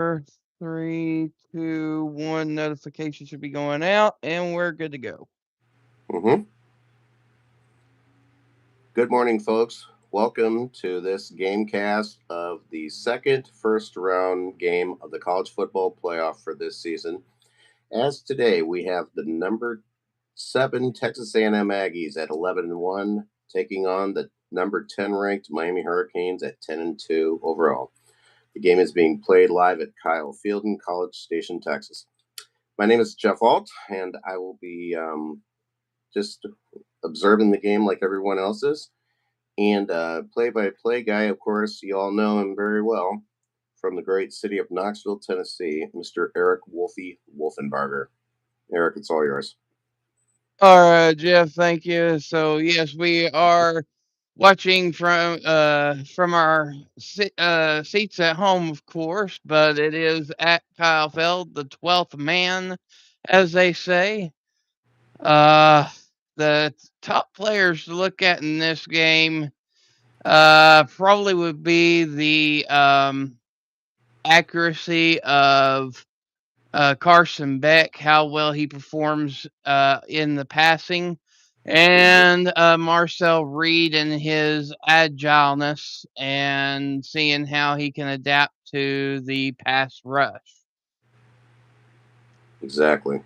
3, 2, 1. Notification should be going out, and we're good to go. Good morning, folks. Welcome to this GameCast of the second first round game of the college football playoff for this season. As today we have the number 7 Texas A&M Aggies at 11-1 taking on the number 10 ranked Miami Hurricanes at 10-2 overall. The game is being played live at Kyle Field in College Station, Texas. My name is Jeff Alt, and I will be just observing the game like everyone else is. And play-by-play guy, of course, you all know him very well, from the great city of Knoxville, Tennessee, Mr. Eric Wolfie Wolfenbarger. Eric, it's all yours. All right, Jeff, thank you. So, yes, we are watching from our seats at home, of course, but it is at Kyle Feld, the 12th man, as they say. The top players to look at in this game probably would be the accuracy of Carson Beck, how well he performs in the passing, and Marcel Reed and his agileness, and seeing how he can adapt to the pass rush. Exactly.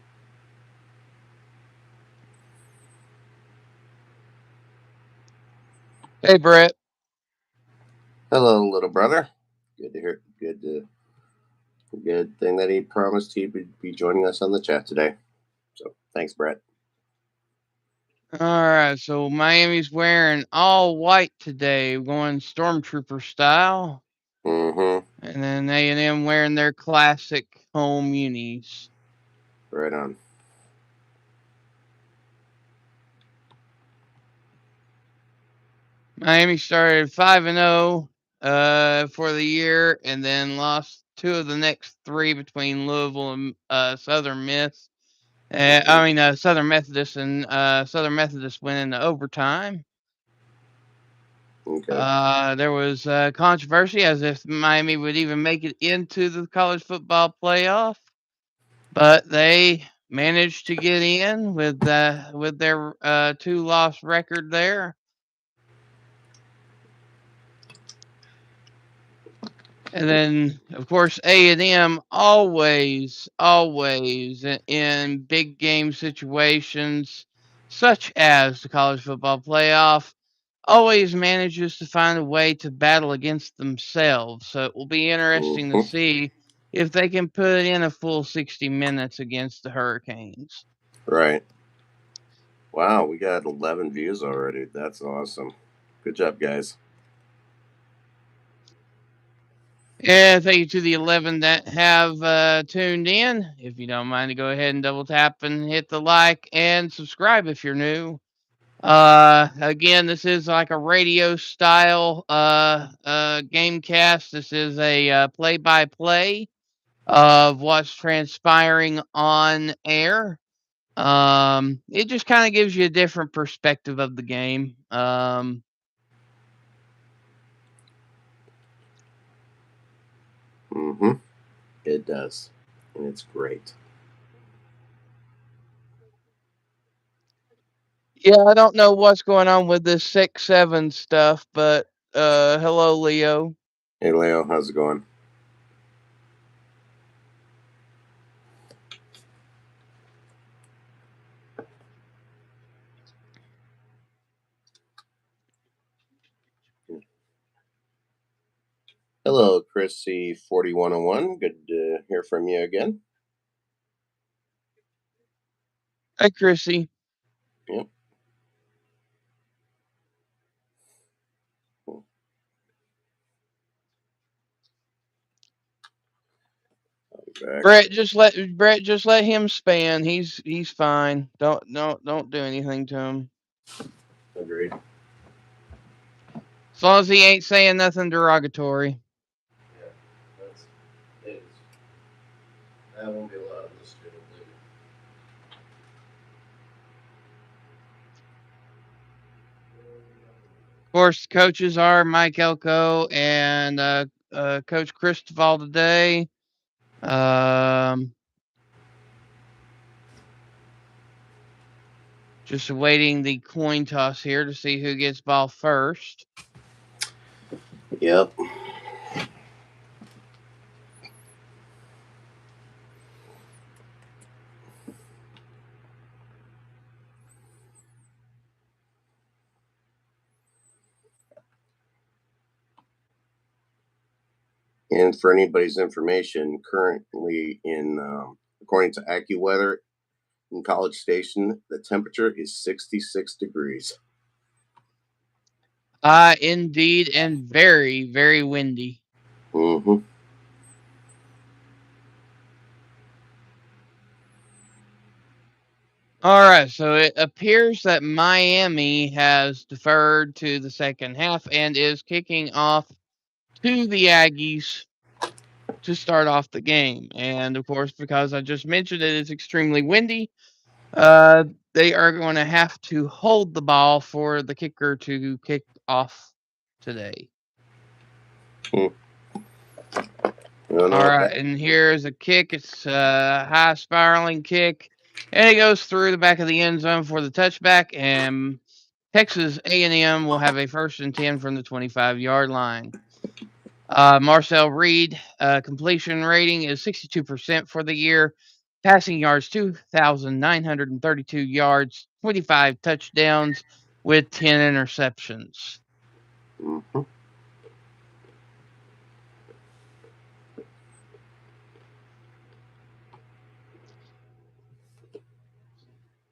Hey, Brett. Hello, little brother. Good to hear. Good thing that he promised he'd be joining us on the chat today. So thanks, Brett. All right, so Miami's wearing all white today, going stormtrooper style. Mm-hmm. And then A&M wearing their classic home unis. Right on. Miami started 5-0 for the year, and then lost 2 of the next 3 between Louisville and Southern Miss. Southern Methodist, and Southern Methodist went into overtime. Okay. There was controversy as if Miami would even make it into the college football playoff, but they managed to get in with their 2-loss record there. And then, of course, A&M always in big game situations, such as the college football playoff, always manages to find a way to battle against themselves. So it will be interesting to see if they can put in a full 60 minutes against the Hurricanes. Right. Wow, we got 11 views already. That's awesome. Good job, guys. Yeah, thank you to the 11 that have tuned in. If you don't mind to go ahead and double tap and hit the like and subscribe if you're new. Again, this is like a radio style gamecast. This is a play-by-play of what's transpiring on air. It just kind of gives you a different perspective of the game. Mm-hmm. It does. And it's great. Yeah, I don't know what's going on with this 6-7 stuff, but hello, Leo. Hey, Leo, how's it going? Hello, Chris C4101. Good to hear from you again. Hi, Chrissy. Yep. Brett, just let him span. He's fine. Don't do anything to him. Agreed. As long as he ain't saying nothing derogatory. Yeah, that won't be allowed in this student league. Of course, coaches are Mike Elko and Coach Cristobal today. Just awaiting the coin toss here to see who gets ball first. Yep. And for anybody's information, currently according to AccuWeather in College Station, the temperature is 66 degrees. Indeed, and very, very windy. Mm-hmm. All right, so it appears that Miami has deferred to the second half and is kicking off to the Aggies to start off the game. And of course, because I just mentioned it is extremely windy, they are going to have to hold the ball for the kicker to kick off today. All right, and here's a kick. It's a high spiraling kick, and it goes through the back of the end zone for the touchback. And Texas A&M will have a 1st and 10 from the 25-yard line. Marcel Reed, completion rating is 62% for the year. Passing yards, 2,932 yards, 25 touchdowns with 10 interceptions. Mm-hmm.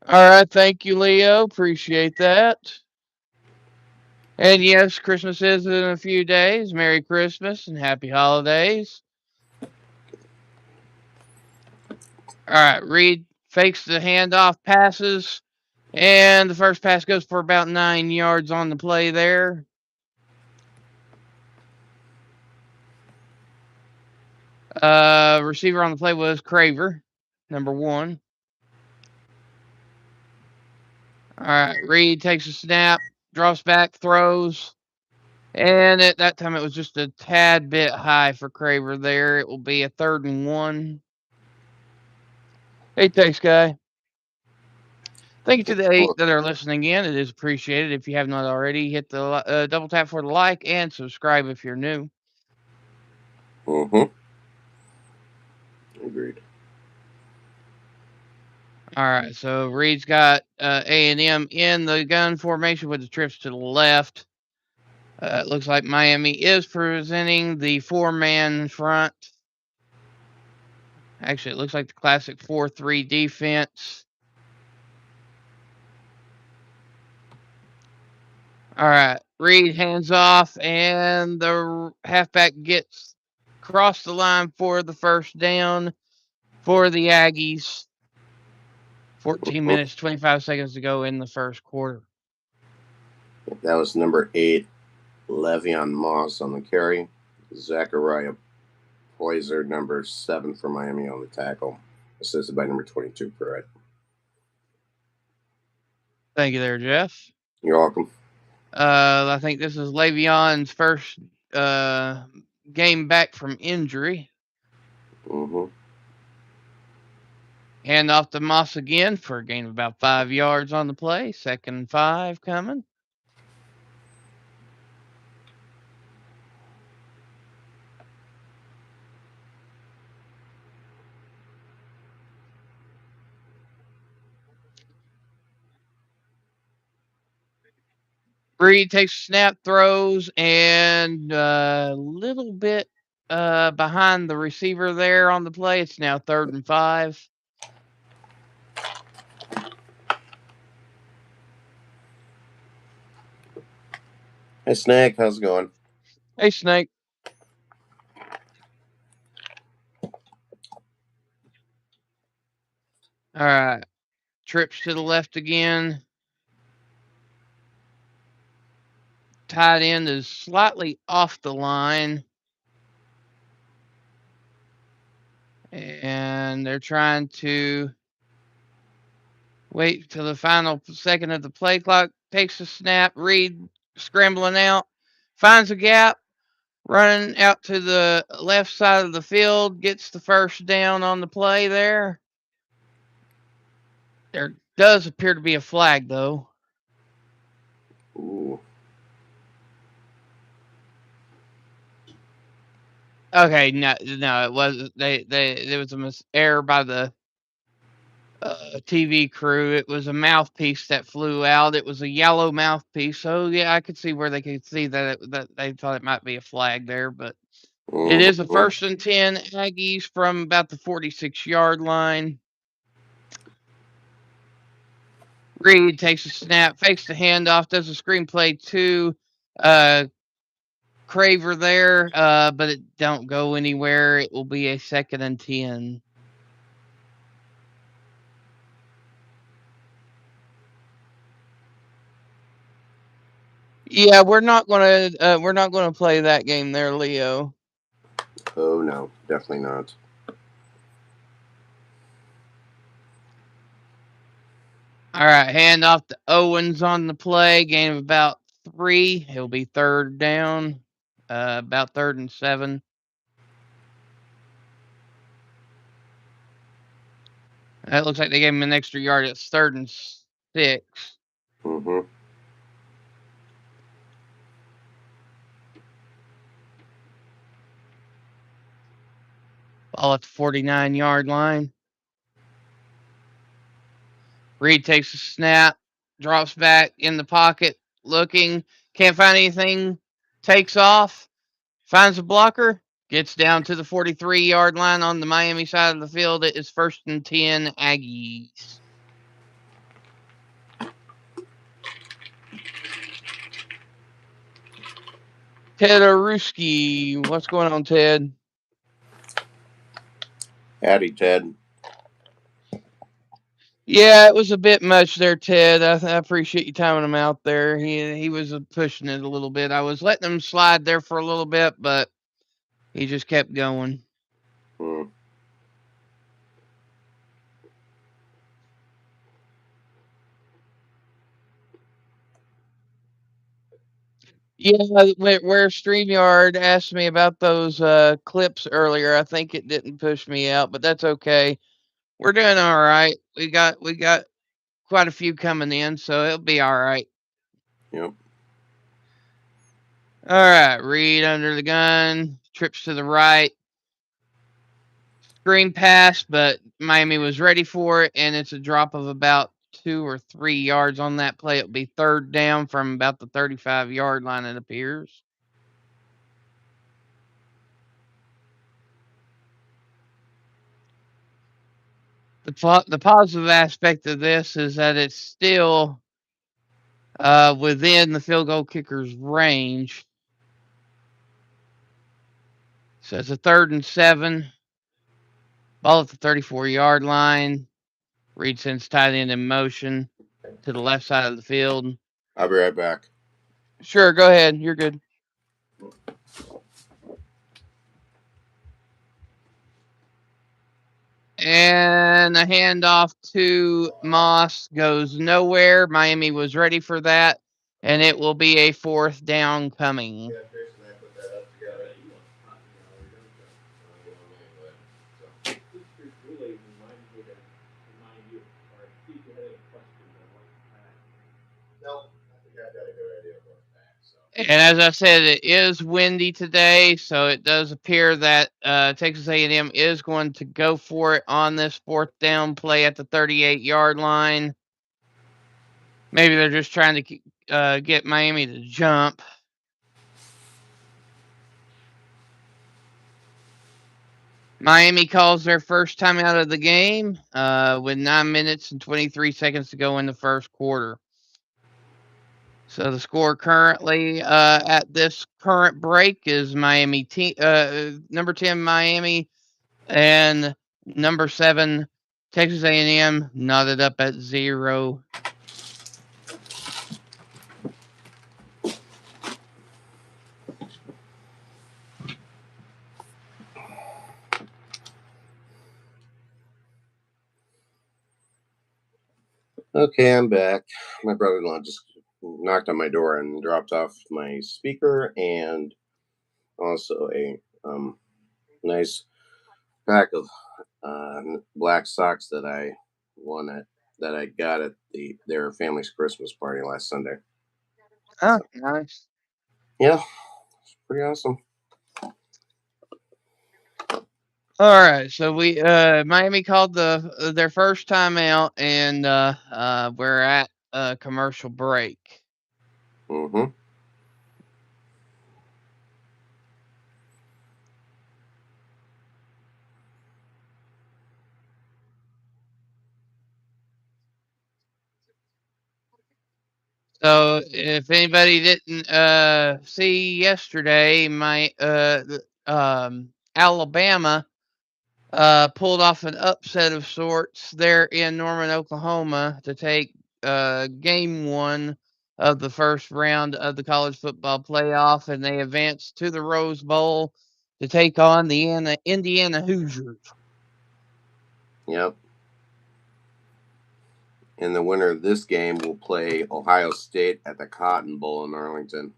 All right, thank you, Leo. Appreciate that. And yes, Christmas is in a few days. Merry Christmas and happy holidays. All right, Reed fakes the handoff, passes, and the first pass goes for about 9 yards on the play there. Receiver on the play was Craver, number 1. All right, Reed takes a snap, drops back, throws, and at that time it was just a tad bit high for Craver there. It will be a 3rd and 1. Hey, thanks, guy. Thank you to the 8 that are listening in. It is appreciated. If you have not already, hit the double tap for the like and subscribe if you're new. Mm-hmm. Agreed. All right, so Reed's got A&M in the gun formation with the trips to the left. It looks like Miami is presenting the 4-man front. Actually, it looks like the classic 4-3 defense. All right, Reed hands off, and the halfback gets across the line for the 1st down for the Aggies. 14 minutes, 25 seconds to go in the 1st quarter. That was number 8, Le'Veon Moss on the carry. Zachariah Poyser, number 7 for Miami on the tackle. Assisted by number 22, Perrett. Thank you there, Jeff. You're welcome. I think this is Le'Veon's first game back from injury. Mm-hmm. Hand off to Moss again for a gain of about 5 yards on the play. 2nd and 5 coming. Reed takes a snap, throws, and a little bit behind the receiver there on the play. It's now 3rd and 5. Hey, Snake, how's it going? Hey, Snake. All right. Trips to the left again. Tight end is slightly off the line. And they're trying to wait till the final second of the play clock. Takes a snap. Reed scrambling out. Finds a gap. running out to the left side of the field, gets the first down on the play there. There does appear to be a flag, though. Ooh. Okay, no, it wasn't. There was a error by the TV crew. It was a mouthpiece that flew out. It was a yellow mouthpiece. So yeah, I could see where they could see that they thought it might be a flag there, but it is a 1st and 10 Aggies from about the 46-yard line. Reed takes a snap, fakes the handoff, does a screenplay to Craver there, but it don't go anywhere. It will be a 2nd and 10. Yeah, we're not gonna play that game there, Leo. Oh no, definitely not. All right, hand off to Owens on the play. Gain of about 3. He'll be 3rd down, about 3rd and 7. That looks like they gave him an extra yard. It's 3rd and 6. Mm-hmm. Ball at the 49-yard line. Reed takes a snap, drops back in the pocket, looking, can't find anything, takes off, finds a blocker, gets down to the 43-yard line on the Miami side of the field. It is 1st and 10 Aggies. Ted Oruski, what's going on, Ted? Howdy, Ted. Yeah, it was a bit much there, Ted. I appreciate you timing him out there. He was pushing it a little bit. I was letting him slide there for a little bit, but he just kept going. Yeah, where StreamYard asked me about those clips earlier, I think it didn't push me out, but that's okay. We're doing all right. We got quite a few coming in, so it'll be all right. Yep. All right, Reed under the gun, trips to the right, screen pass, but Miami was ready for it, and it's a drop of about 2 or 3 yards on that play. It'll be 3rd down from about the 35-yard line, it appears. The positive aspect of this is that it's still within the field goal kicker's range. So it's a 3rd and 7. Ball at the 34-yard line. Reed sends tight end in motion to the left side of the field. I'll be right back. Sure, go ahead. You're good. And a handoff to Moss goes nowhere. Miami was ready for that, and it will be a 4th down coming. And as I said, it is windy today, so it does appear that Texas A&M is going to go for it on this 4th down play at the 38-yard line. Maybe they're just trying to get Miami to jump. Miami calls their first time out of the game with 9 minutes and 23 seconds to go in the first quarter. So the score currently at this current break is Miami number 10 Miami and number 7 Texas A&M knotted up at 0. Okay, I'm back. My brother-in-law just knocked on my door and dropped off my speaker and also a nice pack of black socks that I got at their family's Christmas party last Sunday. Oh, So nice. yeah, it's pretty awesome. All right, so we Miami called their first time out, and we're at a commercial break. Mm-hmm. So if anybody didn't see yesterday, Alabama pulled off an upset of sorts there in Norman, Oklahoma to take game one of the first round of the college football playoff, and they advanced to the Rose Bowl to take on the Indiana Hoosiers. Yep. And the winner of this game will play Ohio State at the Cotton Bowl in Arlington.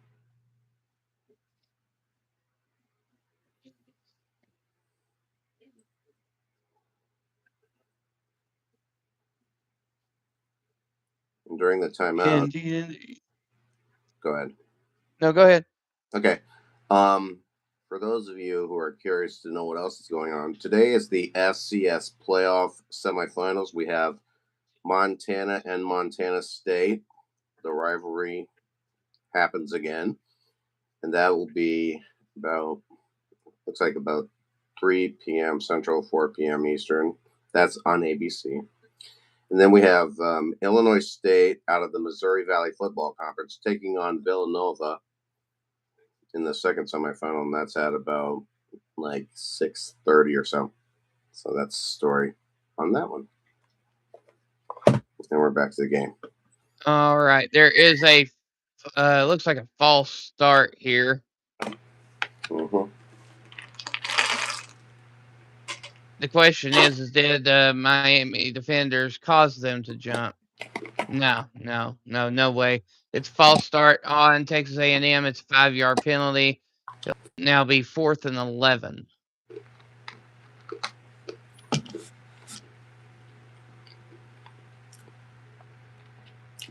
And during the timeout, go ahead. No, go ahead. Okay. For those of you who are curious to know what else is going on, today is the FCS playoff semifinals. We have Montana and Montana State. The rivalry happens again, and that will be about looks like about 3 p.m. Central, 4 p.m. Eastern. That's on ABC. And then we have Illinois State out of the Missouri Valley Football Conference taking on Villanova in the second semifinal, and that's at about like 6:30 or so. So that's the story on that one. And we're back to the game. All right, there is a looks like a false start here. Mm-hmm. The question is did Miami defenders cause them to jump? No way. It's false start on Texas A&M. It's a 5-yard penalty. It'll now be 4th and 11.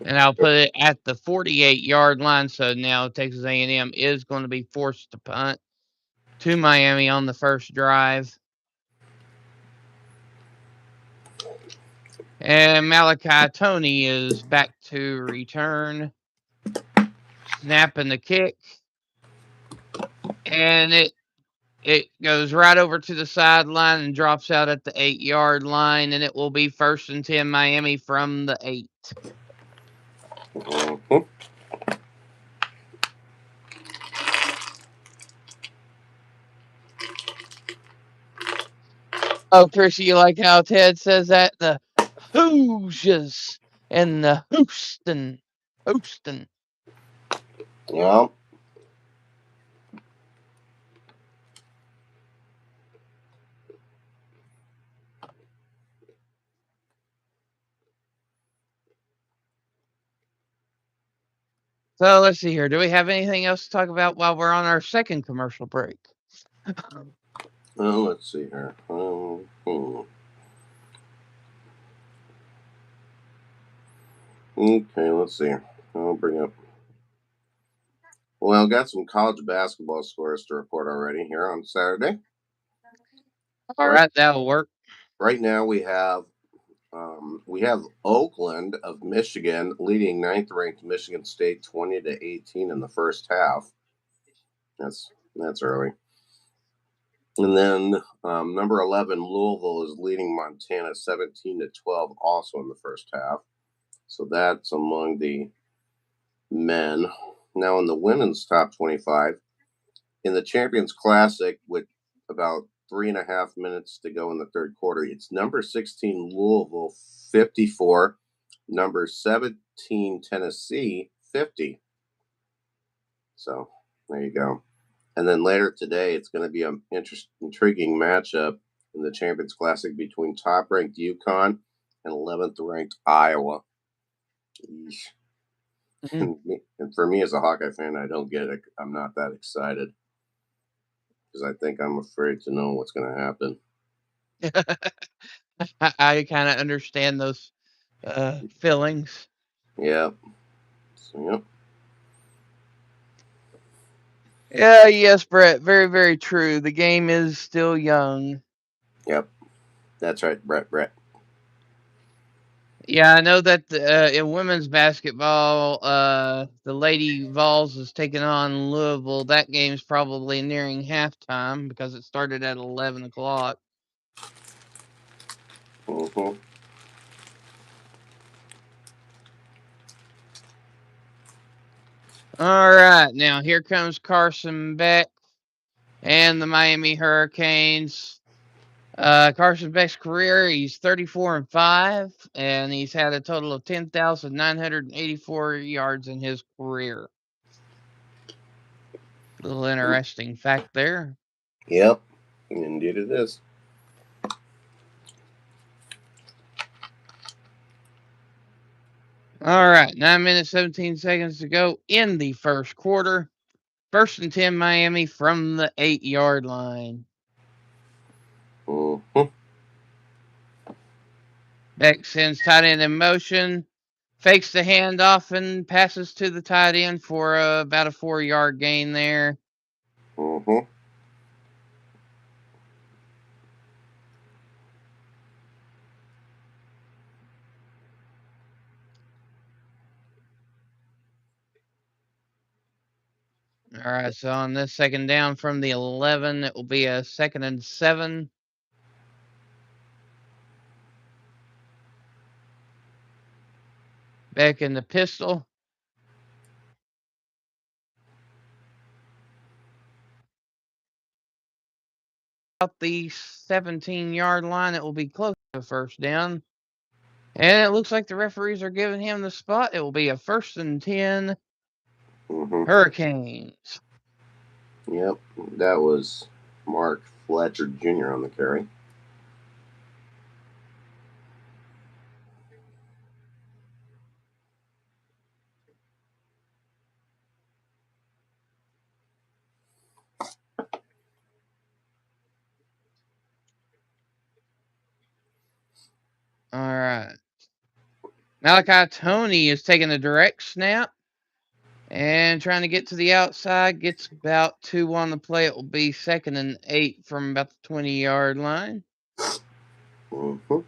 And I'll put it at the 48-yard line. So now Texas A&M is going to be forced to punt to Miami on the first drive. And Malachi Tony is back to return, snapping the kick. And it goes right over to the sideline and drops out at the 8-yard line, and it will be 1st and 10 Miami from the 8. Mm-hmm. Oh, Chrissy, you like how Ted says that? The Hoosiers and the Houston. Yeah. So let's see here. Do we have anything else to talk about while we're on our second commercial break? Well, let's see here. Okay, let's see. I'll bring up. Well, got some college basketball scores to report already here on Saturday. All right, that'll work. Right now we have Oakland of Michigan leading ninth-ranked Michigan State 20-18 in the first half. That's early. And then number 11 Louisville is leading Montana 17-12 also in the first half. So that's among the men. Now in the women's top 25, in the Champions Classic with about 3.5 minutes to go in the third quarter, it's number 16 Louisville 54, number 17 Tennessee 50. So there you go. And then later today, it's going to be an intriguing matchup in the Champions Classic between top-ranked UConn and 11th-ranked Iowa. Mm-hmm. And for me, as a Hawkeye fan, I don't get it. I'm not that excited. because I think I'm afraid to know what's going to happen. I kind of understand those feelings. Yeah. So, yep. Yeah, yes, Brett. Very, very true. The game is still young. Yep. That's right, Brett. Yeah, I know that in women's basketball, the Lady Vols is taking on Louisville. That game's probably nearing halftime because it started at 11 o'clock. Mm-hmm. All right, now here comes Carson Beck and the Miami Hurricanes. Carson Beck's career, he's 34-5, and he's had a total of 10,984 yards in his career. Little interesting fact there. Yep. Indeed it is. All right, 9 minutes, 17 seconds to go in the first quarter. 1st and 10 Miami from the 8-yard line. Mm-hmm. Beck sends tight end in motion, fakes the handoff, and passes to the tight end for about a 4-yard gain there. Mm-hmm. All right, so on this second down from the 11, it will be a 2nd and 7. Beck in the pistol. Out the 17-yard line, it will be close to a first down. And it looks like the referees are giving him the spot. It will be a 1st and 10 Mm-hmm. Hurricanes. Yep. That was Mark Fletcher Jr. on the carry. All right. Malachi Tony is taking a direct snap and trying to get to the outside. Gets about 2 on the play. It will be 2nd and 8 from about the 20-yard line. Mm-hmm.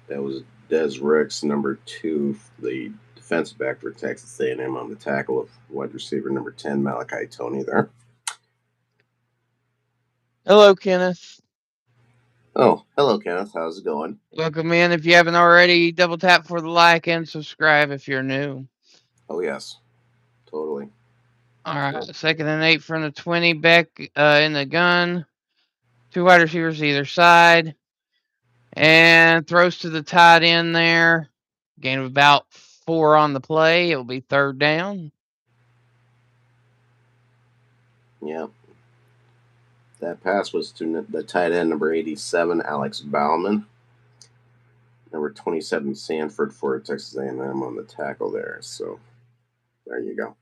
That was Des Ricks, number 2, the defensive back for Texas A&M, on the tackle of wide receiver number 10, Malachi Tony there. Hello, Kenneth. Oh, hello, Kenneth. How's it going? Welcome in. If you haven't already, double tap for the like and subscribe if you're new. Oh, yes. Totally. All right. 2nd and 8 from the 20. Beck in the gun. 2 wide receivers either side. And throws to the tight end there. Gain of about 4 on the play. It will be 3rd down. Yeah. That pass was to the tight end, number 87, Alex Bauman. Number 27, Sanford for Texas A&M on the tackle there. So there you go.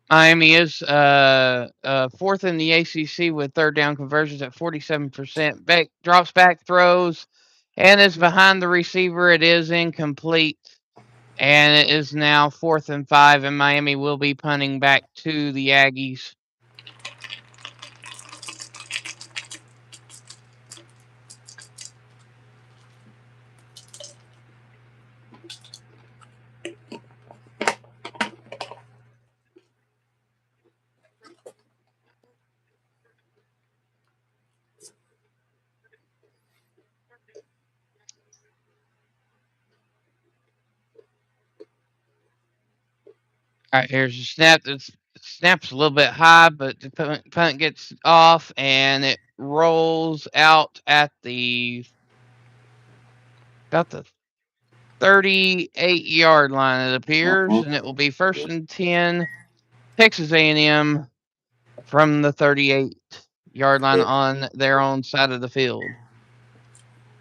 Miami is 4th in the ACC with 3rd down conversions at 47%. Beck drops back, throws, and is behind the receiver. It is incomplete. And it is now 4th and 5, and Miami will be punting back to the Aggies. All right, here's the snap. The snap's a little bit high, but the punt gets off, and it rolls out at about the 38-yard line, it appears, and it will be 1st and 10, Texas A&M from the 38-yard line It, on their own side of the field.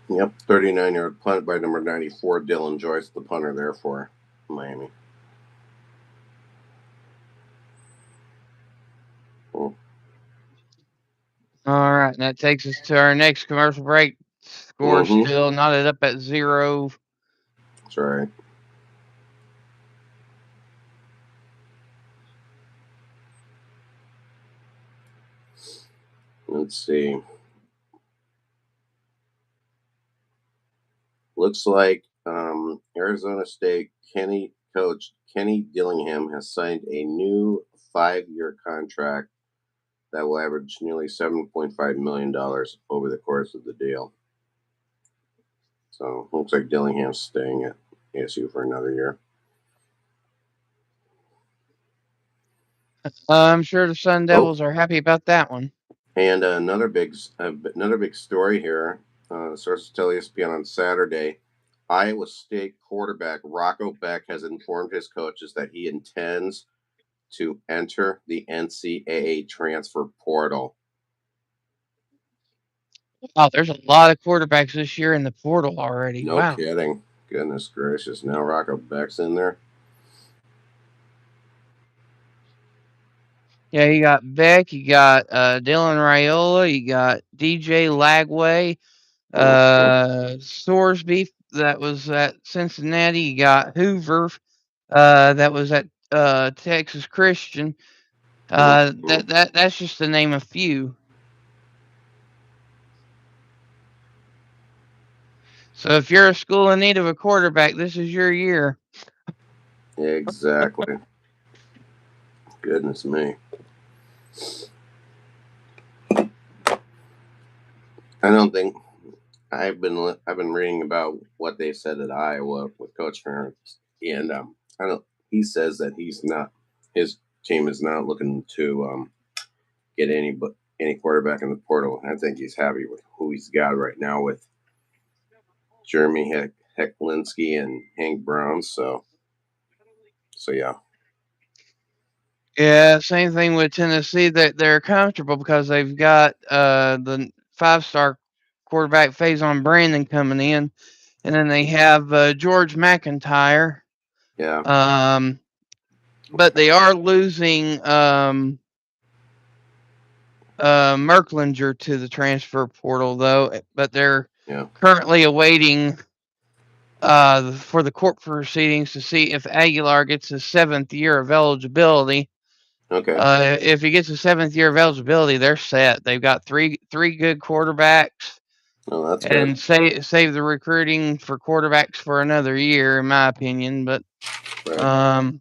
yep, 39-yard punt by number 94, Dylan Joyce, the punter there for Miami. All right, and that takes us to our next commercial break. Score Mm-hmm. still knotted up at 0. That's right. Let's see. Looks like Arizona State coach Kenny Dillingham has signed a new 5-year contract that will average nearly $7.5 million over the course of the deal. So looks like Dillingham's staying at ASU for another year. I'm sure the Sun Devils are happy about that one. And another big story here. Sources tell ESPN on Saturday, Iowa State quarterback Rocco Beck has informed his coaches that he intends to enter the NCAA transfer portal. Oh, there's a lot of quarterbacks this year in the portal already. No Wow. kidding. Goodness gracious. Now Rocco Beck's in there. Yeah, you got Beck, you got Dylan Raiola, you got DJ Lagway, Sorsby, that was at Cincinnati, you got Hoover, that was at Texas Christian. That's just to name a few. So if you're a school in need of a quarterback, this is your year. Exactly. Goodness me. I don't think I've been reading about what they said at Iowa with Coach Ferentz, and I don't. He says that his team is not looking to get any quarterback in the portal. I think he's happy with who he's got right now with Jeremy Hecklinski and Hank Brown. So yeah. Yeah, same thing with Tennessee. That they're comfortable because they've got the 5-star quarterback Faison Brandon coming in, and then they have George McIntyre. Yeah. But they are losing Merklinger to the transfer portal, though. But they're currently awaiting for the court proceedings to see if Aguilar gets his 7th year of eligibility. Okay. If he gets a 7th year of eligibility, they're set. They've got three good quarterbacks. Oh, that's and good. save the recruiting for quarterbacks for another year, in my opinion. But Right.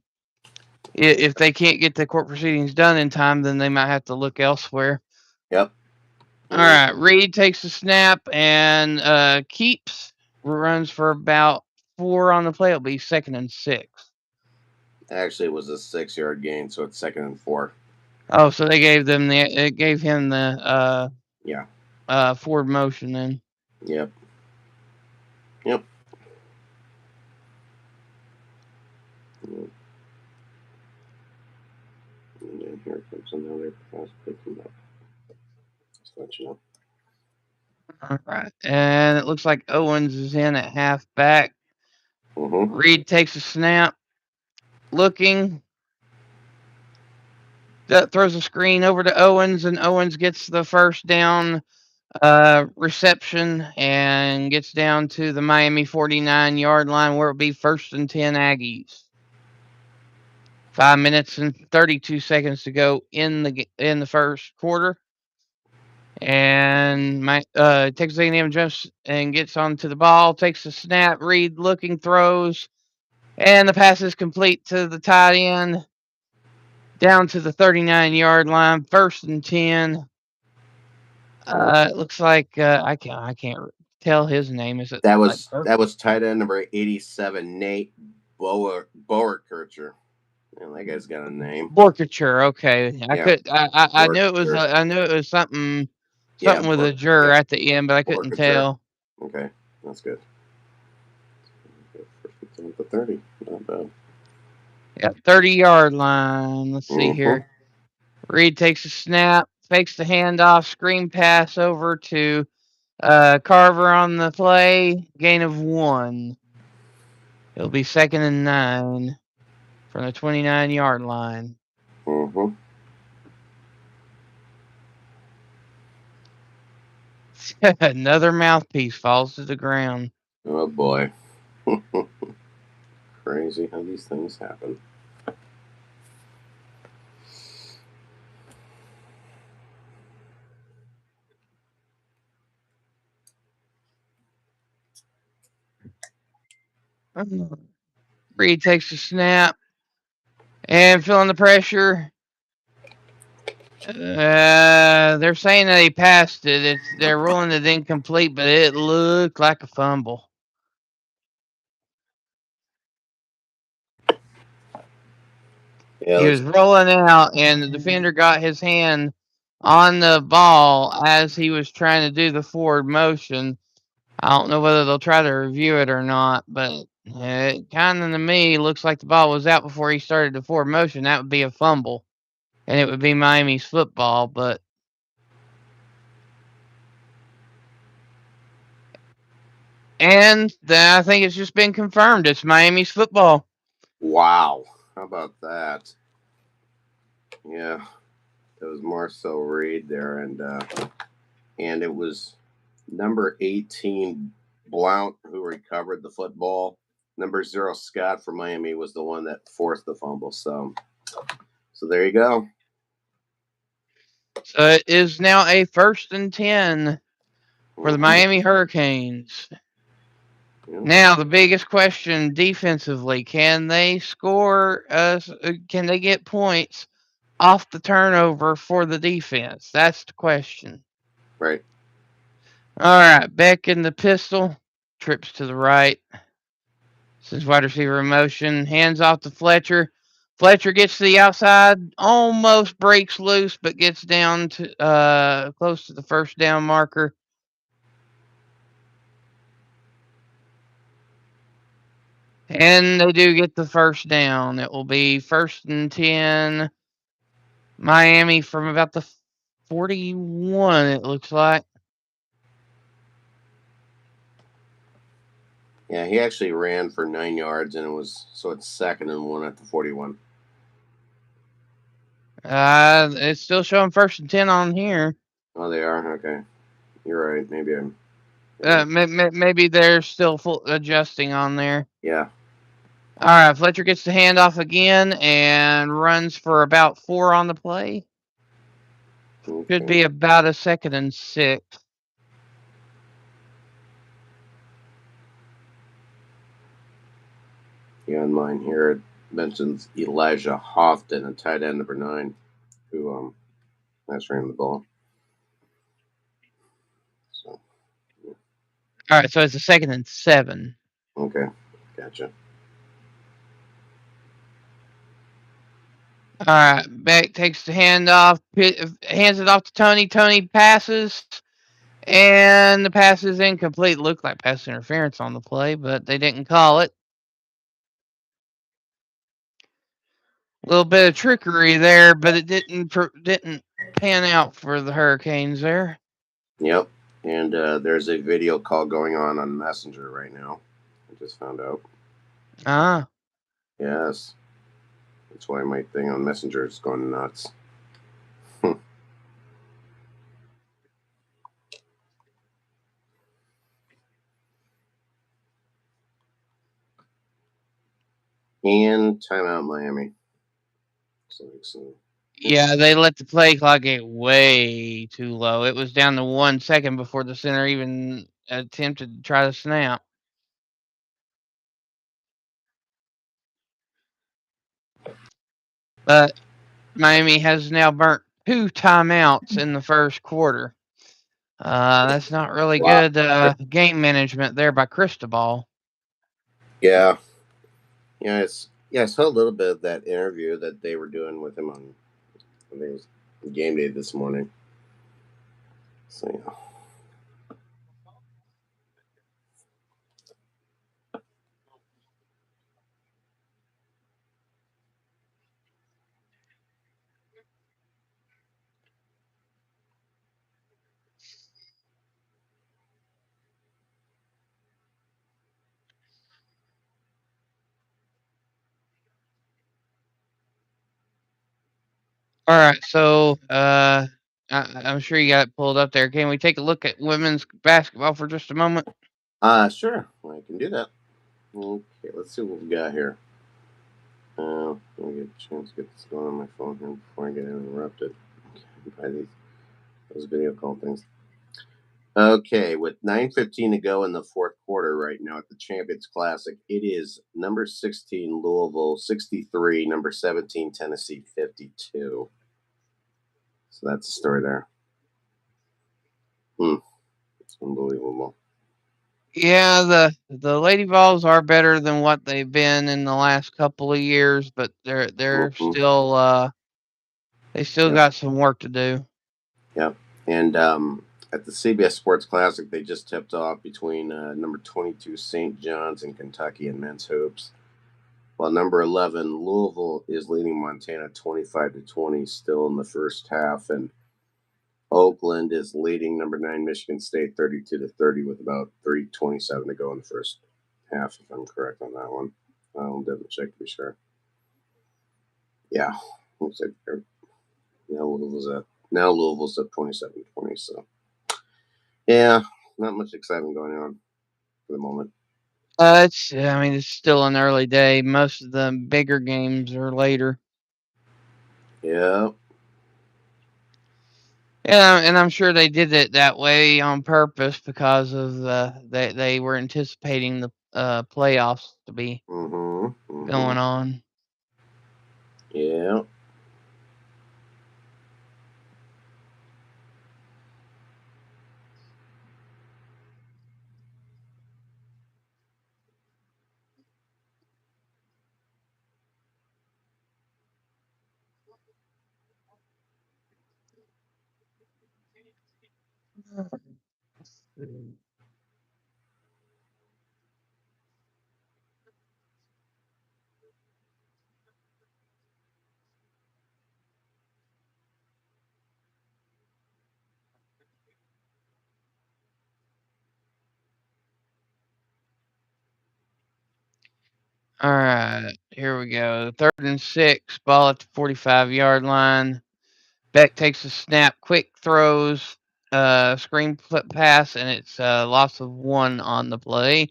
If they can't get the court proceedings done in time, then they might have to look elsewhere. Yep. All right, Reed takes the snap and keeps, runs for about 4 on the play. It'll be 2nd and 6. Actually, it was a 6-yard gain, so it's 2nd and 4. Oh, so they gave him the forward motion then. Yep. And then here comes another pass picking up. Just let you know. All right, and it looks like Owens is in at halfback. Mm-hmm. Reed takes a snap, looking, throws a screen over to Owens, and Owens gets the first down reception and gets down to the Miami 49-yard line where it'll be 1st and 10 Aggies. 5 minutes and 32 seconds to go in the first quarter. And Texas A&M jumps and gets onto the ball, takes the snap, Reed looking, throws, and the pass is complete to the tight end down to the 39-yard line, 1st and 10. It looks like I can't tell his name. Is it that was tight end number 87, Nate Boerkircher. And that guy's got a name. Borkature. Okay, I knew it was something with a juror at the end, but I couldn't tell. Okay, that's good. First and 30, not bad. Yeah, 30-yard line. Let's see here. Reed takes a snap, fakes the handoff, screen pass over to Carver on the play. Gain of 1. It'll be 2nd and 9 from the 29-yard line. Mm-hmm. Another mouthpiece falls to the ground. Oh boy. Crazy how these things happen. Reed takes a snap and feeling the pressure. They're saying that he passed it. They're ruling it incomplete, but it looked like a fumble. Yeah, He was rolling out, and the defender got his hand on the ball as he was trying to do the forward motion. I don't know whether they'll try to review it or not, but it kind of to me looks like the ball was out before he started the forward motion. That would be a fumble, and it would be Miami's football. But I think it's just been confirmed. It's Miami's football. wow. How about that? Yeah, it was Marcel Reed there, and it was number 18 Blount who recovered the football. Number 0 Scott for Miami was the one that forced the fumble. So there you go. So it is now a 1st and 10 for the Miami Hurricanes. Yeah. Now the biggest question defensively: can they score? Can they get points off the turnover for the defense? That's the question. Right. All right, Beck in the pistol, trips to the right. Since wide receiver in motion, hands off to Fletcher. Fletcher gets to the outside, almost breaks loose, but gets down to close to the first down marker. And they do get the first down. It will be 1st and 10. Miami from about the 41, it looks like. Yeah, he actually ran for 9 yards, and it's 2nd and 1 at the 41. It's still showing 1st and 10 on here. Oh, they are? Okay. You're right. Maybe I'm. Maybe they're still adjusting on there. Yeah. All right, Fletcher gets the handoff again and runs for about 4 on the play. Okay. Could be about a 2nd and 6. Yeah, on mine here it mentions Elijah Houghton, a tight end number 9, who that's ran the ball. So. Yeah. All right, so it's a 2nd and 7. Okay, gotcha. All right, Beck takes the handoff, hands it off to Tony. Tony passes, and the pass is incomplete. Looked like pass interference on the play, but they didn't call it. A little bit of trickery there, but it didn't pan out for the Hurricanes there. Yep, and there's a video call going on Messenger right now. I just found out. Ah. Yes. That's why my thing on Messenger is going nuts. And timeout Miami. So. Yeah, they let the play clock get way too low. It was down to 1 second before the center even attempted to try to snap. But Miami has now burnt 2 timeouts in the first quarter. That's not really good game management there by Cristobal. Yeah. Yeah, I saw a little bit of that interview that they were doing with him on, I think it was game day this morning. So yeah. All right, so I'm sure you got it pulled up there. Can we take a look at women's basketball for just a moment? Sure. I can do that. Okay, let's see what we got here. Let me get a chance to get this going on my phone here before I get interrupted by those video call things. Okay, with 9:15 to go in the fourth quarter right now at the Champions Classic, it is number 16 Louisville 63, number 17 Tennessee 52. So that's the story there. It's unbelievable. Yeah, the Lady Vols are better than what they've been in the last couple of years, but they're Mhm. still they still Yep. got some work to do. Yep. And at the CBS Sports Classic, they just tipped off between number 22 St. John's in Kentucky in men's hoops, while number 11 Louisville is leading Montana 25-20 still in the first half, and Oakland is leading number 9 Michigan State 32-30 with about 3:27 to go in the first half, if I'm correct on that one. I'll double check to be sure. Yeah, looks like now Louisville's up 27-20. So yeah, not much excitement going on for the moment. I mean, it's still an early day. Most of the bigger games are later. Yeah. Yeah, and I'm sure they did it that way on purpose because of they were anticipating the playoffs to be going on. Yeah. All right, here we go. 3rd and 6, ball at the 45-yard line. Beck takes a snap, quick throws, screen flip pass, and it's loss of 1 on the play.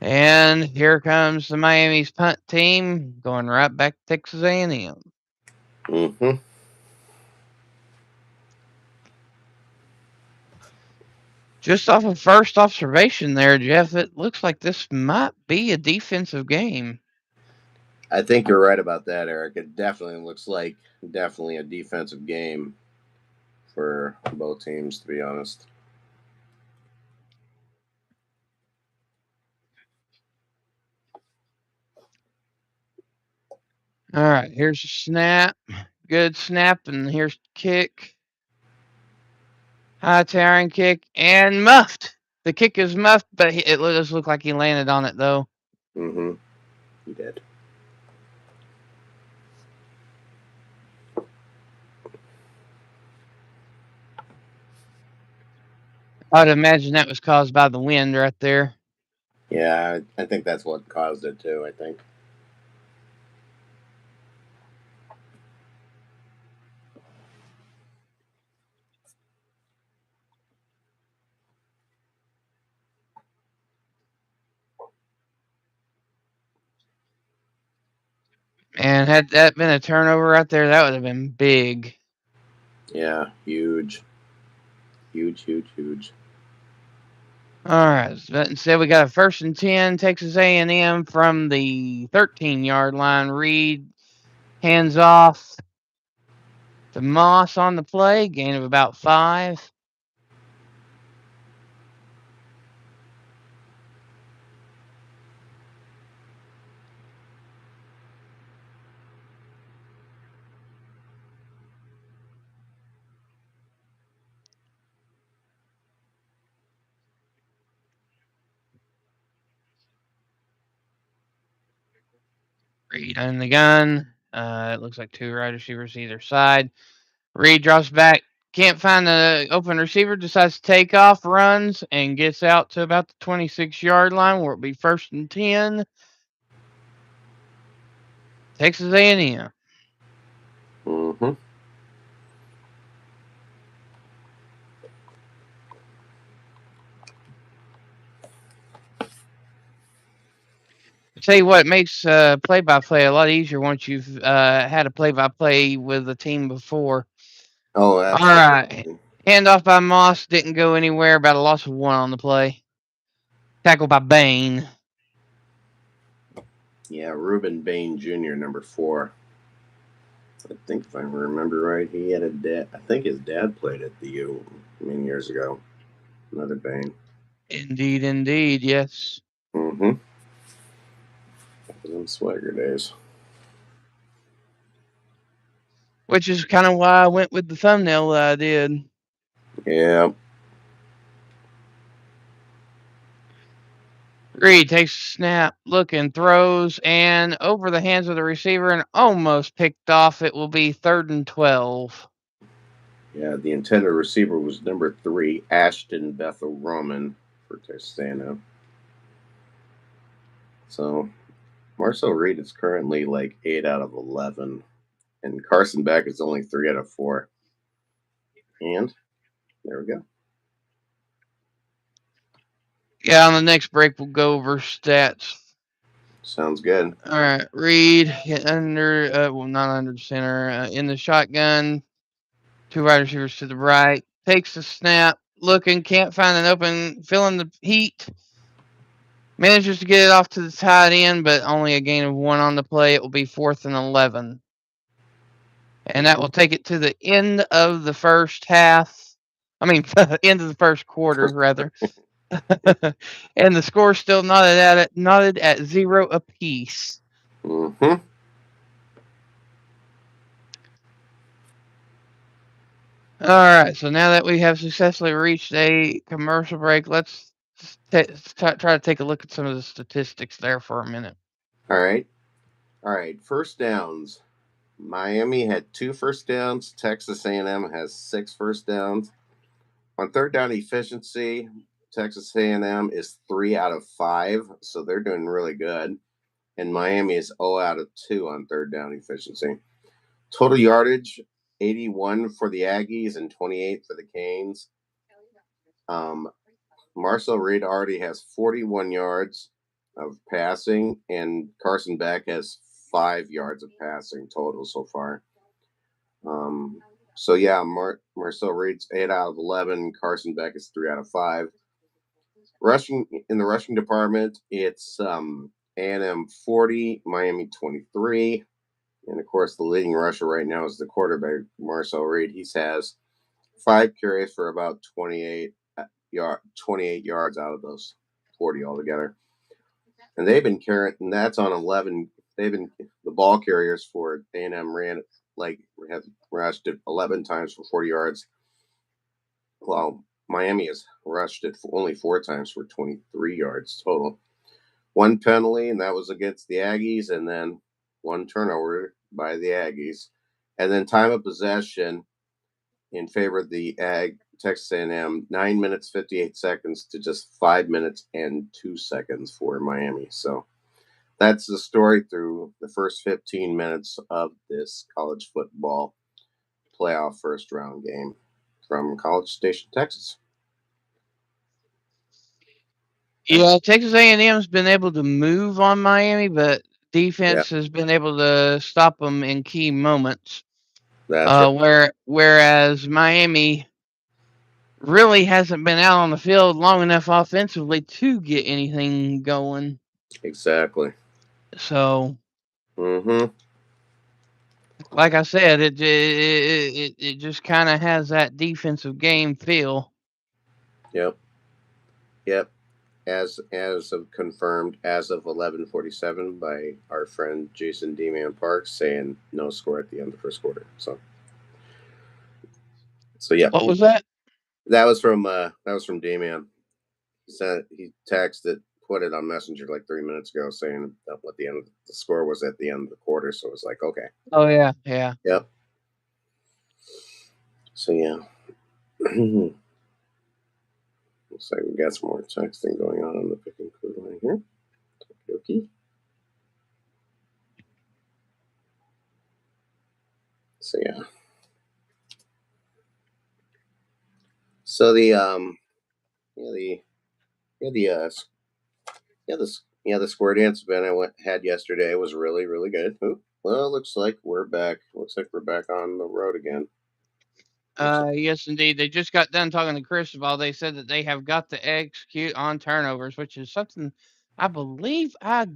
And here comes the Miami's punt team going right back to Texas A&M. Mm-hmm. Just off of first observation there, Jeff, it looks like this might be a defensive game. I think you're right about that, Eric. It definitely looks like definitely a defensive game for both teams, to be honest. All right, here's a snap. Good snap, and here's the kick. High towering kick, and muffed. The kick is muffed, but it does look like he landed on it, though. Mm-hmm. He did. I'd imagine that was caused by the wind right there. Yeah, I think that's what caused it too, I think. And had that been a turnover right there, that would have been big. Yeah, huge. Huge, huge, huge. All right, but instead we got a 1st and 10, Texas A&M from the 13-yard line. Reed hands off to Moss on the play, gain of about 5. Reed on the gun. It looks like 2 wide receivers either side. Reed drops back, can't find the open receiver, decides to take off, runs, and gets out to about the 26-yard line where it'll be 1st and 10. Texas A&M. Mm-hmm. Tell you what, it makes play-by-play a lot easier once you've had a play-by-play with a team before. Oh, All absolutely. right. Handoff by Moss didn't go anywhere. About a loss of 1 on the play. Tackle by Bain. Yeah, Reuben Bain Jr., number 4. I think if I remember right, he had a dad. I think his dad played at the U many years ago. Another Bain. Indeed, indeed, yes. Mm-hmm. Them Swagger days. Which is kind of why I went with the thumbnail that I did. Yeah. Reed takes a snap, looking, throws, and over the hands of the receiver and almost picked off. It will be 3rd and 12. Yeah, the intended receiver was number 3, Ashton Bethel Roman for Texas A&M. So Marcel Reed is currently like 8 out of 11, and Carson Beck is only 3 out of 4. And there we go. Yeah, on the next break, we'll go over stats. Sounds good. All right, Reed under, well, not under the center, in the shotgun. 2 wide receivers to the right. Takes the snap, looking, can't find an open, feeling the heat. Manages to get it off to the tight end, but only a gain of 1 on the play. It will be 4th and 11. And that will take it to the end of the first half. I mean, end of the first quarter, rather. And the score still knotted at 0 apiece. Mm-hmm. All right, so now that we have successfully reached a commercial break, let's try to take a look at some of the statistics there for a minute. All right. All right. First downs. Miami had 2 first downs. Texas A&M has 6 first downs. On third down efficiency, Texas A&M is 3 out of 5, so they're doing really good. And Miami is 0 out of 2 on third down efficiency. Total yardage, 81 for the Aggies and 28 for the Canes. Marcel Reed already has 41 yards of passing, and Carson Beck has 5 yards of passing total so far. So yeah, Marcel Reed's 8 out of 11. Carson Beck is 3 out of 5. Rushing in the rushing department, it's A&M 40, Miami 23, and of course the leading rusher right now is the quarterback Marcel Reed. He has 5 carries for about 28 yards out of those 40 altogether. And they've been carrying, and that's on 11. They've been the ball carriers for A&M have rushed it 11 times for 40 yards. Well, Miami has rushed it only 4 times for 23 yards total. 1 penalty, and that was against the Aggies, and then 1 turnover by the Aggies. And then time of possession in favor of the Texas A&M, 9 minutes 58 seconds to just 5 minutes and 2 seconds for Miami. So that's the story through the first 15 minutes of this college football playoff first round game from College Station, Texas. Yeah, Texas A&M's been able to move on Miami, but defense has been able to stop them in key moments. That's right. Whereas Miami really hasn't been out on the field long enough offensively to get anything going. Exactly. So, Mm-hmm. like I said, it just kind of has that defensive game feel. Yep. Yep. As of confirmed as of 11:47 by our friend Jason D-Man Parks saying no score at the end of the first quarter. So yeah, What was that? that was from D-Man. He texted, put it on Messenger like 3 minutes ago saying that what the end of the score was at the end of the quarter. So it was like, okay. Oh yeah, yeah. Yep. So yeah. Looks like we got some more texting going on the pick and clue line here. Okay. So yeah. So the yeah the yeah the Yeah, the square dance event I had yesterday was really, really good. Ooh, well, looks like we're back. Looks like we're back on the road again. Yes, indeed. They just got done talking to Cristobal. They said that they have got to execute on turnovers, which is something I believe I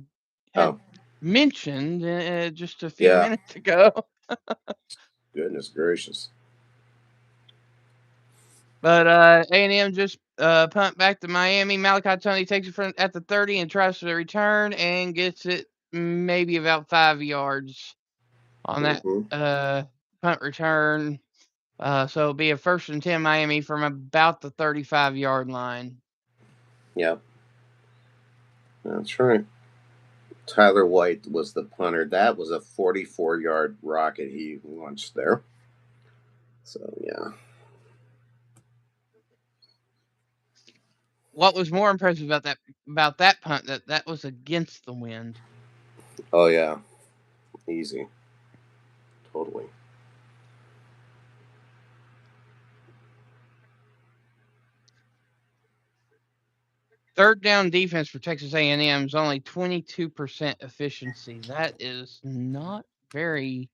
had mentioned just a few minutes ago. Goodness gracious. But A&M just punt back to Miami. Malachi Tony takes it from at the 30 and tries to return and gets it maybe about 5 yards on that punt return. So it'll be a 1st and 10 Miami from about the 35-yard line. Yep. That's right. Tyler White was the punter. That was a 44-yard rocket he launched there. So, yeah. What was more impressive about that punt that was against the wind. Oh yeah, easy, totally. Third down defense for Texas A&M is only 22% efficiency. That is not very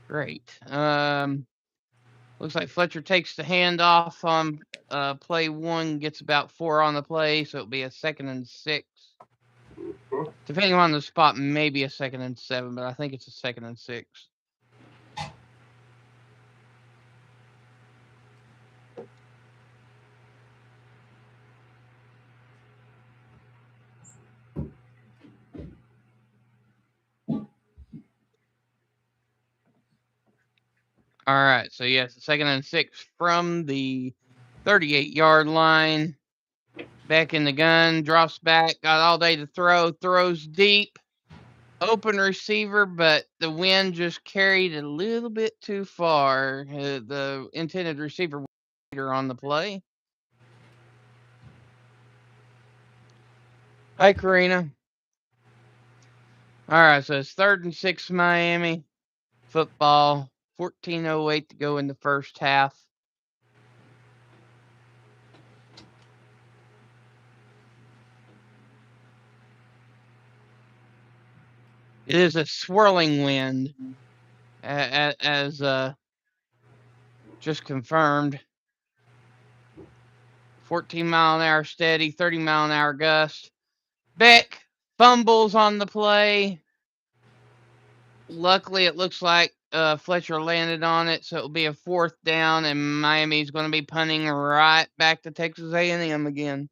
great. Looks like Fletcher takes the handoff on play 1, gets about 4 on the play, so it'll be a 2nd and 6. Depending on the spot, maybe a 2nd and 7, but I think it's a 2nd and 6. All right, so yes, 2nd and 6 from the 38-yard line. Back in the gun, drops back, got all day to throw, throws deep. Open receiver, but the wind just carried a little bit too far. The intended receiver on the play. Hi, Karina. All right, so it's 3rd and 6 Miami football. 14:08 to go in the first half. It is a swirling wind, as just confirmed. 14-mile-an-hour steady, 30-mile-an-hour gust. Beck fumbles on the play. Luckily, it looks like Fletcher landed on it, so it'll be a 4th down, and Miami's going to be punting right back to Texas A&M again.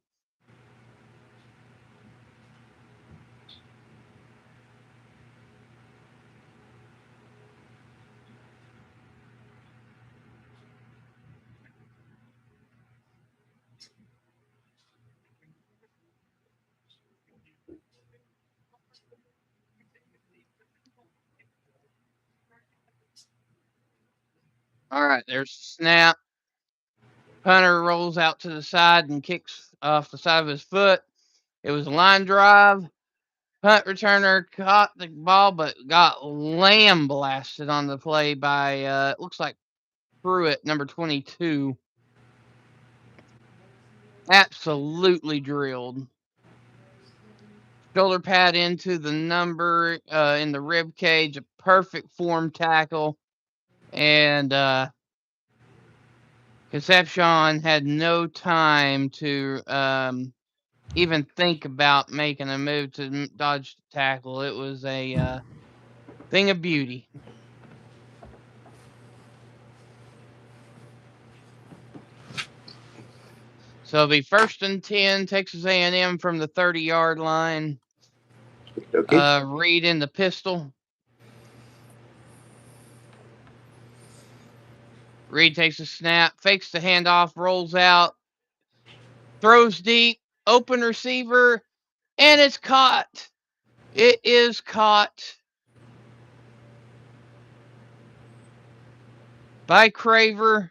All right, there's the snap. Punter rolls out to the side and kicks off the side of his foot. It was a line drive. Punt returner caught the ball, but got lamb blasted on the play by, it looks like Pruitt, number 22. Absolutely drilled. Shoulder pad into the number in the rib cage, a perfect form tackle. And Concepcion had no time to even think about making a move to dodge the tackle. It was a thing of beauty. So it'll be 1st and 10, Texas A&M from the 30-yard line. Okay. Reed in the pistol. Reed takes a snap, fakes the handoff, rolls out, throws deep, open receiver, and it's caught. It is caught by Craver.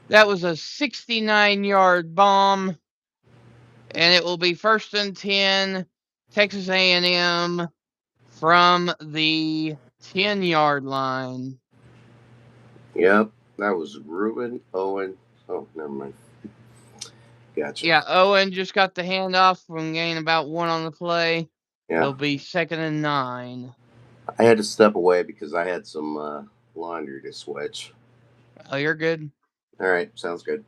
That was a 69-yard bomb, and it will be 1st and 10, Texas A&M from the 10-yard line. Yep, that was Ruben Owen. Oh, never mind. Gotcha. Yeah, Owen just got the handoff from gain about 1 on the play. Yeah. It'll be 2nd and 9. I had to step away because I had some laundry to switch. Oh, you're good. All right, sounds good.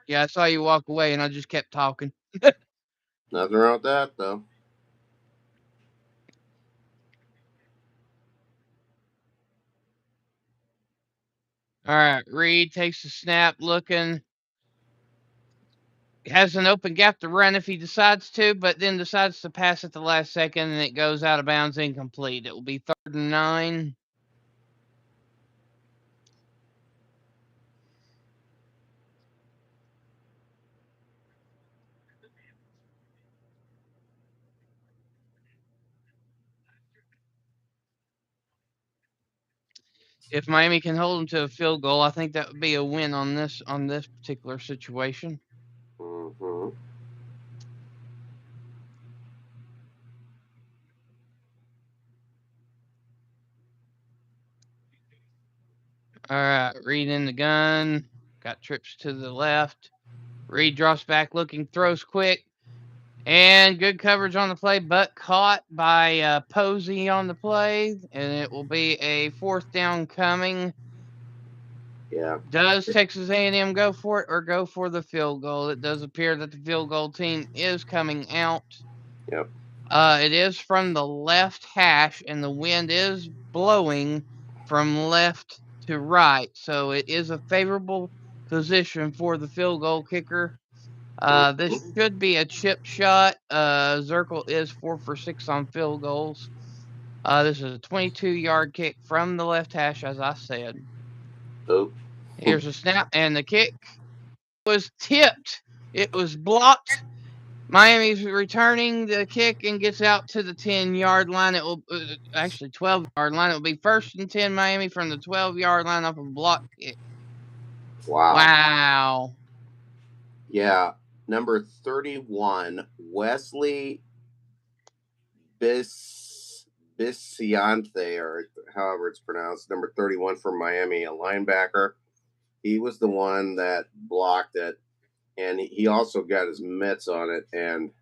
Yeah, I saw you walk away, and I just kept talking. Nothing wrong with that, though. All right, Reed takes the snap, looking. Has an open gap to run if he decides to, but then decides to pass at the last second, and it goes out of bounds, incomplete. It will be 3rd and 9. If Miami can hold them to a field goal, I think that would be a win on this particular situation. Mm-hmm. All right, Reed in the gun. Got trips to the left. Reed drops back looking, throws quick. And good coverage on the play, but caught by Posey on the play. And it will be a 4th down coming. Yeah. Does Texas A&M go for it or go for the field goal? It does appear that the field goal team is coming out. Yep. It is from the left hash, and the wind is blowing from left to right. So it is a favorable position for the field goal kicker. This should be a chip shot. Zirkle is 4 for 6 on field goals. This is a 22-yard kick from the left hash, as I said. Oh. Here's a snap, and the kick was tipped. It was blocked. Miami's returning the kick and gets out to the 10-yard line. It will actually 12-yard line. It will be 1st and 10 Miami from the 12-yard line off a block kick. Wow. Wow. Yeah. Number 31, Wesley Bisciante, or however it's pronounced, number 31 from Miami, a linebacker. He was the one that blocked it, and he also got his mitts on it and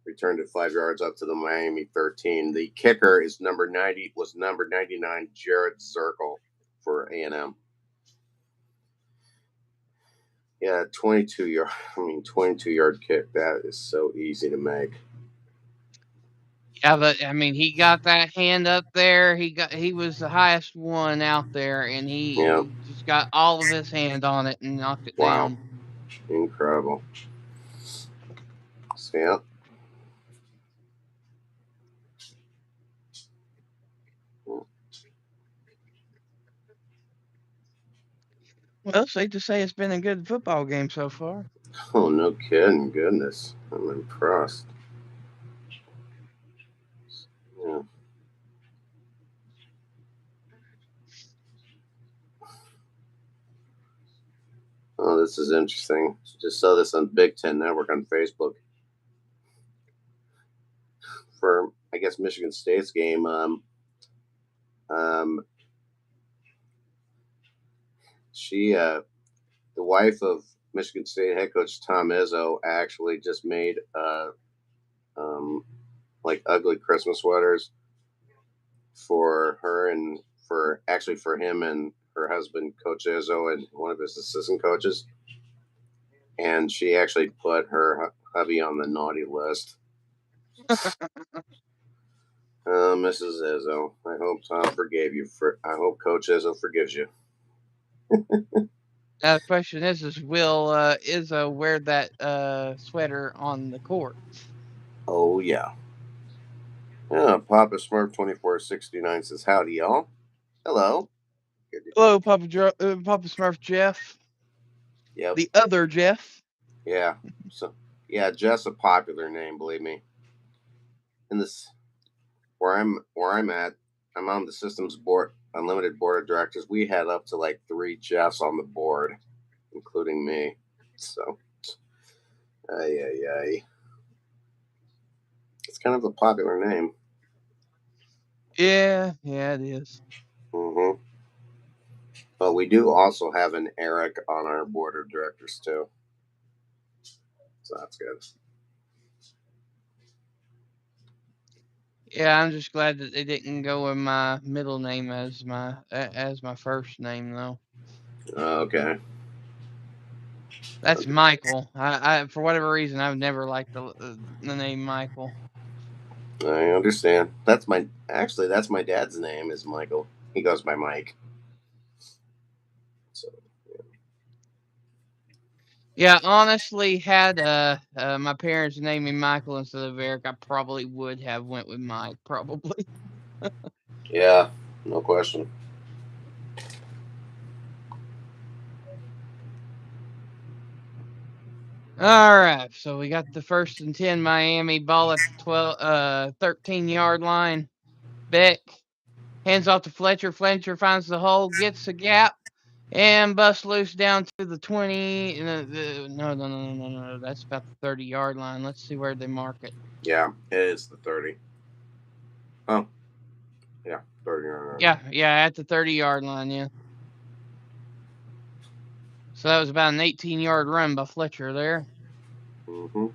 returned it 5 yards up to the Miami 13. The kicker is number 99, Jared Zirkle for A&M. Yeah, 22-yard kick. That is so easy to make. Yeah, but I mean, he got that hand up there. He was the highest one out there, and he just got all of his hand on it and knocked it down. Incredible. So, yeah. Well, safe to say it's been a good football game so far. Oh, no kidding. Goodness. I'm impressed. Yeah. Oh, this is interesting. Just saw this on Big Ten Network on Facebook. For, I guess, Michigan State's game, the wife of Michigan State head coach Tom Izzo actually just made like ugly Christmas sweaters for her and for him and her husband, Coach Izzo, and one of his assistant coaches. And she actually put her hubby on the naughty list. Mrs. Izzo, I hope Tom forgave you. I hope Coach Izzo forgives you. The question is will Izzo wear that sweater on the court? Oh yeah. Yeah, Papa Smurf 2469 says, "Howdy, y'all. Hello. Hello, Papa Smurf Jeff. Yep. The other Jeff. Yeah. So yeah, Jeff's a popular name, believe me. In this where I'm at, I'm on the systems board, unlimited board of directors. We had up to like 3 Jeffs on the board, including me. So ay. kind of a popular name. Yeah, it is. Mm-hmm. But we do also have an Eric on our board of directors too, so that's good. Yeah, I'm just glad that they didn't go with my middle name as my first name though. Okay. That's Michael. I for whatever reason I've never liked the name Michael. I understand. That's my dad's name is Michael. He goes by Mike. So Yeah, honestly, had my parents named me Michael instead of Eric, I probably would have went with Mike. Probably. yeah, no question. All right, so we got the 1st and 10 Miami ball at the 13-yard line. Beck hands off to Fletcher. Fletcher finds the hole, gets the gap, and busts loose down to the 20. No. That's about the 30-yard line. Let's see where they mark it. Yeah, it is the 30. Oh, yeah, 30. Yeah, at the 30-yard line, yeah. So that was about an 18-yard run by Fletcher there. Mm-hmm.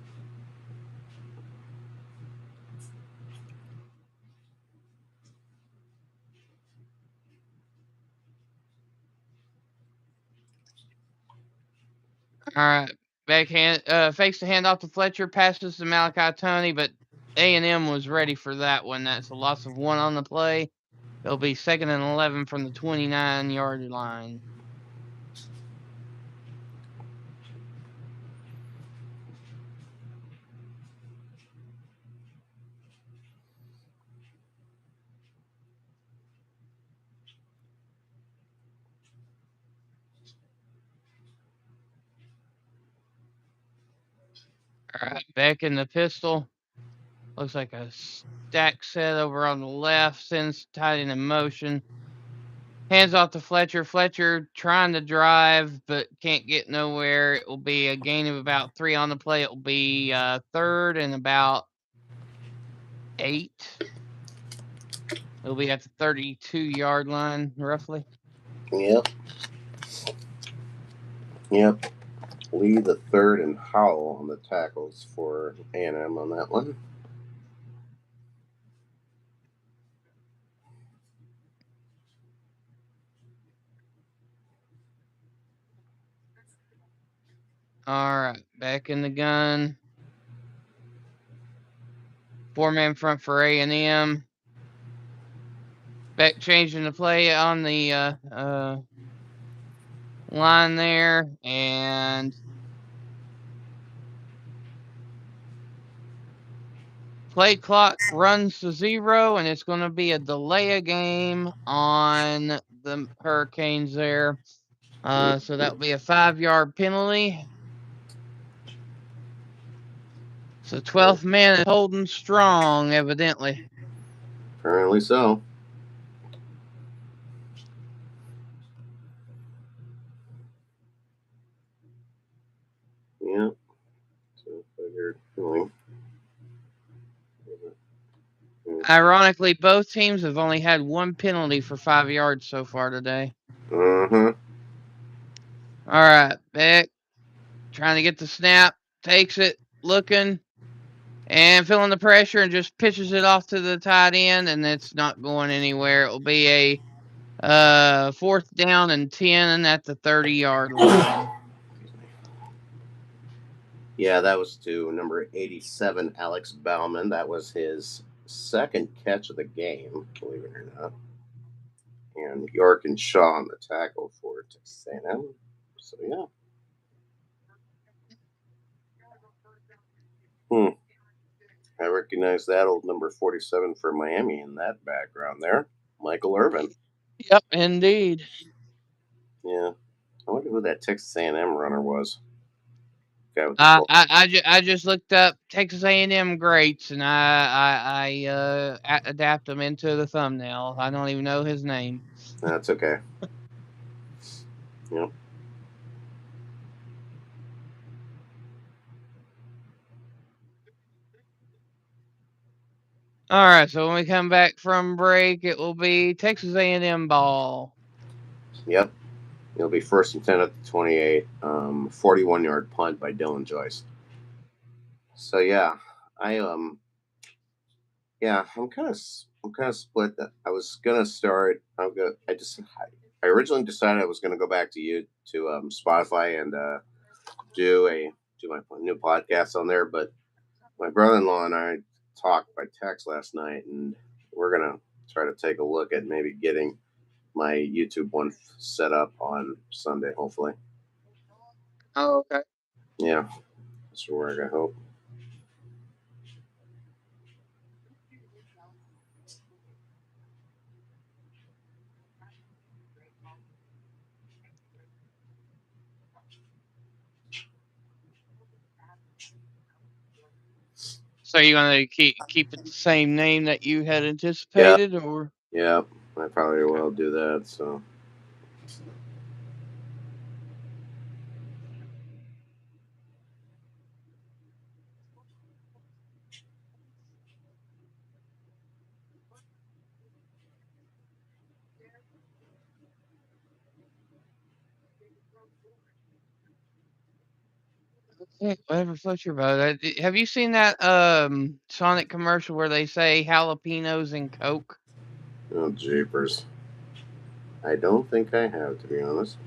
All right, backhand fakes the handoff to Fletcher, passes to Malachi Tony, but A&M was ready for that one. That's a loss of 1 on the play. It'll be 2nd and 11 from the 29-yard line. All right, back in the pistol. Looks like a stack set over on the left, sends tight end in motion. Hands off to Fletcher. Fletcher trying to drive, but can't get nowhere. It will be a gain of about 3 on the play. It will be 3rd and about 8. It'll be at the 32-yard line, roughly. Yep. Lee the third and Howell on the tackles for A&M on that one. All right, back in the gun. 4-man front for A&M. Beck changing the play on the line there, and play clock runs to 0, and it's going to be a delay of game on the Hurricanes there. So that will be a 5-yard penalty. So 12th man is holding strong, evidently. Apparently so. Yeah. So figured. Ironically, both teams have only had 1 penalty for 5 yards so far today. Mm-hmm. All right, Beck trying to get the snap, takes it, looking, and feeling the pressure, and just pitches it off to the tight end, and it's not going anywhere. It will be a 4th down and 10 at the 30-yard line. Yeah, that was to number 87, Alex Bauman. That was his 2nd catch of the game, believe it or not. And York and Shaw on the tackle for Texas A&M. So yeah. I recognize that old number 47 for Miami in that background there. Michael Irvin. Yep, indeed. Yeah. I wonder who that Texas A&M runner was. Guy with the I just looked up Texas A&M greats, and I adapt them into the thumbnail. I don't even know his name. That's okay. Yep. All right, so when we come back from break, it will be Texas A&M ball. Yep. It'll be 1st and 10 at the 28. 41-yard punt by Dylan Joyce. So yeah, I'm kind of split. That I was gonna start. I originally decided I was gonna go back to Spotify and do my new podcast on there, but my brother-in-law and I talked by text last night, and we're gonna try to take a look at maybe getting my YouTube one set up on Sunday, hopefully. Oh, okay. Yeah, that's where I got hope. So you going to keep it the same name that you had Yeah, anticipated, or? yeah, I probably Okay. will do that. So Yeah, whatever floats your boat. Have you seen that Sonic commercial where they say jalapenos and Coke? oh jeepers, I don't think I have, to be honest.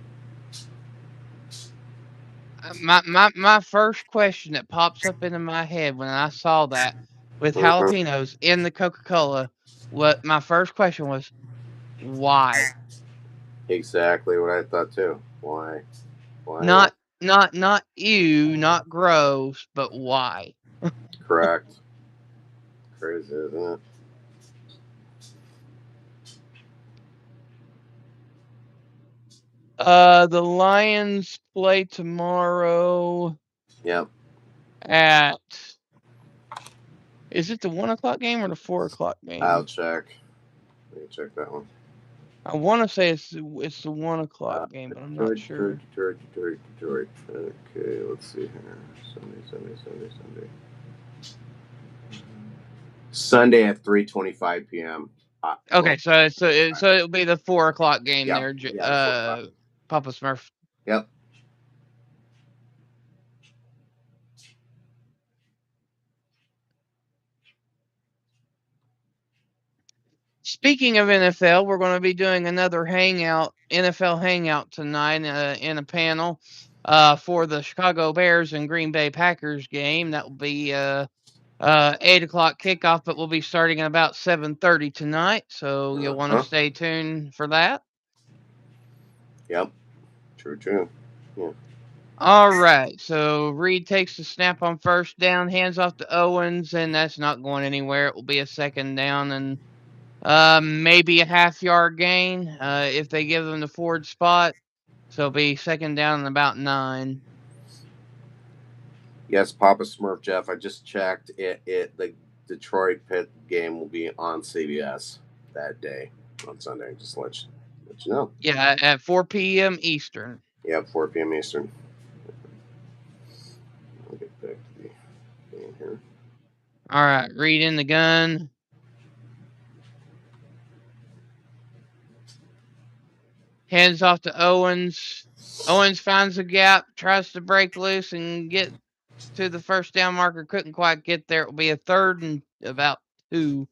My first question that pops up into my head when I saw that with Uh-huh. jalapenos in the Coca-Cola, what my first question was, why? Exactly what I thought too. Why? Why? Not not ew, not gross, but why? Correct. Crazy, isn't it? The Lions play tomorrow Yep. at, is it the 1 o'clock game or the 4 o'clock I'll game? check. Let me check that one. I want to say it's the 1 o'clock game, but I'm not Detroit, sure. Detroit, Detroit, Detroit. Okay, let's see here. Sunday. Sunday at 3:25 p.m. Okay, Local so it'll be the 4 o'clock game Yep. there, Yeah, the 4 o'clock. Papa Smurf. Yep. Speaking of NFL, we're going to be doing another NFL hangout tonight in a panel for the Chicago Bears and Green Bay Packers game. That will be 8 o'clock kickoff, but we'll be starting at about 7:30 tonight. So you'll want to Uh-huh. stay tuned for that. Yep. True. Yeah. All right. So Reed takes the snap on first down, hands off to Owens, and that's not going anywhere. It will be a second down and maybe a half-yard gain if they give them the forward spot. So it'll be second down and about 9. Yes, Papa Smurf, Jeff. I just checked. The Detroit Pitt game will be on CBS that day on Sunday. Just let you know. Yeah, at 4 p.m. Eastern. Yep, 4 p.m. Eastern. I'll get back to the game here. All right. Reed in the gun. Hands off to Owens. Owens finds a gap, tries to break loose and get to the first down marker. Couldn't quite get there. It will be a third and about 2.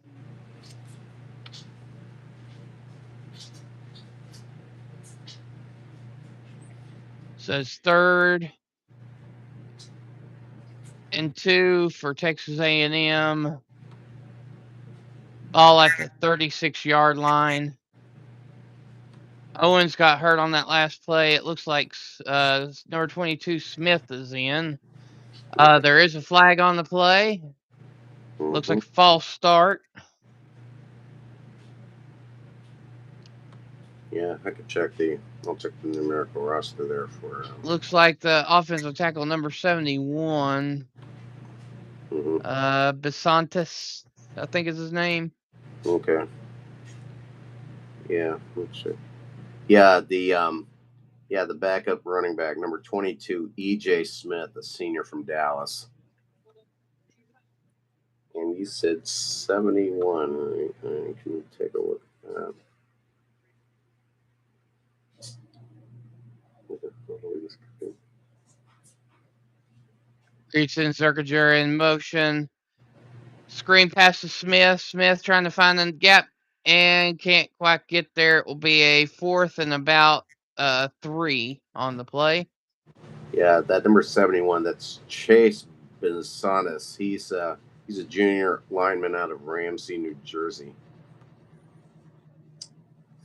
So it's 3rd and 2 for Texas A&M. All at the 36-yard line. Owens got hurt on that last play. It looks like number 22 Smith is in. There is a flag on the play. Looks like a false start. Yeah, I could check I'll check the numerical roster there for. Looks like the offensive tackle number 71, Besantis, I think is his name. Okay. Yeah, let's see. Yeah, the backup running back number 22, EJ Smith, a senior from Dallas. And He said 71. Right? Can you take a look at that? Reaching circuit jury in motion. Screen pass to Smith. Smith trying to find the gap and can't quite get there. It will be a 4th and about 3 on the play. Yeah, that number 71. That's Chase Bensonis. He's a junior lineman out of Ramsey, New Jersey.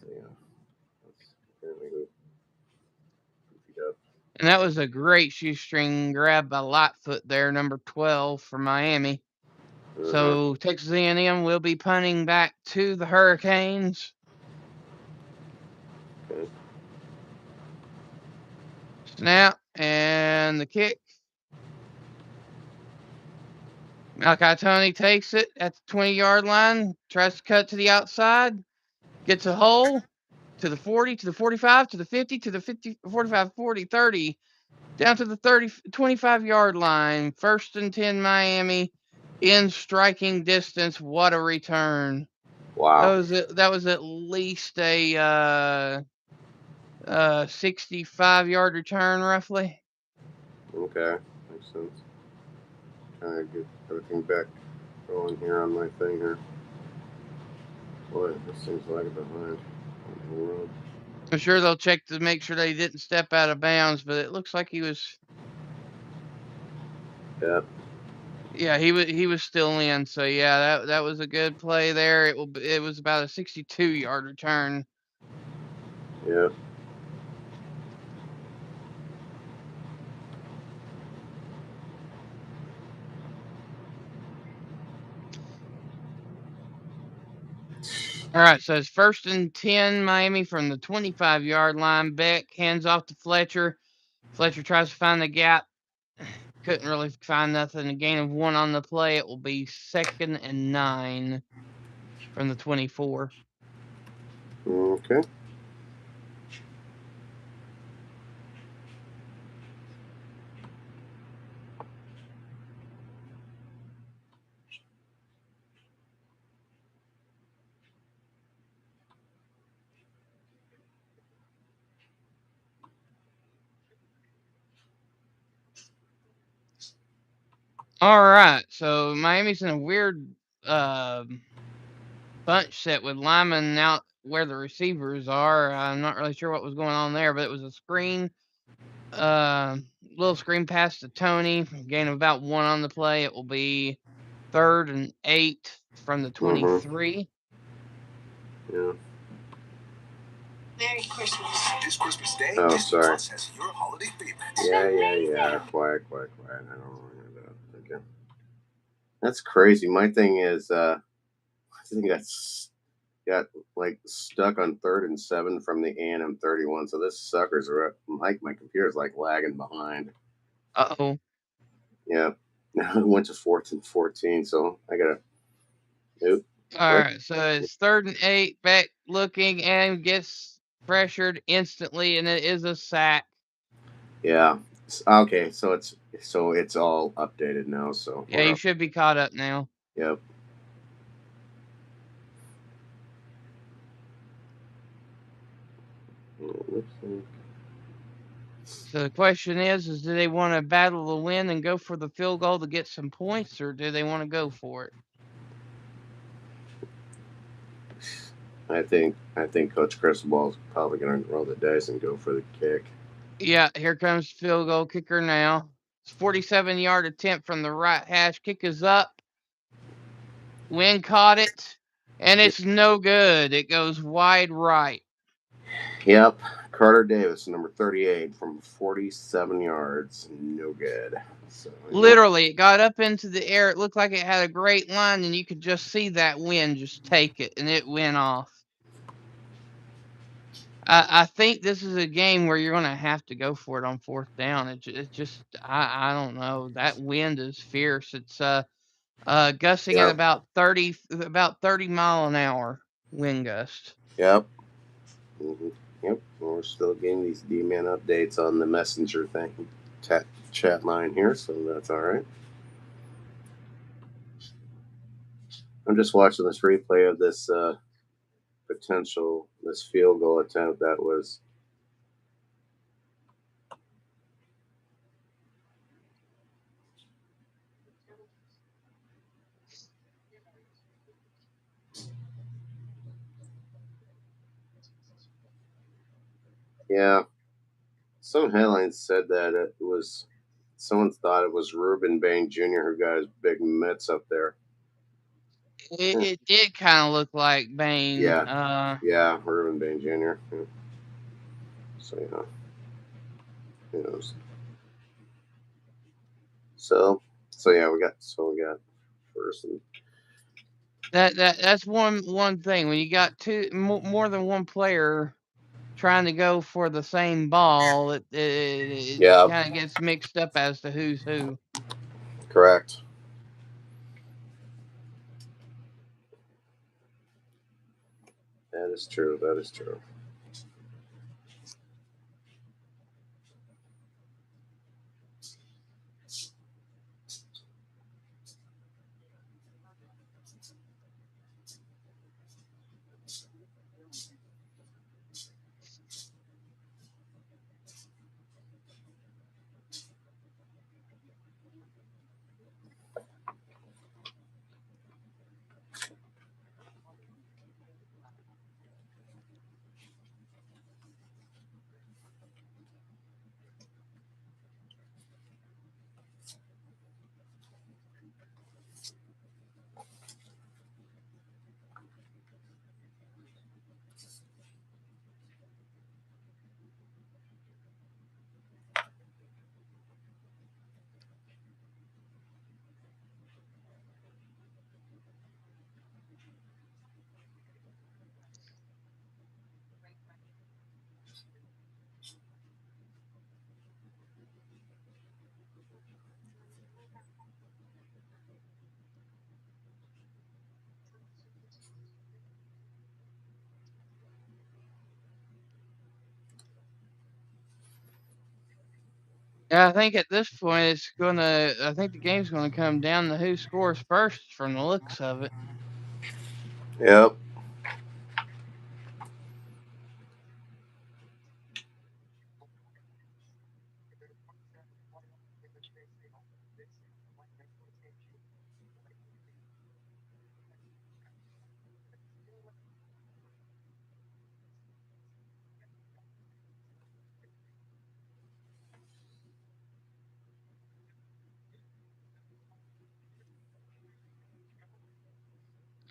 So yeah, and that was a great shoestring grab by Lightfoot there, number 12 for Miami. So Texas A&M will be punting back to the Hurricanes. Okay. Snap and the kick. Malachi Tony takes it at the 20-yard line, tries to cut to the outside, gets a hole to the 40, to the 45, to the 50, to the 50, 45, 40, 30, down to the 30, 25-yard line. 1st and 10 Miami in striking distance. What a return. Wow. That was at least a 65-yard return, roughly. Okay, makes sense. Trying to get everything back going here on my thing here. Boy, this seems like behind on the road. I'm sure they'll check to make sure they didn't step out of bounds, but it looks like he was. Yeah. Yeah, he was still in. So yeah, that was a good play there. It was about a 62-yard return. Yeah. All right, so it's 1st and 10 Miami from the 25-yard line. Beck hands off to Fletcher. Fletcher tries to find the gap. Couldn't really find nothing. A gain of 1 on the play. It will be 2nd and 9 from the 24. Okay. All right, so Miami's in a weird bunch set with linemen out where the receivers are. I'm not really sure what was going on there, but it was a screen, little screen pass to Tony, gain of about 1 on the play. It will be 3rd and 8 from the 23. Yeah. Merry Christmas. This Christmas Day, Oh, sorry. Plus has your holiday favorites. Yeah. Quiet. I don't know that. Okay. That's crazy. My thing is, I think that's got like stuck on 3rd and 7 from the A&M 31. So this sucker's like my computer's like lagging behind. Uh-oh. Yeah. It went to 4th and 14. So I gotta. Nope. All right, so it's 3rd and 8. Beck looking and gets pressured instantly, and it is a sack. Yeah. Okay. So it's all updated now. So yeah, you should be caught up now. Yep. So the question is do they want to battle the win and go for the field goal to get some points, or do they want to go for it? I think Coach Cristobal's probably going to roll the dice and go for the kick. Yeah, here comes field goal kicker now. It's 47-yard attempt from the right hash. Kick is up. Wynn caught it, and it's no good. It goes wide right. Yep. Carter Davis, number 38, from 47 yards. No good. So, Literally, it got up into the air. It looked like it had a great line, and you could just see that wind just take it, and it went off. I think this is a game where you're going to have to go for it on 4th down. It just, I don't know. That wind is fierce. It's gusting at about 30 mile an hour wind gust. Yep. Mm-hmm. Yep. We're still getting these D-man updates on the messenger thing, chat line here, so that's all right. I'm just watching this replay of this this field goal attempt that was. Yeah, some headlines said that it was. Someone thought it was Reuben Bain Jr. who got his big mitts up there. It did kind of look like Bane. Yeah, Reuben Bain Jr. Yeah. So yeah, who knows? So yeah, we got first and that's one thing when you got more than one player trying to go for the same ball, it yeah, kind of gets mixed up as to who's who. correct. That is true. That is true. I think at this point I think the game's gonna come down to who scores first from the looks of it. Yep.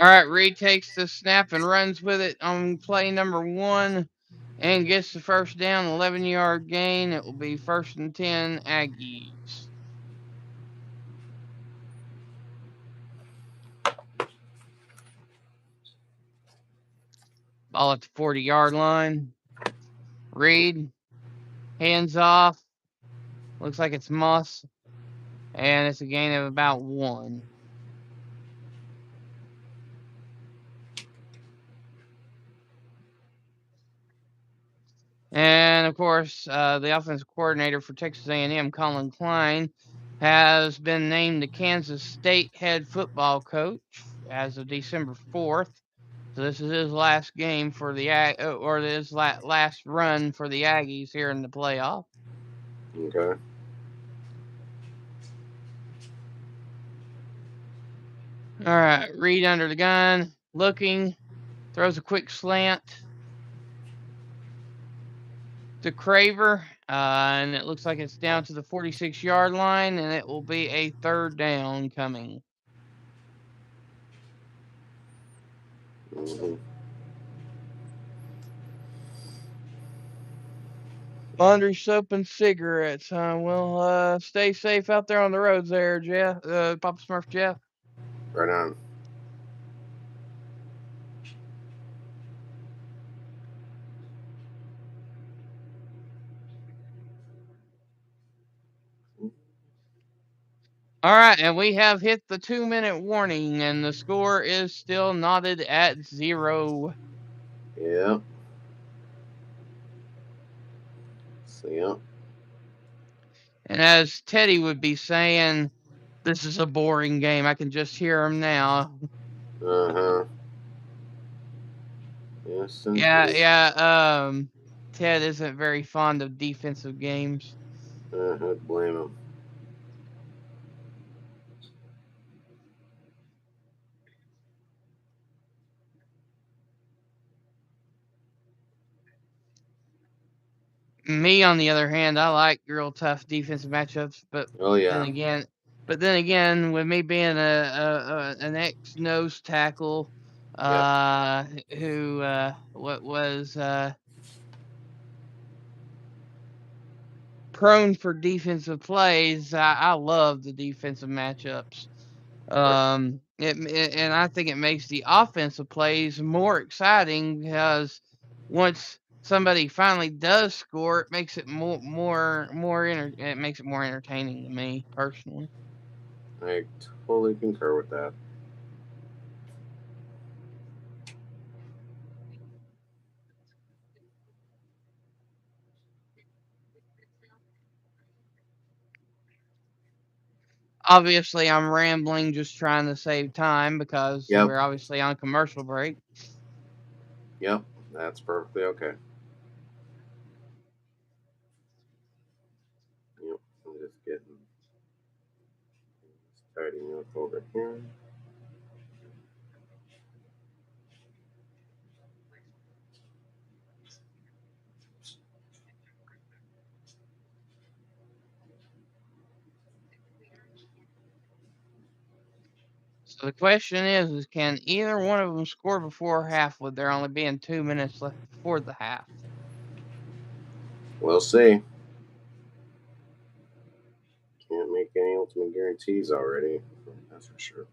All right, Reed takes the snap and runs with it on play number 1 and gets the first down, 11-yard gain. It will be 1st and 10 Aggies. Ball at the 40-yard line. Reed, hands off. Looks like it's Moss, and it's a gain of about 1. And of course, the offensive coordinator for Texas A&M, Colin Klein, has been named the Kansas State head football coach as of December 4th. So this is his last game for the or his last run for the Aggies here in the playoff. Okay. All right, Reed under the gun, looking, throws a quick slant to Craver, and it looks like it's down to the 46-yard line, and it will be a 3rd down coming. Mm-hmm. Laundry, soap, and cigarettes, huh? Well, stay safe out there on the roads there, Jeff. Papa Smurf Jeff. Right on. All right, and we have hit the 2-minute warning, and the score is still knotted at 0. Yep. So yeah. And as Teddy would be saying, this is a boring game. I can just hear him now. Uh-huh. Yes, indeed. Yeah. Ted isn't very fond of defensive games. Uh-huh. Blame him. Me, on the other hand, I like real tough defensive matchups, but Oh, then yeah. again, with me being an ex nose tackle, Yep. who what was prone for defensive plays, I love the defensive matchups. Right. And I think it makes the offensive plays more exciting because once somebody finally does score, it makes it it makes it more entertaining to me personally. I totally concur with that. Obviously, I'm rambling, just trying to save time because Yep. we're obviously on commercial break. Yep. That's perfectly okay. Yep. I'm just getting tidying up over here. So the question is can either one of them score before half with there only being 2 minutes left before the half? We'll see. Can't make any ultimate guarantees already. That's for sure.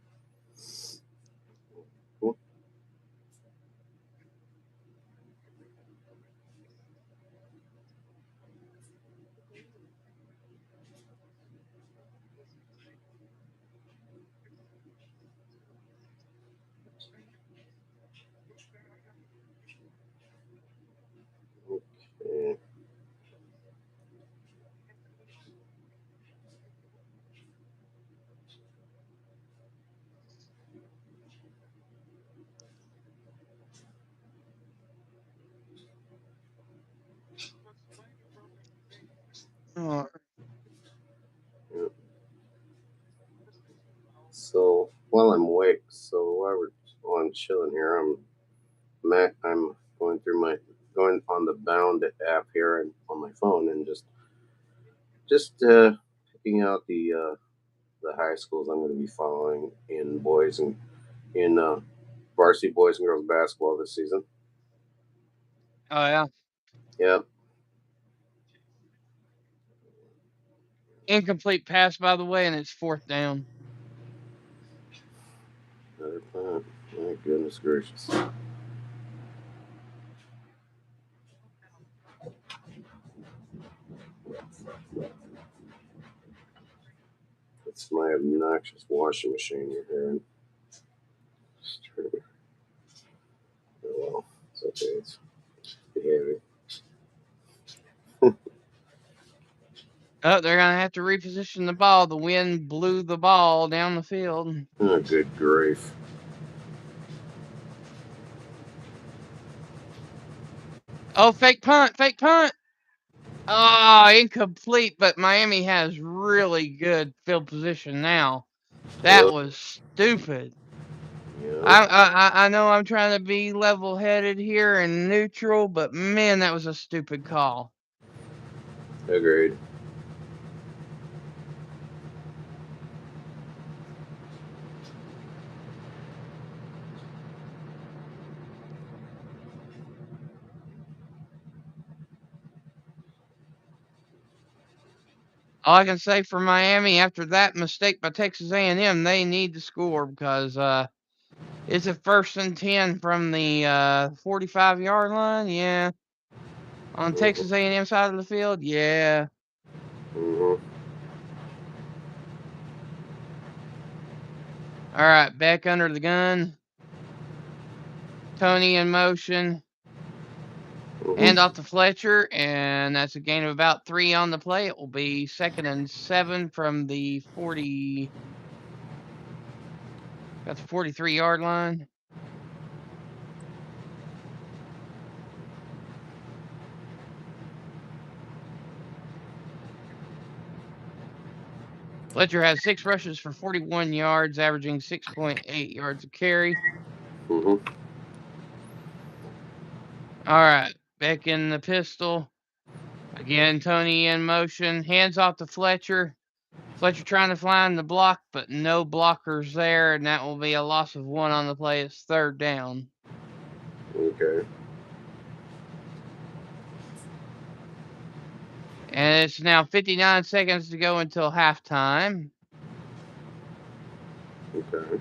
Okay. Oh, Yep. So while I'm awake, while I'm chilling here, I'm going on the Bound app here and on my phone and just picking out the high schools I'm going to be following in boys and in varsity boys and girls basketball this season. oh yeah. Yep. Incomplete pass, by the way, and it's 4th down. Another plant. My goodness gracious. It's my obnoxious washing machine you're hearing. Oh well, it's okay. It's behaving. Oh, they're gonna have to reposition the ball. The wind blew the ball down the field. Oh, good grief. Oh, fake punt, fake punt. Oh, incomplete, but Miami has really good field position now. That Oh, was stupid. yeah. I know I'm trying to be level headed here and neutral, but man, that was a stupid call. Agreed. All I can say for Miami after that mistake by Texas A&M, they need to score because it's a 1st and 10 from the 45-yard line. Yeah, on Mm-hmm. Texas A&M side of the field. Yeah. Mm-hmm. All right, back under the gun. Tony in motion. Hand Mm-hmm. off to Fletcher, and that's a gain of about 3 on the play. It will be 2nd and 7 from the 40. Got the 43-yard line. Fletcher has 6 rushes for 41 yards, averaging 6.8 yards a carry. Mm-hmm. All right, back in the pistol. Again, Tony in motion. Hands off to Fletcher. Fletcher trying to find the block, but no blockers there, and that will be a loss of 1 on the play. It's 3rd down. Okay. And it's now 59 seconds to go until halftime. Okay.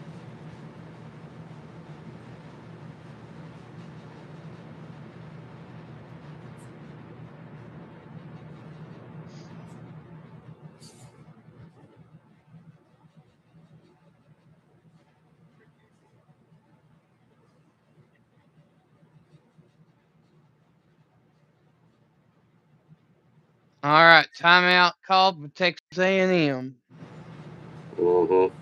All right, timeout called for Texas A&M. Mm-hmm.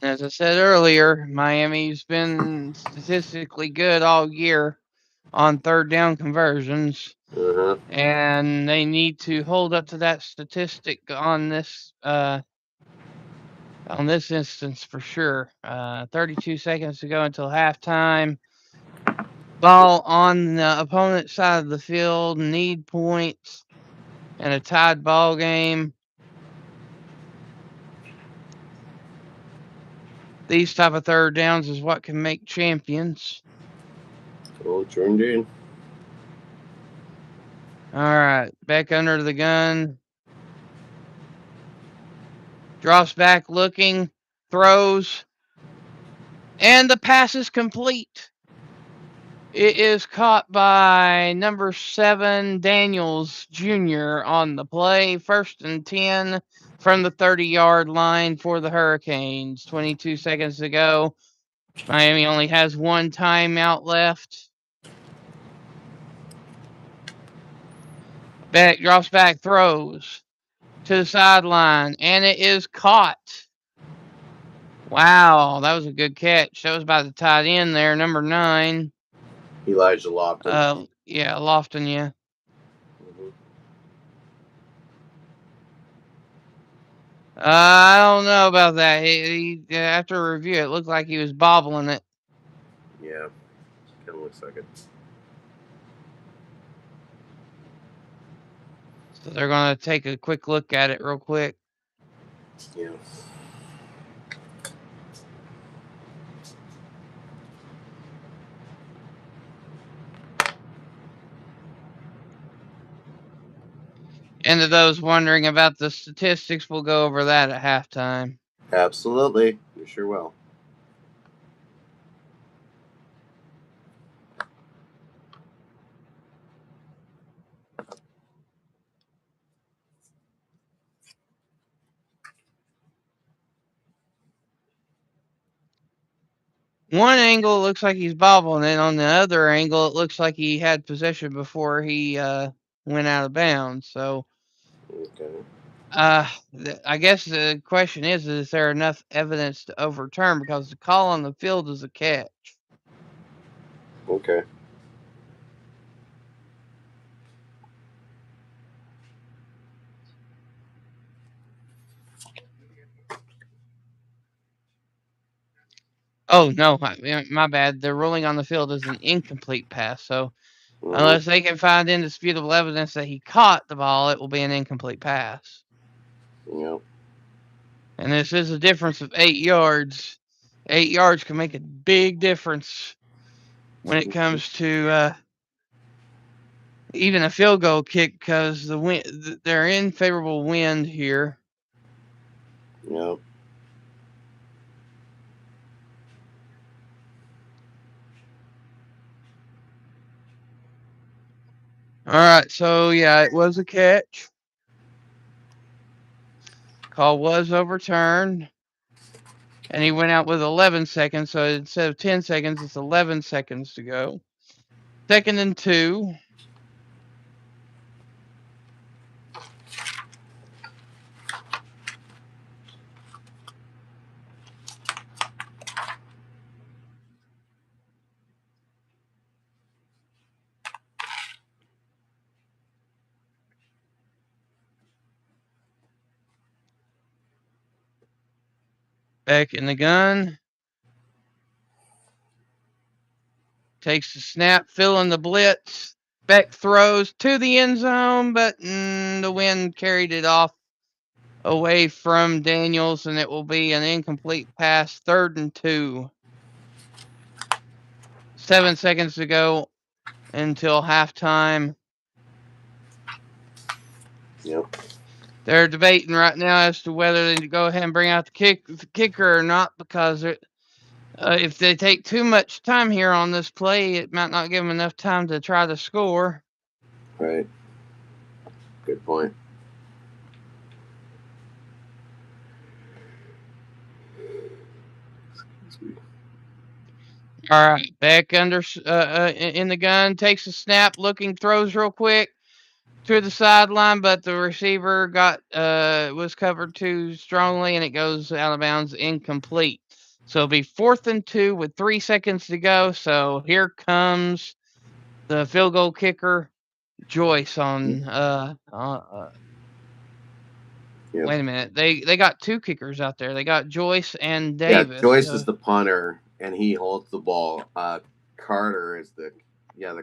As I said earlier, Miami's been statistically good all year on 3rd down conversions, Uh-huh. and they need to hold up to that statistic on this instance for sure. 32 seconds to go until halftime. Ball on the opponent's side of the field, need points, and a tied ball game. These type of 3rd downs is what can make champions. Oh, turned in. All right, back under the gun. Drops back looking, throws, and the pass is complete. It is caught by number 7, Daniels Jr. on the play. 1st and 10 from the 30-yard line for the Hurricanes. 22 seconds to go. Miami only has 1 timeout left. Beck drops back, throws to the sideline, and it is caught. Wow, that was a good catch. That was about the tight end there, number 9. Elijah Lofton. Yeah, Lofton, yeah. Mm-hmm. I don't know about that. After review, it looked like he was bobbling it. Yeah. Kind of looks like it. So they're going to take a quick look at it real quick. Yeah. And to those wondering about the statistics, we'll go over that at halftime. Absolutely. You sure will. One angle it looks like he's bobbling it. On the other angle, it looks like he had possession before he went out of bounds. So, Okay. I guess the question is there enough evidence to overturn? Because the call on the field is a catch. Okay. Oh, no, my bad. The ruling on the field is an incomplete pass. So, Mm-hmm. unless they can find indisputable evidence that he caught the ball, it will be an incomplete pass. Yeah. And this is a difference of 8 yards. 8 yards can make a big difference when it comes to even a field goal kick, because the wind, they're in favorable wind here. Yeah. All right, so yeah, it was a catch. Call was overturned, and he went out with 11 seconds. So instead of 10 seconds, it's 11 seconds to go. 2nd and 2. Back in the gun. Takes the snap, filling the blitz. Beck throws to the end zone, but the wind carried it off away from Daniels, and it will be an incomplete pass. 3rd and 2. 7 seconds to go until halftime. Yep. They're debating right now as to whether they go ahead and bring out the kicker or not, because if they take too much time here on this play, it might not give them enough time to try to score. Right. Good point. All right, Beck under in the gun, takes a snap, looking, throws real quick to the sideline, but the receiver was covered too strongly, and it goes out of bounds, incomplete. So it'll be 4th and 2 with 3 seconds to go. So here comes the field goal kicker, Joyce. Yep. Wait a minute, they got 2 kickers out there. They got Joyce and Yeah, Davis. Joyce is the punter, and he holds the ball. Carter is the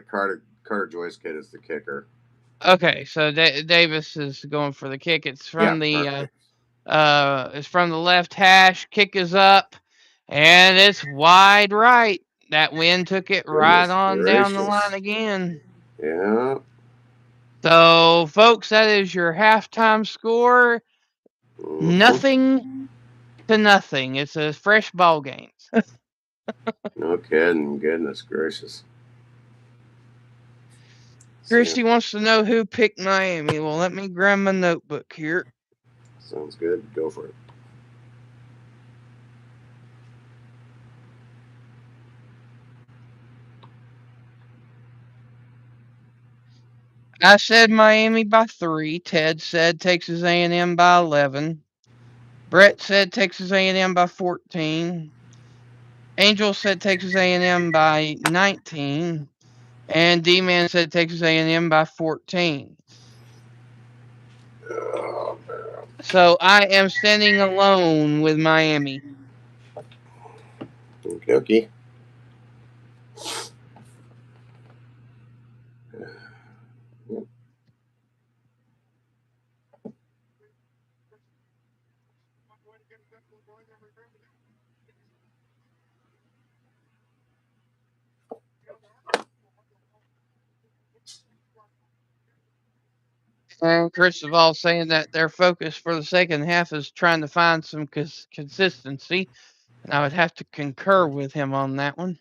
Carter Joyce kid is the kicker. Okay, so Davis is going for the kick. It's from the left hash. Kick is up, and it's wide right. That wind took it right Goodness on down the line gracious. again. Yeah. So, folks, that is your halftime score. Mhm. Nothing to nothing. It's a fresh ball game. No kidding. Goodness gracious. Christy wants to know who picked Miami. Well, let me grab my notebook here. Sounds good. Go for it. I said Miami by 3. Ted said Texas A&M by 11. Brett said Texas A&M by 14. Angel said Texas A&M by 19. And D-Man said Texas A&M by 14. Oh, So I am standing alone with Miami. okay. And Christoval saying that their focus for the second half is trying to find some consistency. And I would have to concur with him on that one.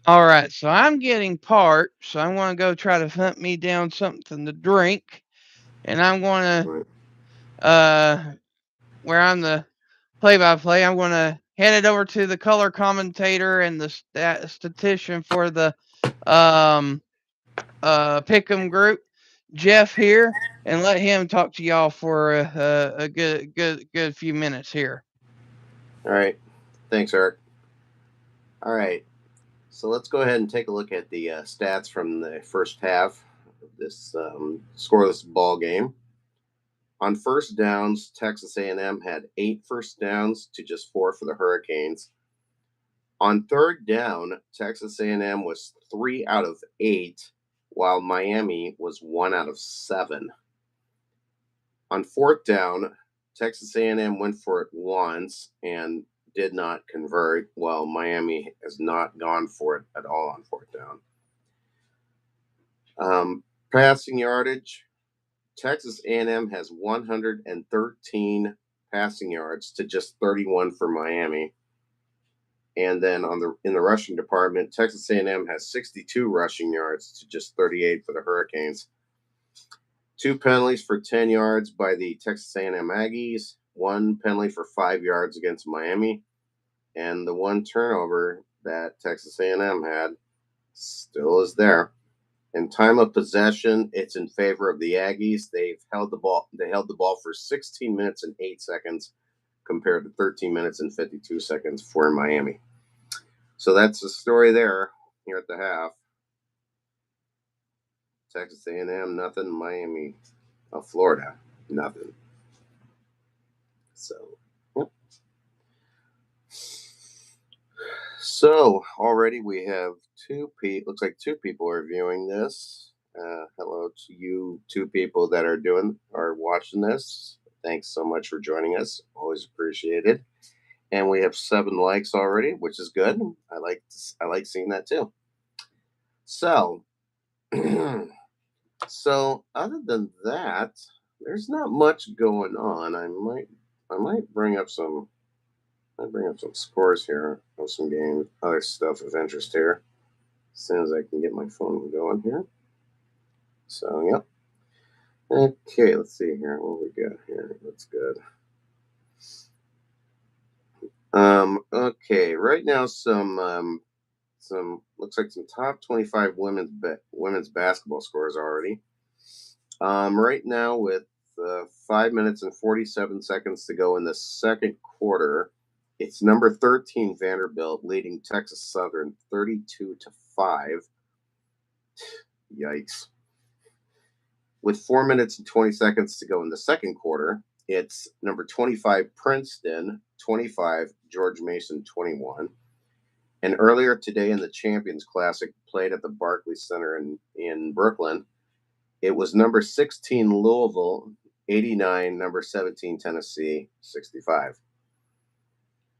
All right, so I'm getting parched, so I'm going to go try to hunt me down something to drink. And I'm going to, where I'm the play-by-play, I'm going to hand it over to the color commentator and the statistician for the Pick'em group, Jeff here, and let him talk to y'all for a good few minutes here. All right. Thanks, Eric. All right. So let's go ahead and take a look at the stats from the first half of this scoreless ball game. On first downs, Texas A&M had 8 first downs to just 4 for the Hurricanes. On third down, Texas A&M was 3 out of 8, while Miami was 1 out of 7. On fourth down, Texas A&M went for it once and did not convert, while Miami has not gone for it at all on fourth down. Passing yardage, Texas A&M has 113 passing yards to just 31 for Miami. And then in the rushing department, Texas A&M has 62 rushing yards to just 38 for the Hurricanes. 2 penalties for 10 yards by the Texas A&M Aggies, 1 penalty for 5 yards against Miami, and the 1 turnover that Texas A&M had still is there. In time of possession, it's in favor of the Aggies. They held the ball for 16 minutes and 8 seconds compared to 13 minutes and 52 seconds for Miami. So that's the story there here at the half. Texas A&M, nothing. Miami, Florida, nothing. So, yep. So already we have looks like 2 people are viewing this. Hello to you 2 people that are watching this. Thanks so much for joining us. Always appreciated. And we have 7 likes already, which is good. I like seeing that too. So, so other than that, there's not much going on. I might bring up some scores here of some games, other stuff of interest here. As soon as I can get my phone going here. So, yep. Okay, let's see here. What we got here? That's good. Okay, right now some looks like some top 25 women's basketball scores already. Right now with 5 minutes and 47 seconds to go in the second quarter, it's number 13 Vanderbilt leading Texas Southern 32-5. Yikes. With 4 minutes and 20 seconds to go in the second quarter, it's number 25 Princeton 25, George Mason 21. And earlier today in the Champions Classic played at the Barclays Center in Brooklyn, it was number 16 Louisville 89, number 17 Tennessee 65.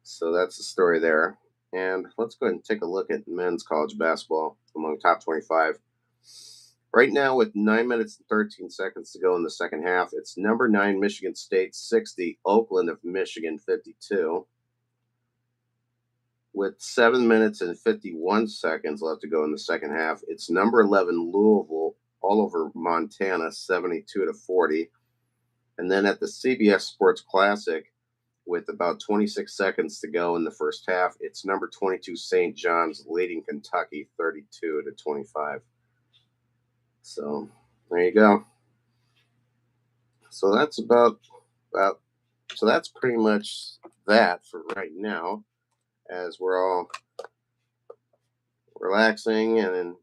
So that's the story there. And let's go ahead and take a look at men's college basketball among top 25. Right now, with 9 minutes and 13 seconds to go in the second half, it's number 9 Michigan State 60, Oakland of Michigan 52. With 7 minutes and 51 seconds left to go in the second half, it's number 11 Louisville all over Montana 72-40. And then at the CBS Sports Classic, with about 26 seconds to go in the first half, it's number 22 St. John's leading Kentucky 32-25. So there you go. So that's so that's pretty much that for right now, as we're all relaxing and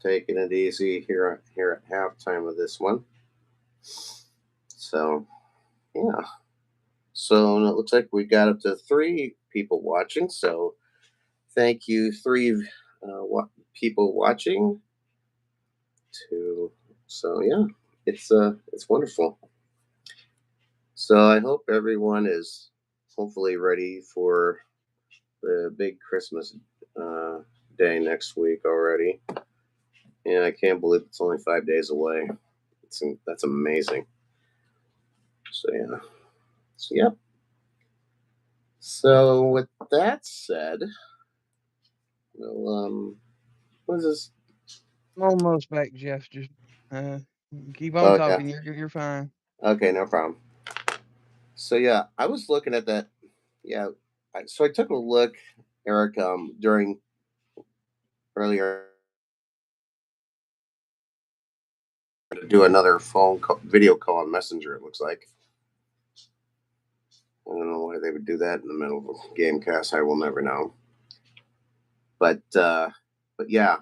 taking it easy here at halftime of this one. So yeah. So it looks like we got up to 3 people watching. So thank you, 3 people watching. So yeah, it's wonderful. So I hope everyone is hopefully ready for the big Christmas day next week already. And I can't believe it's only 5 days away. That's amazing. So yeah. So yeah. So with that said, well, what is this? Almost back, Jeff. Just keep on talking. You're fine. Okay, no problem. So yeah, I was looking at that. Yeah, so I took a look, Eric, during earlier to do another video call on Messenger. It looks like. I don't know why they would do that in the middle of a GameCast. I will never know. But yeah,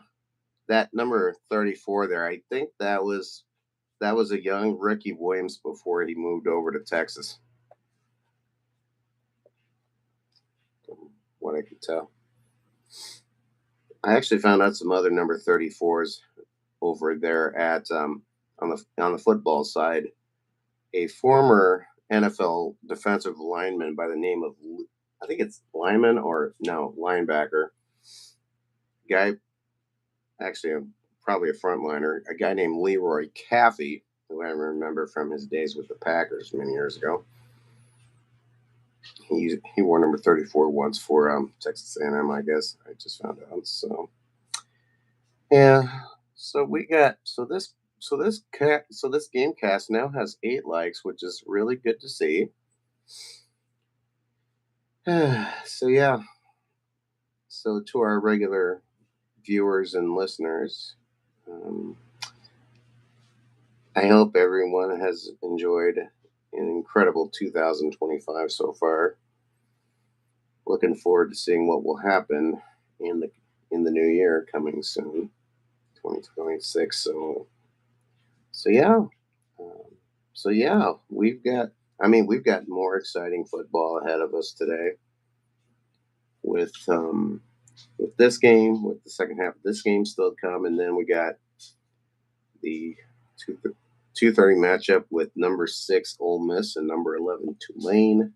that number 34 there, I think that was a young Ricky Williams before he moved over to Texas. From what I could tell. I actually found out some other number 34s over there at on the football side. A former NFL defensive lineman by the name of, I think it's linebacker. Guy, actually probably a frontliner, a guy named Leroy Caffey who I remember from his days with the Packers many years ago. He wore number 34 once for Texas A&M, I guess. I just found out. So yeah, so this GameCast now has 8 likes, which is really good to see. So yeah, so to our regular viewers and listeners, I hope everyone has enjoyed an incredible 2025 so far. Looking forward to seeing what will happen in the new year coming soon, 2026. So yeah, we've got more exciting football ahead of us today with this game, with the second half of this game still to come, and then we got the 2:30 matchup with number 6 Ole Miss and number 11 Tulane.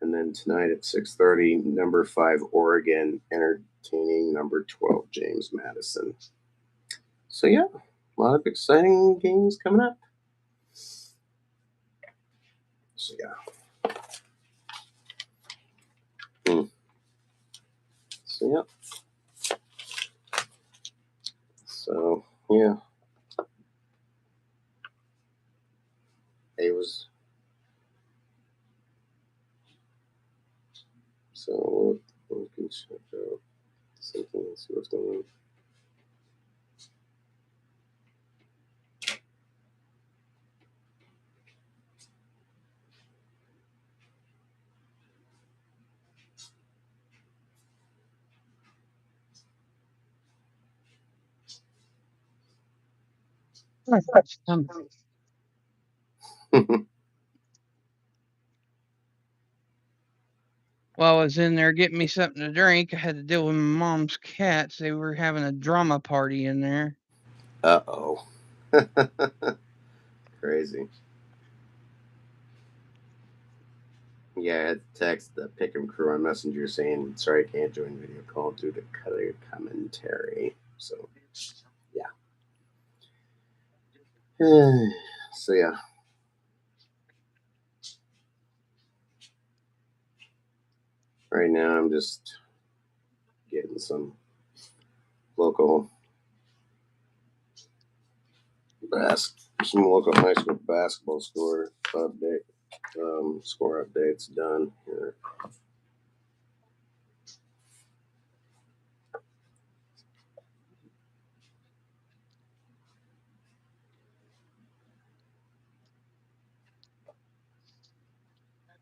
And then tonight at 6:30, number 5 Oregon entertaining number 12 James Madison. So yeah, a lot of exciting games coming up. So yeah. So yeah. So yeah. It was. So we can check out something and see what's going on. While I was in there getting me something to drink, I had to deal with my mom's cats. They were having a drama party in there. Uh-oh. Crazy. Yeah, I had to text the Pick'em crew on Messenger saying, sorry, I can't join video call due to color commentary. So, yeah. So, yeah. Right now, I'm just getting some local high school basketball score updates done here.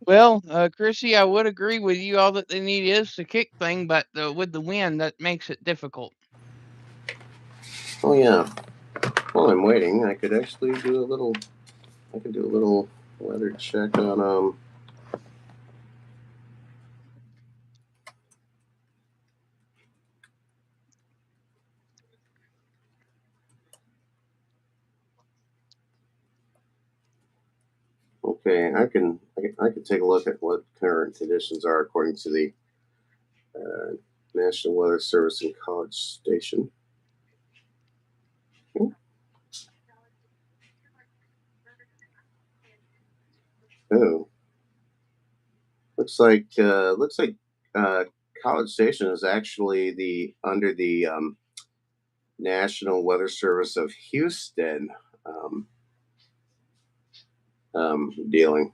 Well, Chrissy, I would agree with you. All that they need is the kick thing, but with the wind, that makes it difficult. Oh yeah. While I'm waiting, I could actually do a little weather check on Okay, I can take a look at what current conditions are according to the National Weather Service in College Station. Oh, looks like College Station is actually under the National Weather Service of Houston dealing.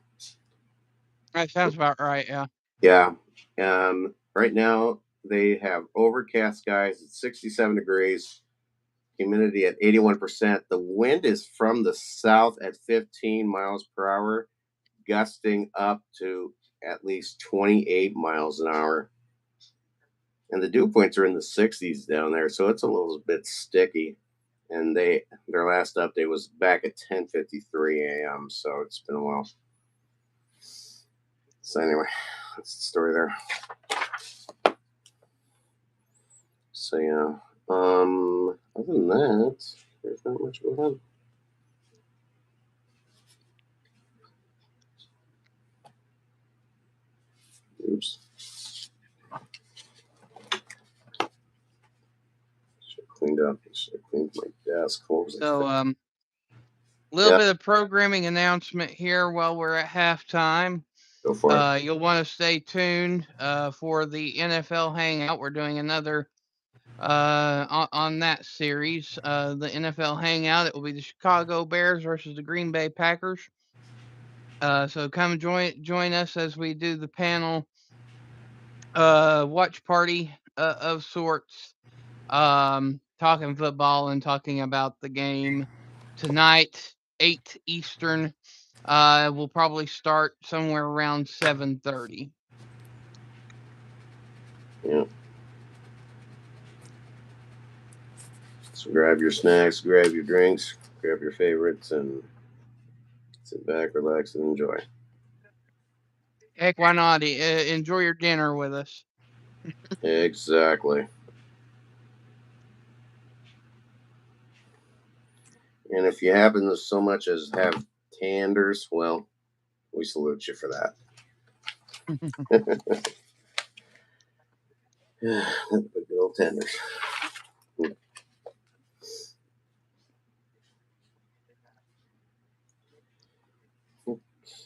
That sounds about right, yeah. Yeah. Right now they have overcast skies at 67 degrees, humidity at 81%. The wind is from the south at 15 miles per hour, gusting up to at least 28 miles an hour. And the dew points are in the 60s down there, so it's a little bit sticky. And their last update was back at 10:53 a.m. So it's been a while. So anyway, that's the story there. So yeah. Other than that, there's not much going on. Oops. Should have cleaned up. Should have cleaned my desk. So Little Yeah, bit of programming announcement here while we're at halftime. go for it. You'll want to stay tuned for the NFL Hangout. We're doing another on that series. The NFL Hangout. It will be the Chicago Bears versus the Green Bay Packers. So come join us as we do the panel watch party of sorts. Talking football and talking about the game tonight, 8 Eastern. We'll probably start somewhere around 7:30. Yeah. So grab your snacks, grab your drinks, grab your favorites, and sit back, relax, and enjoy. Heck, why not? Enjoy your dinner with us. Exactly. And if you happen to so much as have tanders, well, we salute you for that. The good old tenders.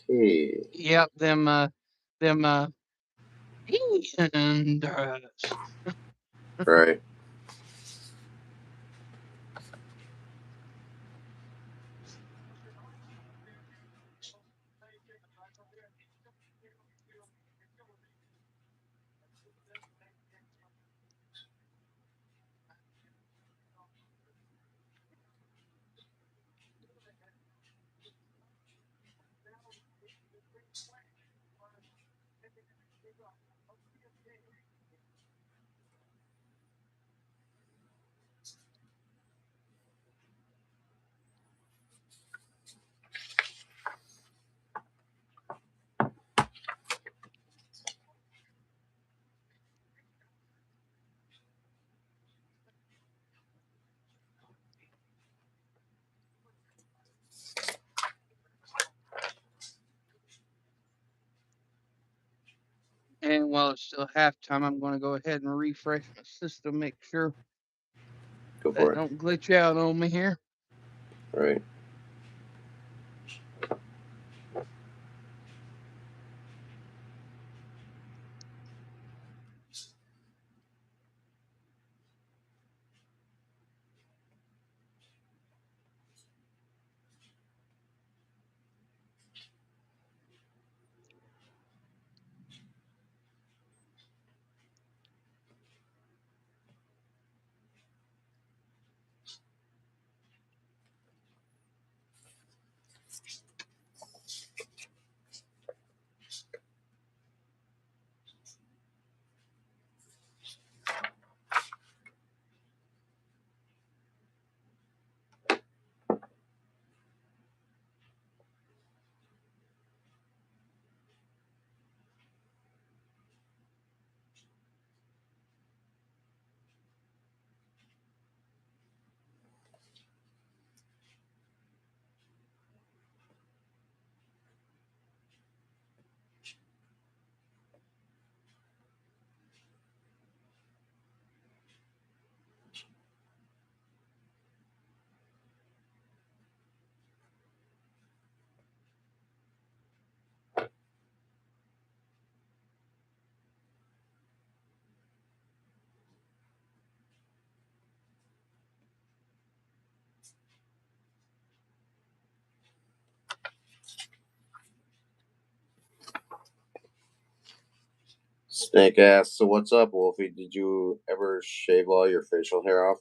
Okay. Yep, them tenders. Right. And while it's still halftime, I'm going to go ahead and refresh my system, make sure Go that for it. don't glitch out on me here. Right. Snake asks, so what's up, Wolfie? Did you ever shave all your facial hair off?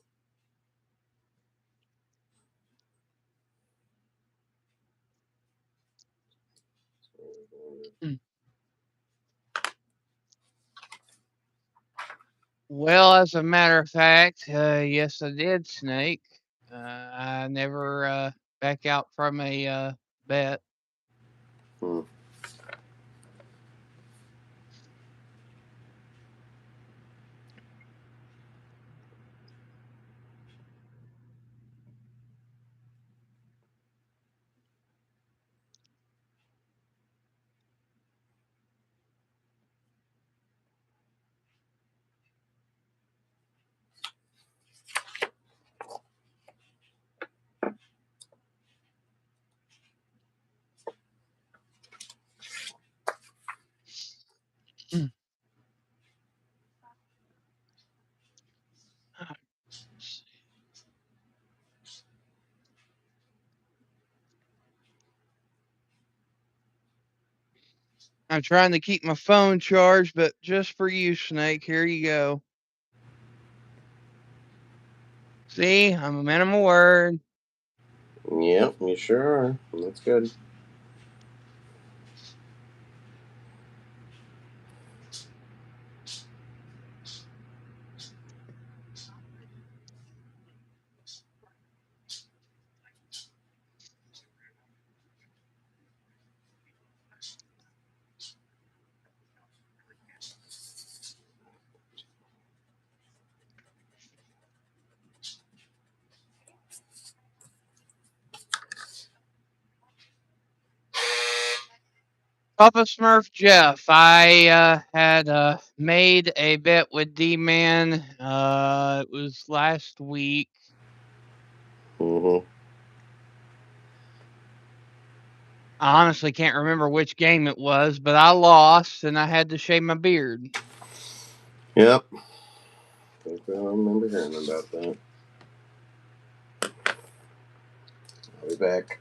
Well, as a matter of fact, yes, I did, Snake. I never back out from a bet. Hmm. I'm trying to keep my phone charged, but just for you, Snake, here you go. See, I'm a man of my word. Yep, you sure are. That's good. Papa Smurf Jeff, I had made a bet with D-Man. It was last week. Mm-hmm. I honestly can't remember which game it was, but I lost and I had to shave my beard. Yep. I think I remember hearing about that. I'll be back.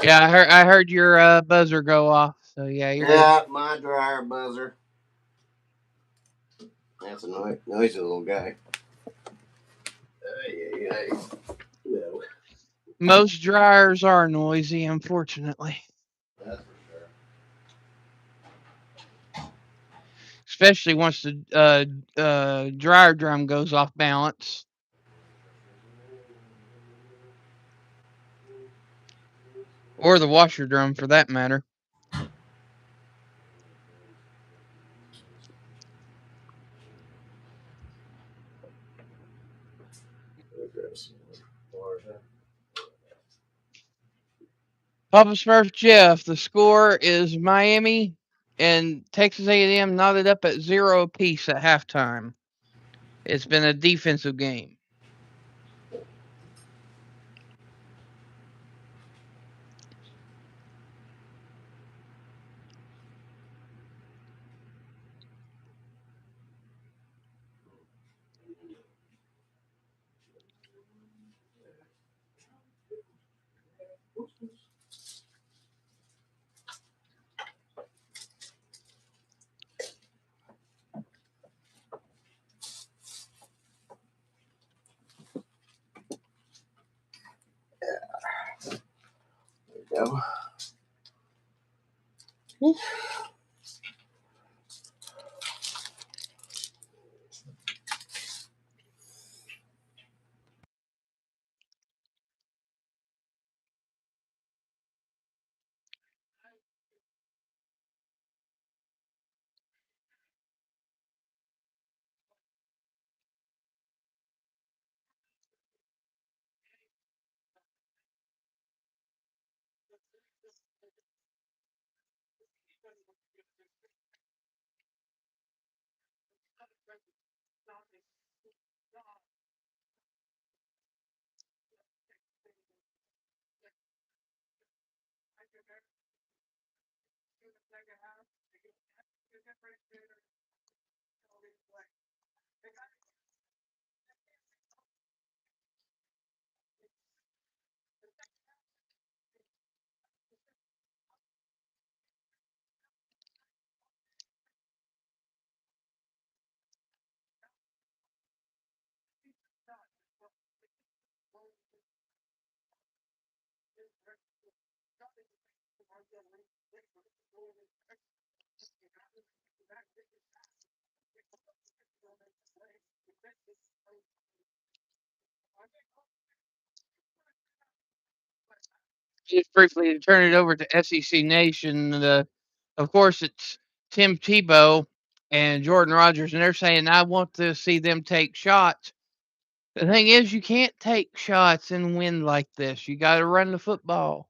Yeah, I heard your buzzer go off. So yeah, you're good. Yeah, my dryer buzzer. That's a noisy little guy. Hey. No, Most dryers are noisy, unfortunately. that's for sure. Especially once the dryer drum goes off balance. Or the washer drum for that matter. Papa Smurf Jeff, the score is Miami and Texas A&M knotted up at 0 apiece at halftime. It's been a defensive game. There you go. Just briefly to turn it over to SEC Nation. Of course, it's Tim Tebow and Jordan Rogers, and they're saying, I want to see them take shots. The thing is, you can't take shots and win like this. You got to run the football.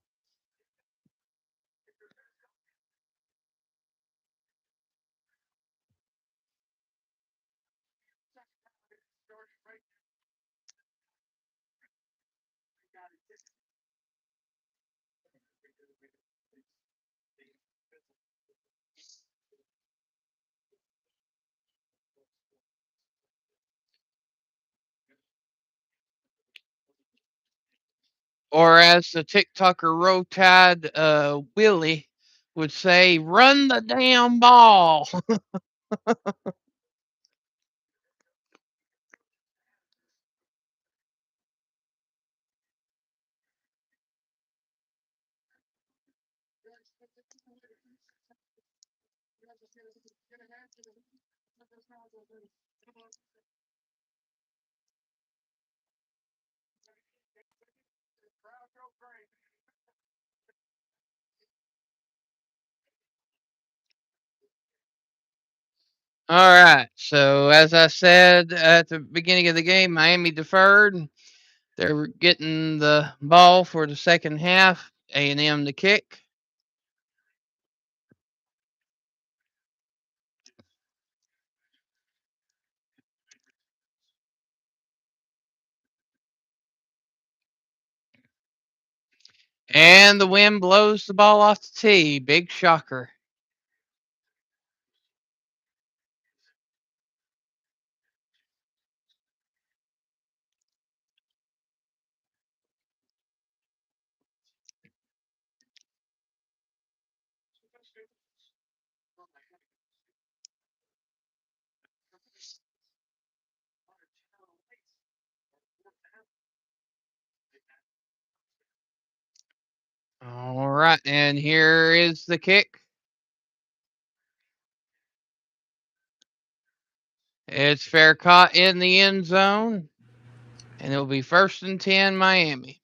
Or as the TikToker Rotad Willie would say, run the damn ball. All right. So as I said at the beginning of the game, Miami deferred. They're getting the ball for the second half. A&M to kick. And the wind blows the ball off the tee. Big shocker. All right. And here is the kick. It's fair caught in the end zone. And it'll be 1st and 10, Miami.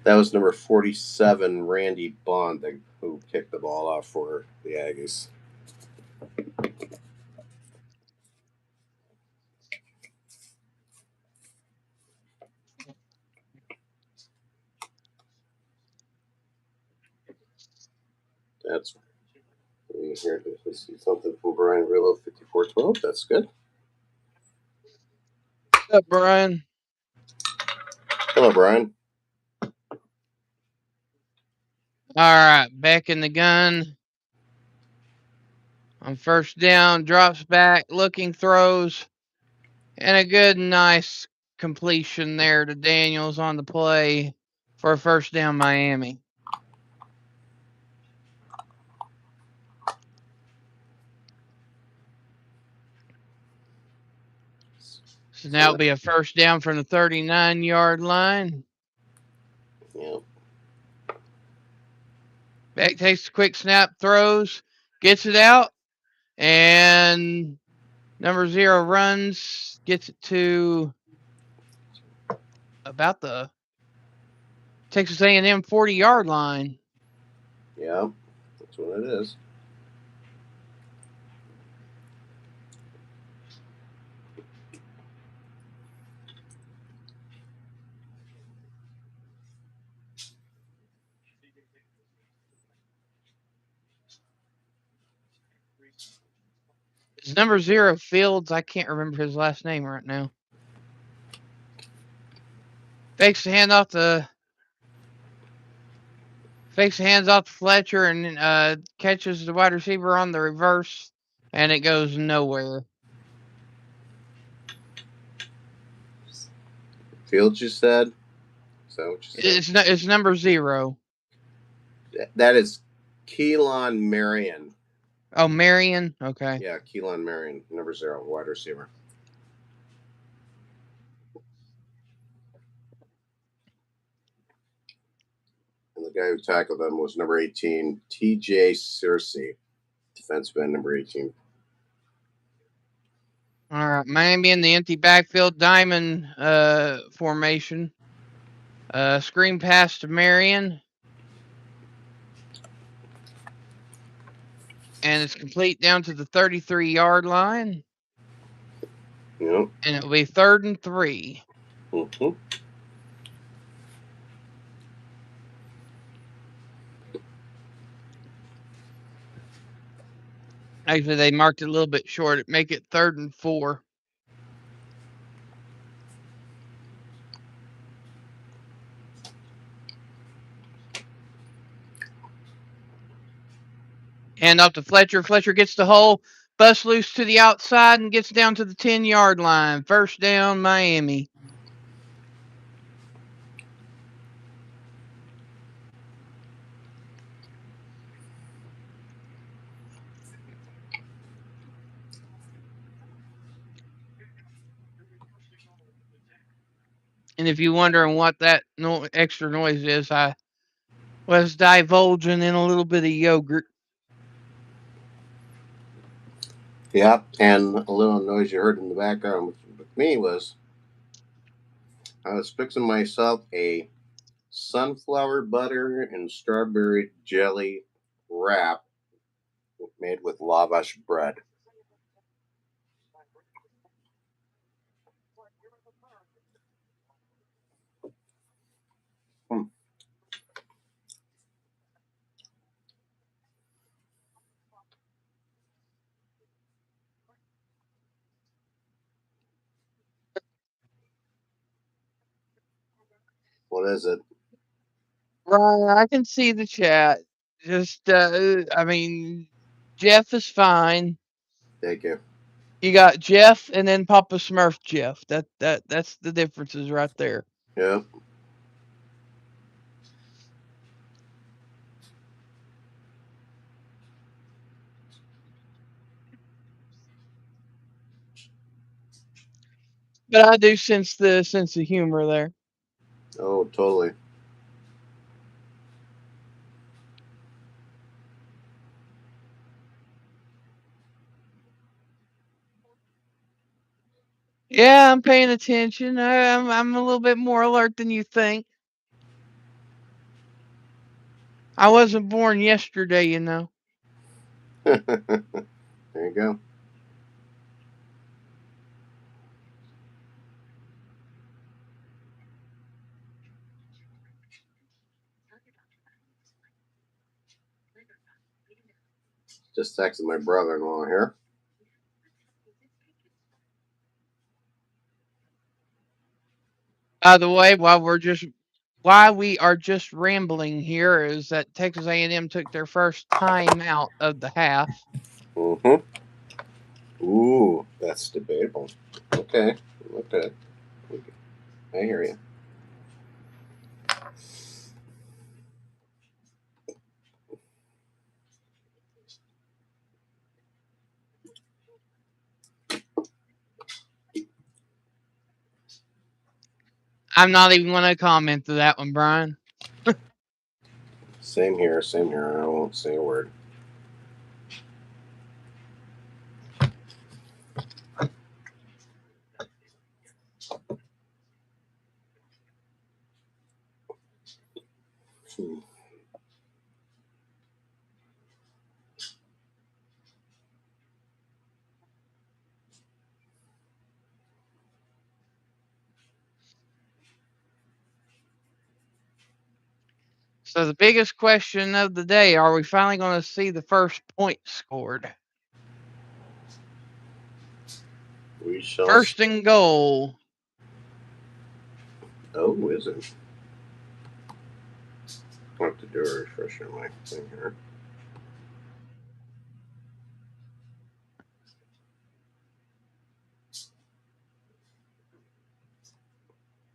That was number 47, Randy Bond, who kicked the ball off for the Aggies. That's here. Let's see something from Brian Rillo, 5412. That's good. What's up, Brian? Hello, Brian. All right, back in the gun. On 1st down, drops back, looking, throws, and a good, nice completion there to Daniels on the play for a 1st down, Miami. So now it'll be a 1st down from the 39-yard line. Yeah. Back takes a quick snap, throws, gets it out, and number 0 runs, gets it to about the Texas A&M 40-yard line. Yeah, that's what it is. It's number 0 Fields. I can't remember his last name right now. Fakes the hands off to Fletcher and catches the wide receiver on the reverse, and it goes nowhere. Fields, you said? Is that what you said? It's number 0. That is Keelan Marion. Oh, Marion? Okay. Yeah, Keelan Marion, number 0, wide receiver. And the guy who tackled them was number 18, TJ Searcy, defensive end, number 18. All right, Miami in the empty backfield diamond formation. Screen pass to Marion. And it's complete down to the 33-yard line. Yep. And it'll be 3rd and 3. Mm-hmm. Actually, they marked it a little bit short. Make it 3rd and 4. Hand off to Fletcher. Fletcher gets the hole, busts loose to the outside, and gets down to the 10-yard line. 1st down, Miami. And if you're wondering what that extra noise is, I was divulging in a little bit of yogurt. Yeah, and a little noise you heard in the background with me was I was fixing myself a sunflower butter and strawberry jelly wrap made with lavash bread. Hmm. What is it? Right, I can see the chat. Just, Jeff is fine. Thank you. You got Jeff and then Papa Smurf Jeff. That's the differences right there. Yep. But I do sense the sense of humor there. Oh, totally. Yeah, I'm paying attention. I'm a little bit more alert than you think. I wasn't born yesterday, you know. There you go. Just texted my brother-in-law here. By the way, while we are just rambling here, is that Texas A&M took their first time out of the half. Mm-hmm. Ooh, that's debatable. Okay. Okay. I hear you. I'm not even going to comment to that one, Brian. Same here. Same here. I won't say a word. Hmm. So the biggest question of the day, are we finally going to see the first point scored? We shall. First and goal. Oh, is it? I'll have to do a refresher on my thing here.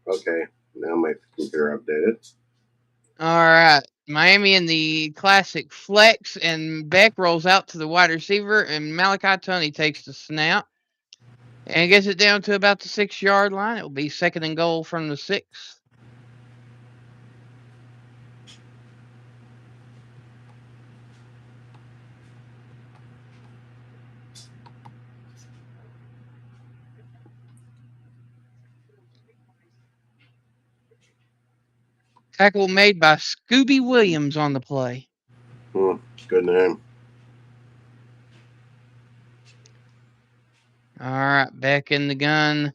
Okay, now my computer updated. All right. Miami in the classic flex, and Beck rolls out to the wide receiver, and Malachi Tony takes the snap and gets it down to about the 6-yard line. It will be second and goal from the 6. Tackle made by Scooby Williams on the play. Good name. All right, Beck in the gun.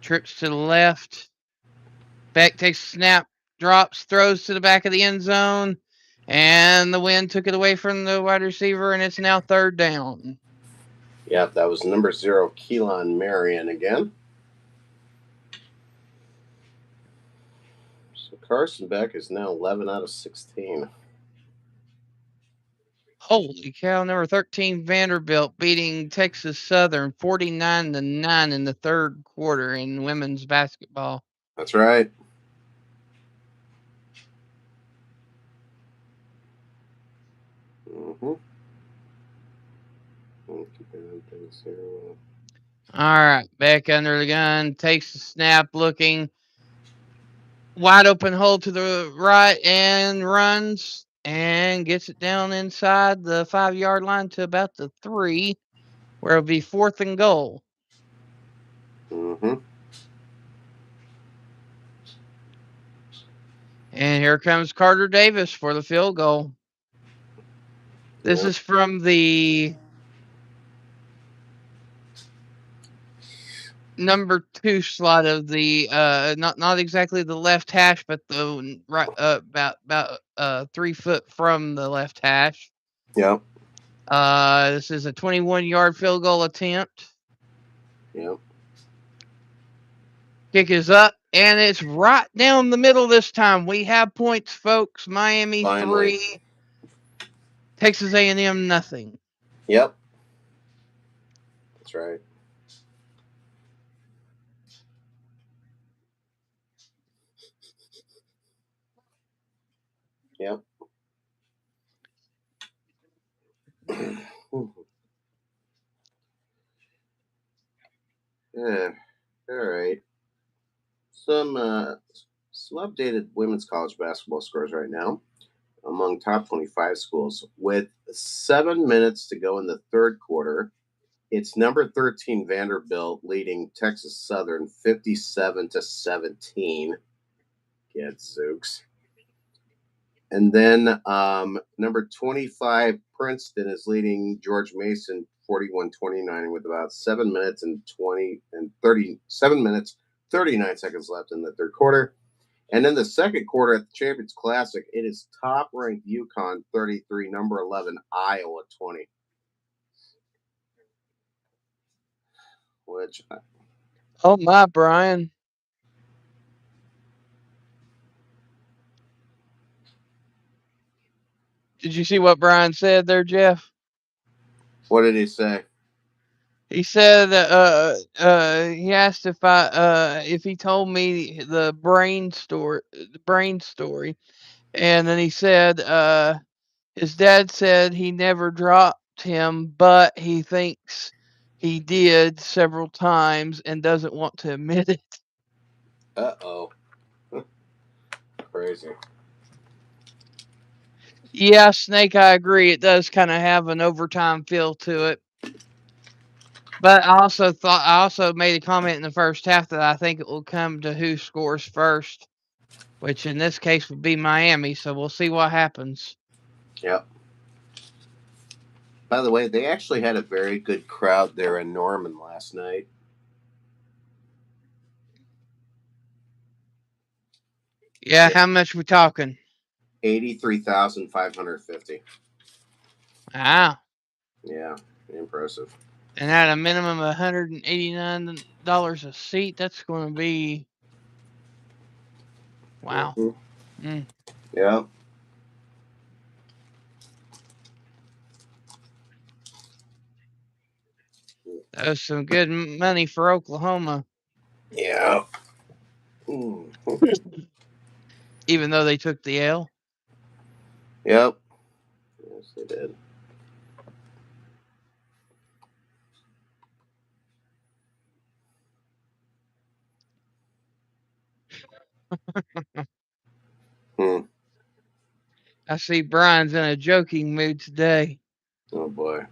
Trips to the left. Beck takes a snap, drops, throws to the back of the end zone, and the wind took it away from the wide receiver, and it's now third down. Yep, that was number 0, Keelan Marion again. So Carson Beck is now 11 out of 16. Holy cow! Number 13 Vanderbilt beating Texas Southern 49-9 in the third quarter in women's basketball. That's right. Mm-hmm. All right, back under the gun, takes the snap, looking wide open hole to the right, and runs and gets it down inside the 5-yard line to about the 3, where it'll be 4th and goal. Mm-hmm. And here comes Carter Davis for the field goal. This Yep. is from the number 2 slot of the not exactly the left hash, but the right about 3 foot from the left hash. Yep. This is a 21-yard field goal attempt. Yep. Kick is up, and it's right down the middle this time. We have points, folks. Miami Finally. 3, Texas A&M nothing. Yep. That's right. Yep. Yeah. All right. Some updated women's college basketball scores right now among top 25 schools. With 7 minutes to go in the third quarter, it's number 13 Vanderbilt leading Texas Southern 57-17. Gadzooks. And then number 25 Princeton is leading George Mason 41-29 with about 7 minutes and 37 minutes 39 seconds left in the third quarter. And then the second quarter at the Champions Classic, it is top-ranked UConn 33, number 11 Iowa 20. Which Oh my, Brian. Did you see what Brian said there, Jeff? what did he say? He said he asked if he told me the brain story, and then he said his dad said he never dropped him, but he thinks he did several times and doesn't want to admit it. Uh-oh. Crazy. Yeah, Snake, I agree. It does kind of have an overtime feel to it. But I also made a comment in the first half that I think it will come to who scores first, which in this case would be Miami. So we'll see what happens. Yep. By the way, they actually had a very good crowd there in Norman last night. Yeah, how much we talking? 83,550. Wow. Yeah, impressive. And at a minimum of $189 a seat, that's going to be wow. Mm-hmm. Mm. Yeah. That was some good money for Oklahoma. Yeah. Even though they took the L. Yep. Yes, they did. I see Brian's in a joking mood today. Oh boy.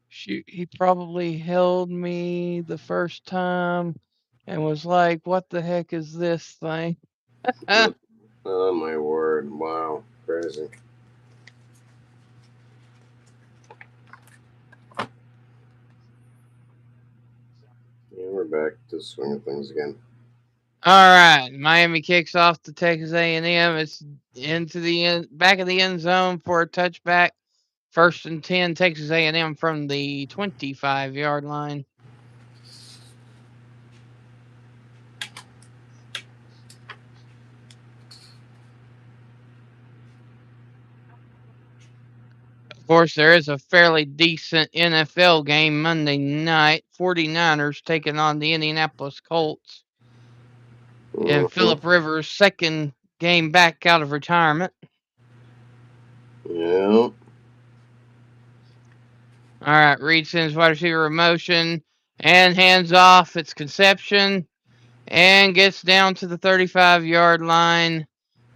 Shoot, he probably held me the first time and was like, "What the heck is this thing?" Oh my word. Wow. Crazy. Yeah, we're back to the swing of things again. All right, Miami kicks off the Texas A&M. It's into the back of the end zone for a touchback. 1st and 10, Texas A&M from the 25-yard line. Of course, there is a fairly decent NFL game Monday night. 49ers taking on the Indianapolis Colts. And Phillip Rivers' second game back out of retirement. Yeah. All right, Reed sends wide receiver in motion and hands off. It's Conception and gets down to the 35-yard line.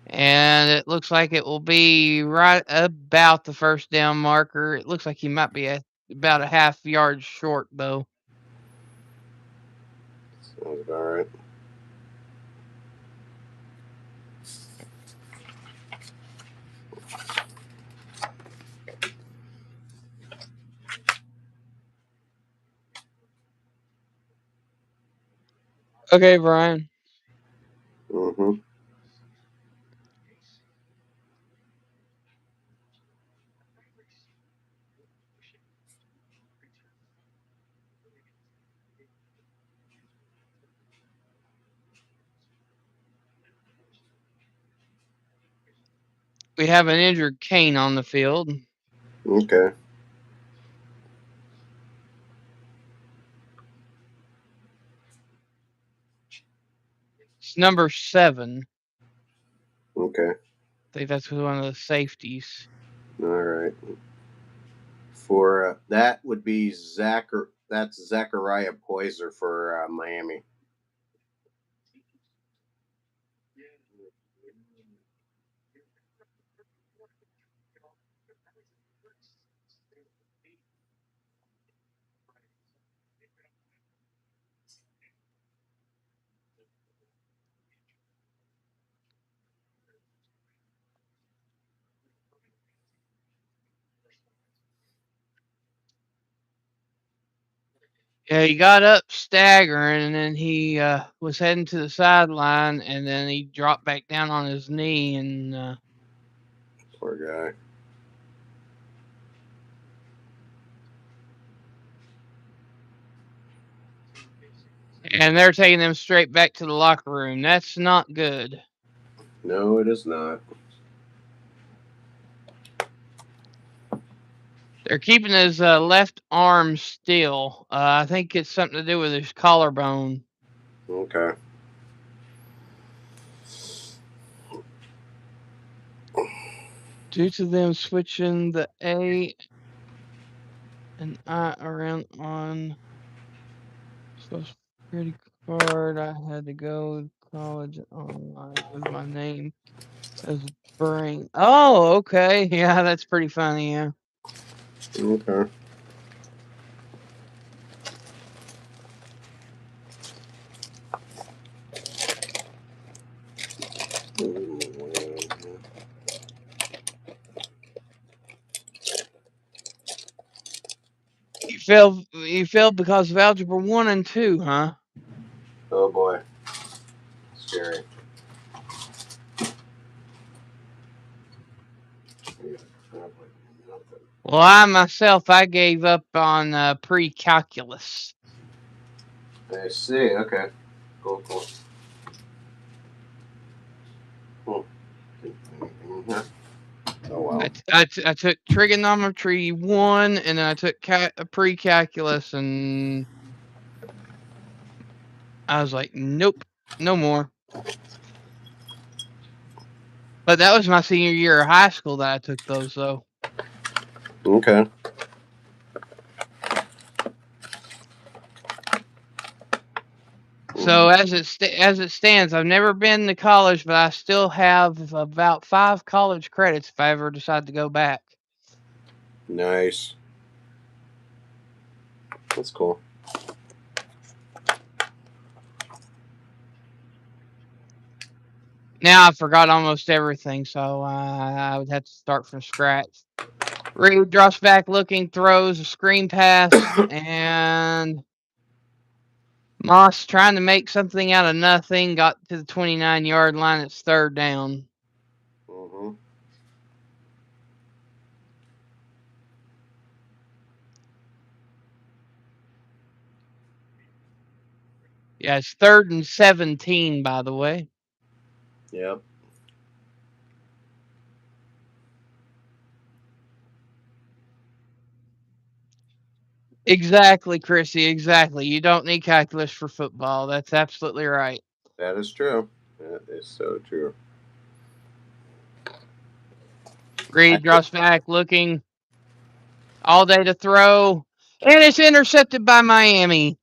And it looks like it will be right about the first down marker. It looks like he might be about a half yard short, though. Sounds about right. Okay, Brian. Mm-hmm. We have an injured Kane on the field. Okay. It's number 7. Okay. I think that's one of the safeties. All right. For that would be That's Zachariah Poyser for Miami. Yeah, he got up staggering, and then he was heading to the sideline, and then he dropped back down on his knee, and Poor guy. they're taking them straight back to the locker room. That's not good. No, it is not. They're keeping his left arm still. I think it's something to do with his collarbone. Okay. Due to them switching the A and I around on Social Security card, I had to go to college online with my name as Brain. Oh, okay. Yeah, that's pretty funny. Yeah. Okay. You failed because of algebra 1 and 2, huh? Oh boy. Scary. Well, I gave up on pre-calculus. I see. Okay. Cool. Oh wow. I took trigonometry 1, and then I took pre-calculus, and I was like, nope, no more. But that was my senior year of high school that I took those, though. Okay. So as it stands, I've never been to college, but I still have about 5 college credits if I ever decide to go back. Nice. That's cool. Now I forgot almost everything, so I would have to start from scratch. Reed drops back looking, throws a screen pass, and Moss trying to make something out of nothing, got to the 29-yard line. It's 3rd down. Mm-hmm. Yeah, it's 3rd and 17, by the way. Yep. Exactly, Chrissy, exactly. You don't need calculus for football. That's absolutely right. That is true. That is so true. Reed drops back, looking all day to throw, and it's intercepted by Miami.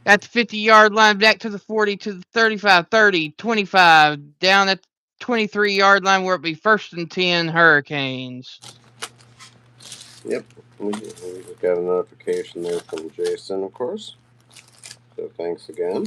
At the 50-yard line, back to the 40, to the 35, 30, 25, down at the 23-yard line where it'll be 1st and 10 Hurricanes. Yep. We just got a notification there from Jason, of course. So thanks again.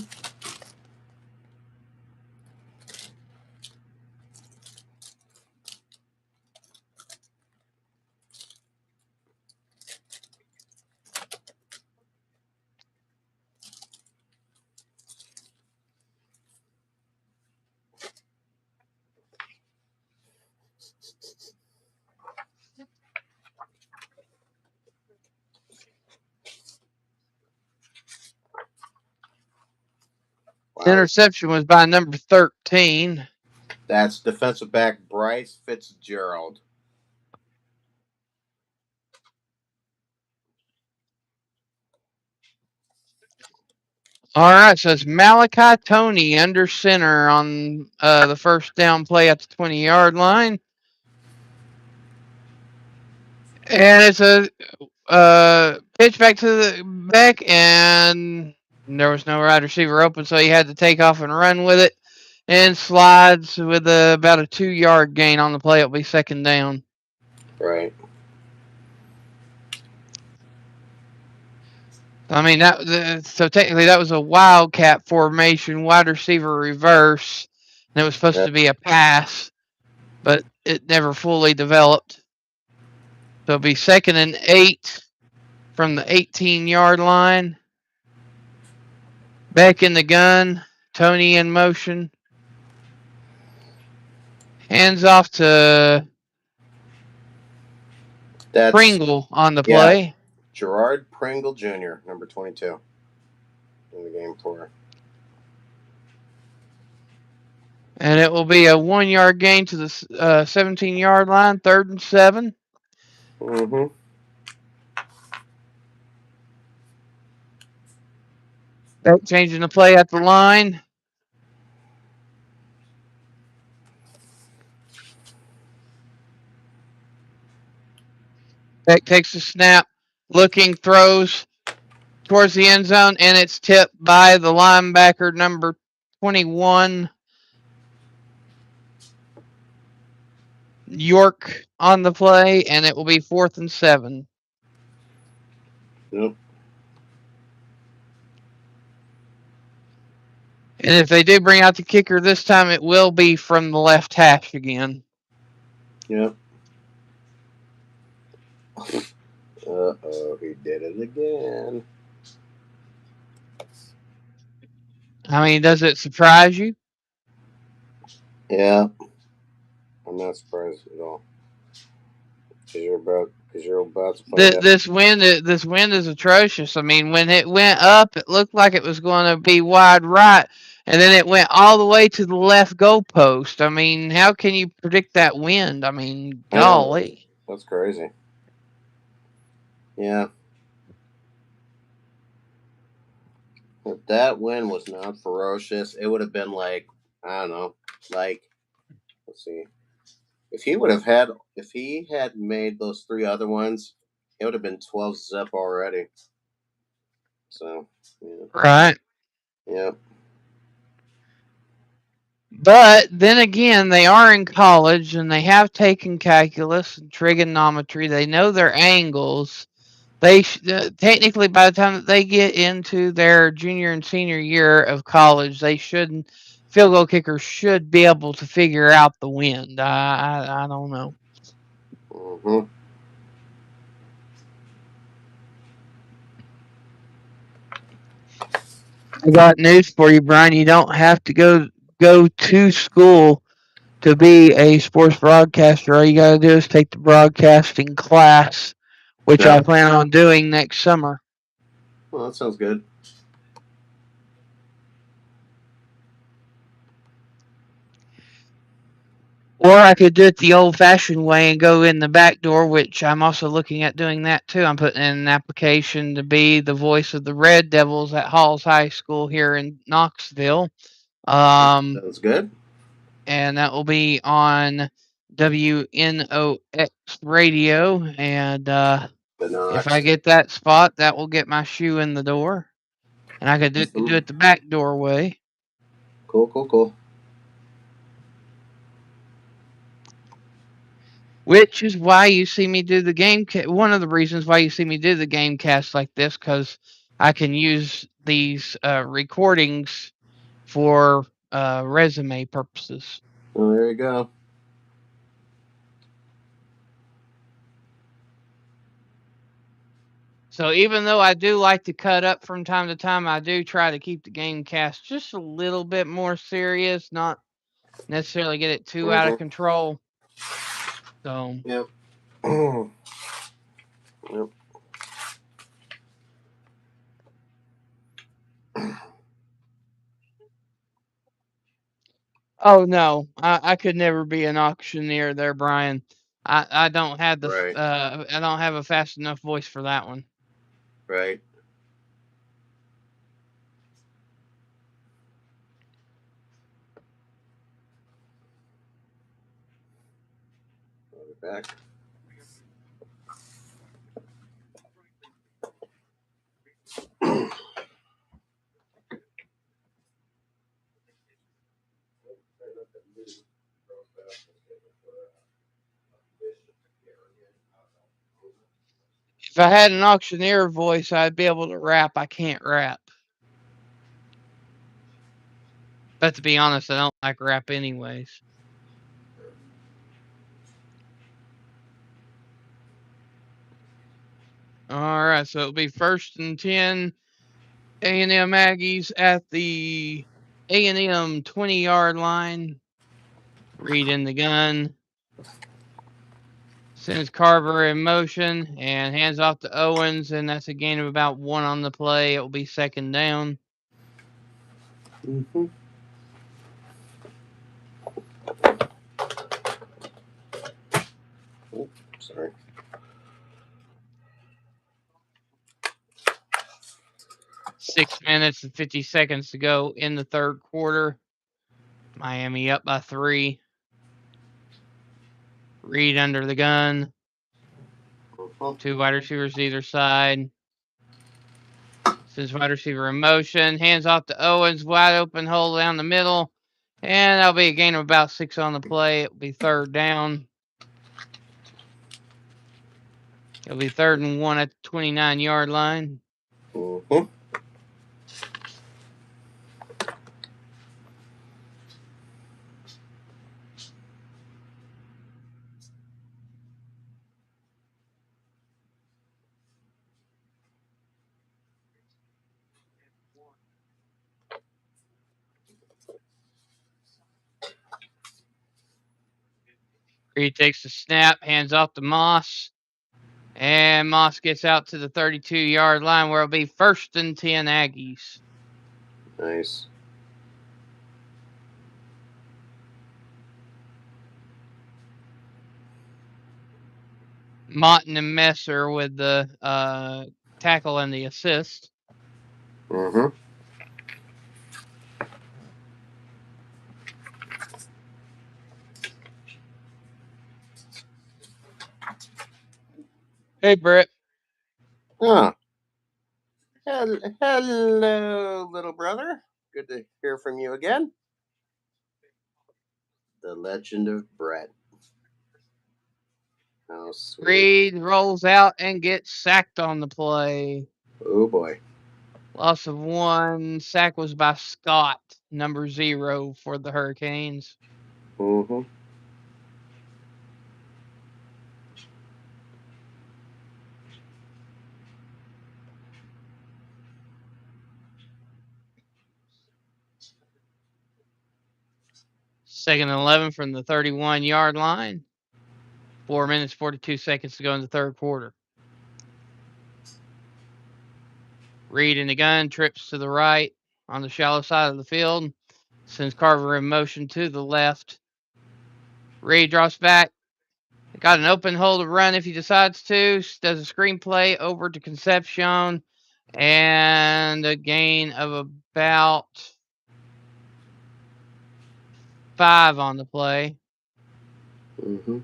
Wow. Interception was by number 13. That's defensive back Bryce Fitzgerald. All right, so it's Malachi Tony under center on the first down play at the 20-yard line. And it's a pitch back to the back, and there was no wide receiver open, so he had to take off and run with it, and slides with about a 2-yard gain on the play. It'll be 2nd down. Right. I mean, so technically that was a wildcat formation, wide receiver reverse, and it was supposed to be a pass, but it never fully developed. So it'll be 2nd and 8 from the 18-yard line. Back in the gun, Tony in motion. Hands off to Pringle on the play. Yeah, Gerard Pringle Jr., number 22, in the game for. And it will be a 1-yard gain to the 17-yard line, 3rd and 7. Mm-hmm. Back changing the play at the line. Beck takes the snap, looking, throws towards the end zone, and it's tipped by the linebacker number 21, York, on the play, and it will be 4th and 7. Yep. And if they do bring out the kicker this time, it will be from the left hash again. Yep. Uh-oh, he did it again. I mean, does it surprise you? Yeah. I'm not surprised at all. Because you're about to find out. This wind is atrocious. I mean, when it went up, it looked like it was going to be wide right, and then it went all the way to the left goalpost. I mean, how can you predict that wind? I mean, golly. That's crazy. Yeah. If that wind was not ferocious, it would have been like, I don't know, like, let's see. If he had made those 3 other ones, it would have been 12 zip already. So, yeah. Right. Yeah. But then again, they are in college and they have taken calculus and trigonometry. They know their angles. They technically, by the time that they get into their junior and senior year of college, field goal kickers should be able to figure out the wind. I don't know. Mm-hmm. I got news for you, Brian. You don't have to go to school to be a sports broadcaster. All you got to do is take the broadcasting class, which I plan on doing next summer. Well, that sounds good. Or I could do it the old-fashioned way and go in the back door, which I'm also looking at doing that too. I'm putting in an application to be the voice of the Red Devils at Halls High School here in Knoxville. Sounds good. And that will be on WNOX radio, and if I Binox. get that spot, that will get my shoe in the door, and I could do it the back doorway. Cool. Which is why you see me do the game. One of the reasons why you see me do the game cast like this, because I can use these recordings for resume purposes. Well, there you go. So even though I do like to cut up from time to time, I do try to keep the game cast just a little bit more serious, not necessarily get it too out of control. So Yep. Yep. oh no, I could never be an auctioneer there, Brian. I don't have the Right. I don't have a fast enough voice for that one. Right. I'll be back. If I had an auctioneer voice, I'd be able to rap. I can't rap. But to be honest, I don't like rap anyways. All right, so it'll be 1st and 10. A&M Aggies at the A&M 20-yard line. Reed in the gun. Sends Carver in motion and hands off to Owens, and that's a gain of about 1 on the play. It will be 2nd down. Mm-hmm. Oh, sorry. Six minutes and 50 seconds to go in the 3rd quarter. Miami up by 3. Reed under the gun. 2 wide receivers either side. Sends wide receiver in motion. Hands off to Owens. Wide open hole down the middle. And that'll be a gain of about 6 on the play. It'll be 3rd down. It'll be 3rd and 1 at the 29-yard line. Mm-hmm. Reed takes the snap, hands off to Moss. And Moss gets out to the 32-yard line where it'll be 1st and 10 Aggies. Nice. Mott and Messer with the tackle and the assist. Mm-hmm. Hey, Brett. Ah. Hello, little brother. Good to hear from you again. The legend of Brett. How sweet. Reed rolls out and gets sacked on the play. Oh, boy. Loss of 1. Sack was by Scott, number 0 for the Hurricanes. Mm-hmm. Second and 11 from the 31-yard line. 4 minutes, 42 seconds to go in the 3rd quarter. Reed in the gun, trips to the right on the shallow side of the field. Sends Carver in motion to the left. Reed drops back. Got an open hole to run if he decides to. Does a screen play over to Concepcion. And a gain of about 5 on the play. Mm-hmm.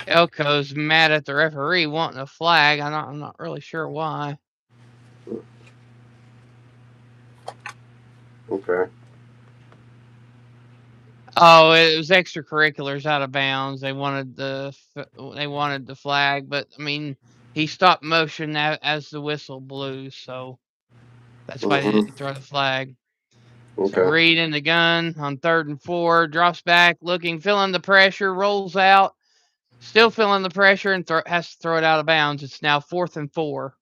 Elko's mad at the referee wanting a flag. I'm not really sure why. Okay. Oh, it was extracurriculars out of bounds. They wanted the flag, but I mean, he stopped motion as the whistle blew, so that's why they Mm-hmm. didn't throw the flag. So Okay. Reed in the gun on 3rd and 4, drops back, looking, feeling the pressure, rolls out, still feeling the pressure, and has to throw it out of bounds. It's now 4th and 4.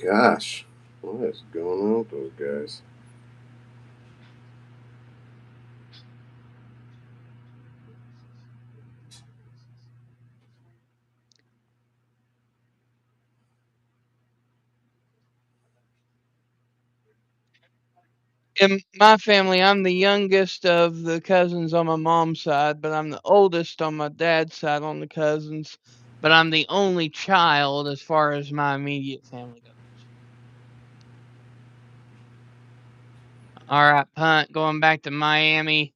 Gosh, what is going on with those guys? In my family, I'm the youngest of the cousins on my mom's side, but I'm the oldest on my dad's side on the cousins. But I'm the only child as far as my immediate family goes. All right, punt going back to Miami.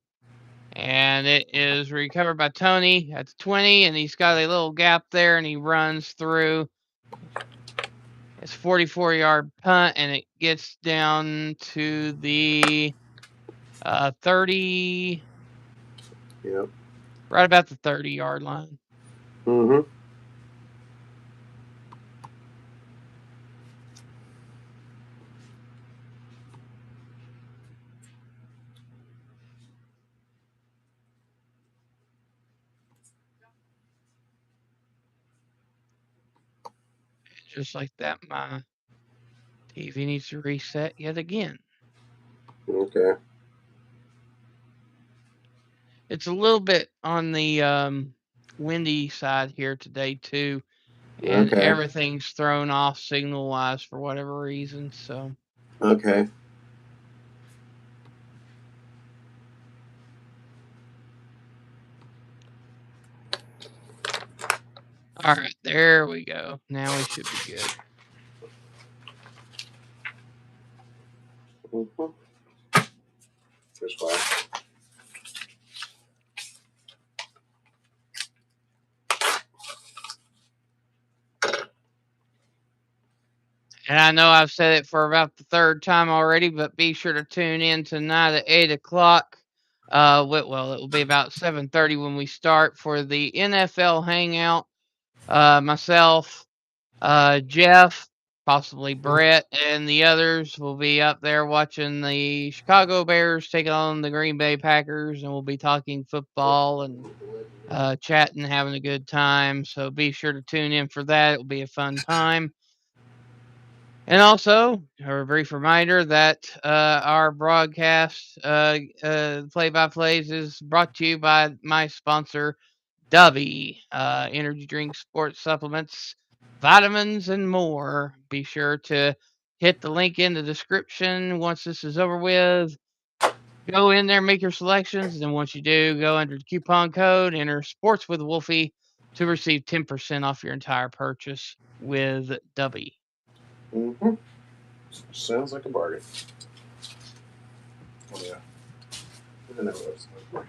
And it is recovered by Tony at the 20, and he's got a little gap there, and he runs through. It's 44-yard punt, and it gets down to the 30, Yep. right about the 30-yard line. Mm-hmm. Just like that, my TV needs to reset yet again. Okay. It's a little bit on the windy side here today, too. And Okay. everything's thrown off signal-wise for whatever reason, so. Okay. All right, there we go. Now we should be good. Mm-hmm. Just fine. And I know I've said it for about the 3rd time already, but be sure to tune in tonight at 8 o'clock. Well, it will be about 7:30 when we start for the NFL Hangout. Myself, Jeff, possibly Brett, and the others will be up there watching the Chicago Bears taking on the Green Bay Packers, and we'll be talking football and chatting, having a good time. So be sure to tune in for that. It will be a fun time. And also, a brief reminder that our broadcast, play-by-plays, is brought to you by my sponsor, Dubby, energy drinks, sports supplements, vitamins, and more. Be sure to hit the link in the description once this is over with. Go in there, make your selections, and once you do, go under the coupon code, enter Sports with Wolfie to receive 10% off your entire purchase with Dubby. Mm-hmm. Sounds like a bargain. Oh yeah. I know what it's like.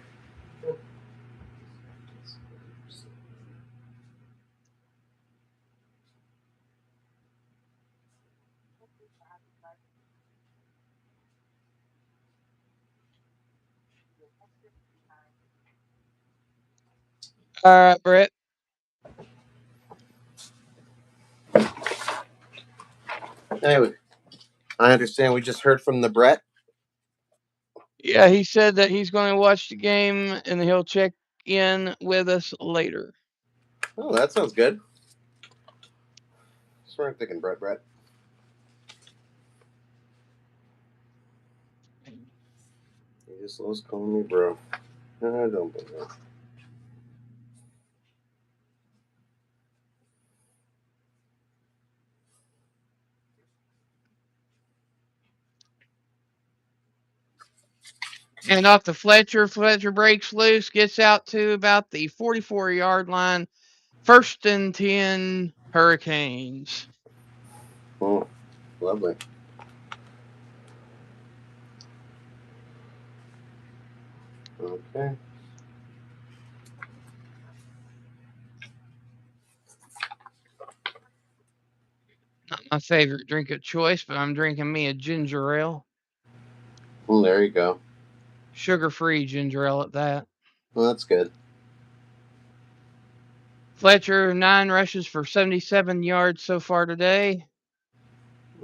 All right, Brett. Anyway, I understand we just heard from the Brett. Yeah, he said that he's going to watch the game and he'll check in with us later. Oh, that sounds good. That's what I'm thinking, Brett. He just loves calling me bro. I don't believe it. And off to Fletcher. Fletcher breaks loose, gets out to about the 44-yard line. 1st and 10, Hurricanes. Oh, lovely. Okay. Not my favorite drink of choice, but I'm drinking me a ginger ale. Well, there you go. Sugar-free ginger ale at that. Well, that's good. Fletcher, 9 rushes for 77 yards so far today.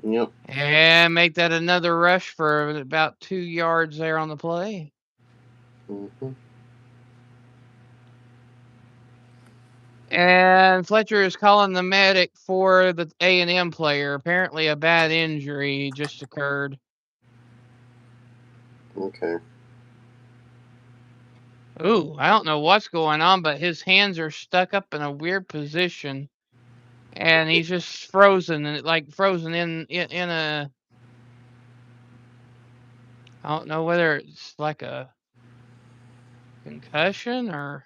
Yep. And make that another rush for about 2 yards there on the play. Mm-hmm. And Fletcher is calling the medic for the A&M player. Apparently a bad injury just occurred. Okay. Ooh, I don't know what's going on, but his hands are stuck up in a weird position. And he's just frozen, and like frozen in a, I don't know whether it's like a concussion or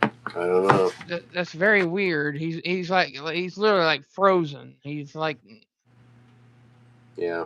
I don't know. that's very weird. He's literally like frozen. He's like, Yeah.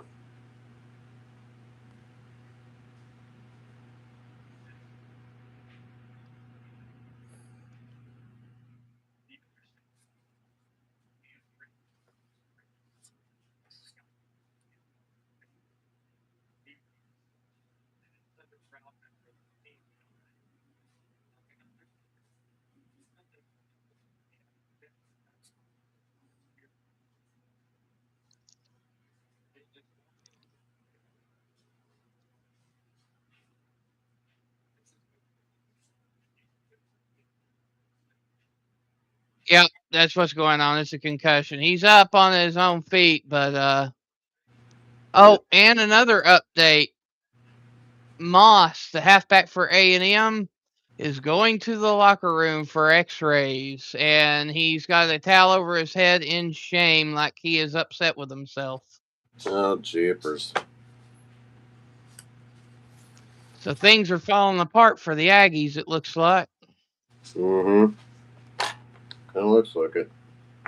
yeah, that's what's going on. It's a concussion. He's up on his own feet, but oh, and another update. Moss, the halfback for A&M, is going to the locker room for x-rays, and he's got a towel over his head in shame, like he is upset with himself. Oh, jeepers. So things are falling apart for the Aggies, it looks like. Mm-hmm. Kind of looks like it.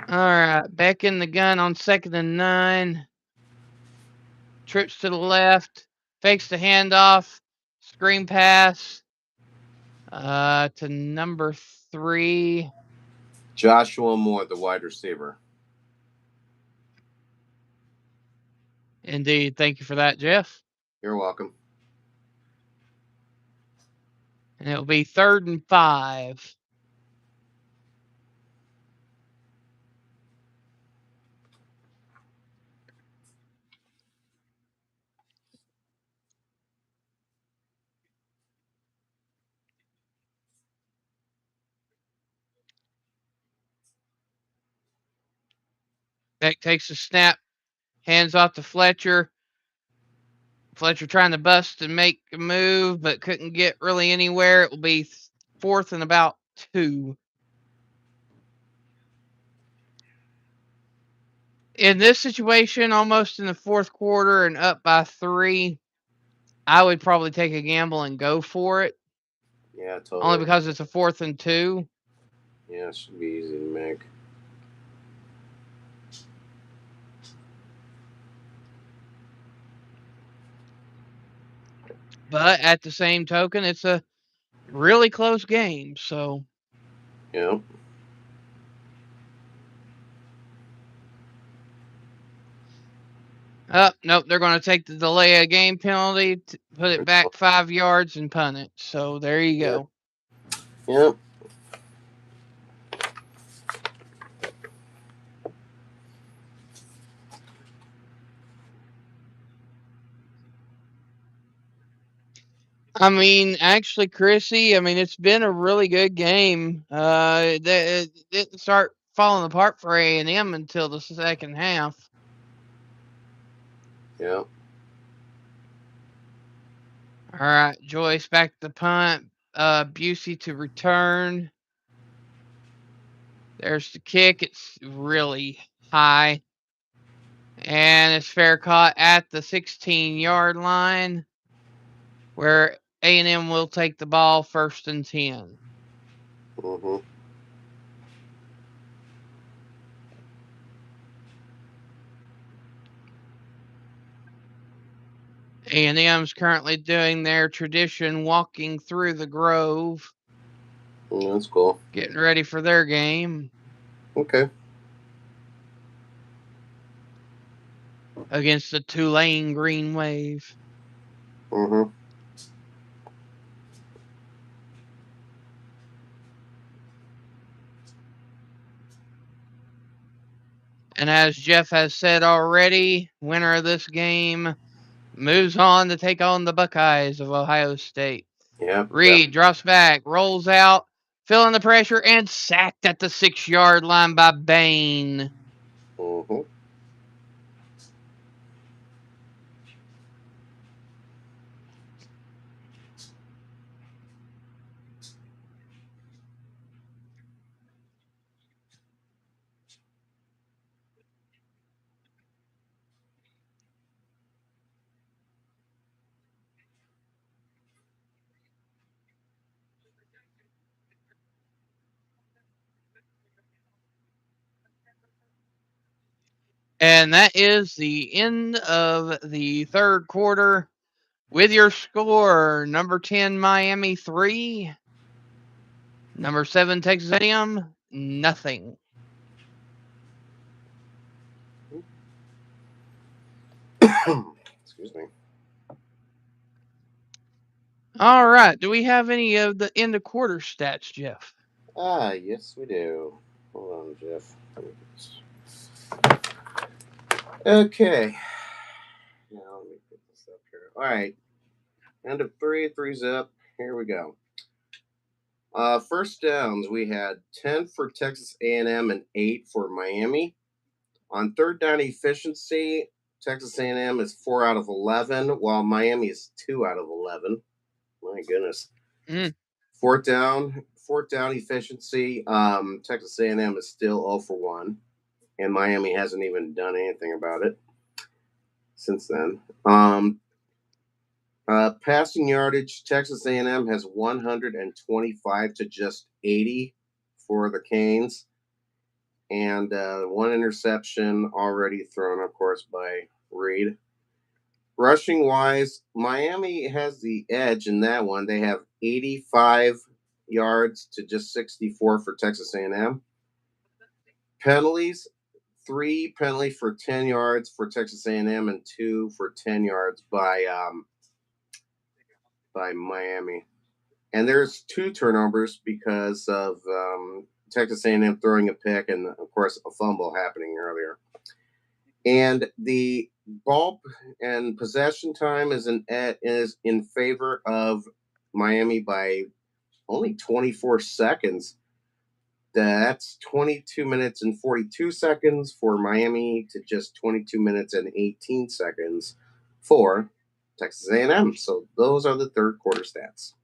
All right, back in the gun on 2nd and 9. Trips to the left, fakes the handoff, screen pass to number 3. Joshua Moore, the wide receiver. Indeed. Thank you for that, Jeff. You're welcome. And it'll be 3rd and 5. Beck takes a snap, hands off to Fletcher. Fletcher trying to bust and make a move, but couldn't get really anywhere. It will be 4th and about 2. In this situation, almost in the 4th quarter and up by 3, I would probably take a gamble and go for it. Yeah, totally. Only because it's a 4th and 2. Yeah, it should be easy to make. But at the same token, it's a really close game. So, Yeah. nope, they're going to take the delay of game penalty, put it back 5 yards, and punt it. So there you go. Yep. I mean, actually, Chrissy, I mean, it's been a really good game. It didn't start falling apart for A&M until the second half. Yep. All right, Joyce back to the punt. Busey to return. There's the kick. It's really high. And it's fair caught at the 16-yard line, where A&M will take the ball 1st and 10. Mm-hmm. A&M's currently doing their tradition walking through the grove, That's cool. getting ready for their game Okay. against the Tulane Green Wave. Mm-hmm. And as Jeff has said already, winner of this game moves on to take on the Buckeyes of Ohio State. Yep. Reed drops back, rolls out, feeling the pressure, and sacked at the 6-yard line by Bain. Mm-hmm. And that is the end of the third quarter with your score: number 10 Miami 3, number 7 Texas A&M nothing. Excuse me. All right. Do we have any of the end of quarter stats, Jeff? Yes, we do. Hold on, Jeff. Okay. Now let me put this up here. All right. End of three's up. Here we go. First downs, we had 10 for Texas A&M and 8 for Miami. On third down efficiency, Texas A&M is 4 out of 11, while Miami is 2 out of 11. My goodness. Fourth down efficiency, Texas A&M is still 0 for 1, and Miami hasn't even done anything about it since then. Passing yardage, Texas A&M has 125 to just 80 for the Canes, and one interception already thrown, of course, by Reed. Rushing wise, Miami has the edge in that one. They have 85 yards to just 64 for Texas A&M. Penalties, 3 penalties for 10 yards for Texas A&M and 2 for 10 yards by Miami. And there's 2 turnovers because of Texas A&M throwing a pick and, of course, a fumble happening earlier. And the ball and possession time is in favor of Miami by only 24 seconds. That's 22 minutes and 42 seconds for Miami to just 22 minutes and 18 seconds for Texas A&M. So those are the third quarter stats.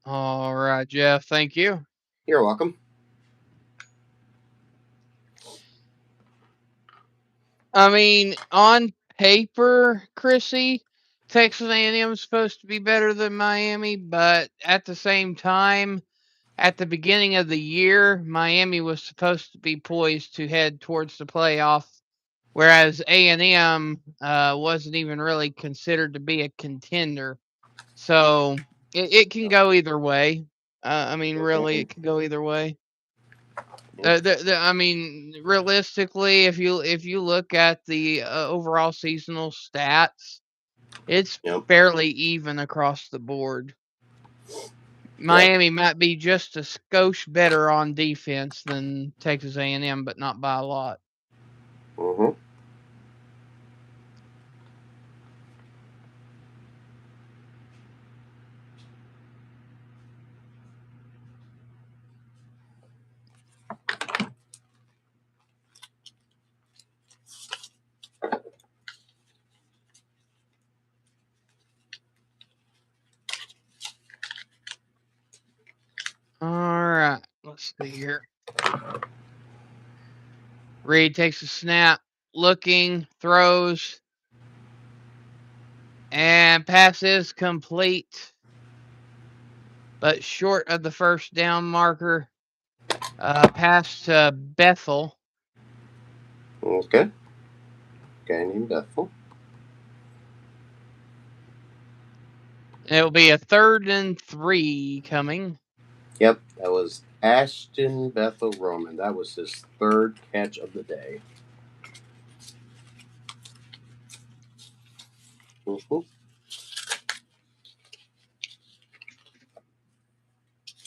All right, Jeff. Thank you. You're welcome. I mean, on paper, Chrissy, Texas A&M is supposed to be better than Miami, but at the same time, at the beginning of the year, Miami was supposed to be poised to head towards the playoff, whereas A&M wasn't even really considered to be a contender. So it can go either way. I mean, really, it can go either way. I mean, realistically, if you look at the overall seasonal stats, it's fairly even across the board. Miami might be just a skosh better on defense than Texas A&M, but not by a lot. Mm-hmm. All right, let's see here. Reed takes a snap, looking, throws, and passes complete, but short of the first down marker. Pass to Bethel. Okay. Guy named Bethel. It'll be a 3rd and 3 coming. Yep, that was Ashton Bethel Roman. That was his 3rd catch of the day.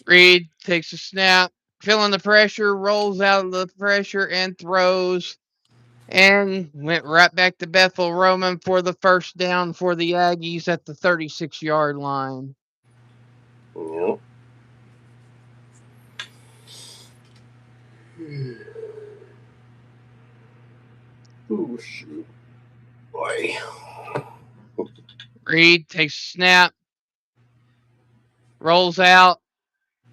Reed takes a snap, feeling the pressure, rolls out of the pressure and throws, and went right back to Bethel Roman for the first down for the Aggies at the 36-yard line. Yep. Oh, shoot. Boy. Reed takes a snap, rolls out,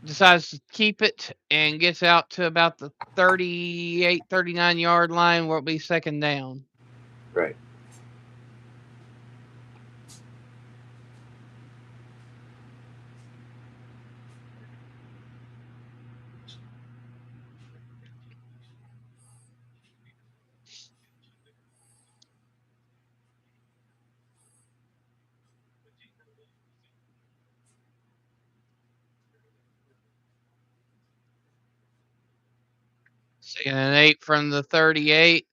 decides to keep it, and gets out to about the 38, 39-yard line where it'll be 2nd down. Right. Second and 8 from the 38.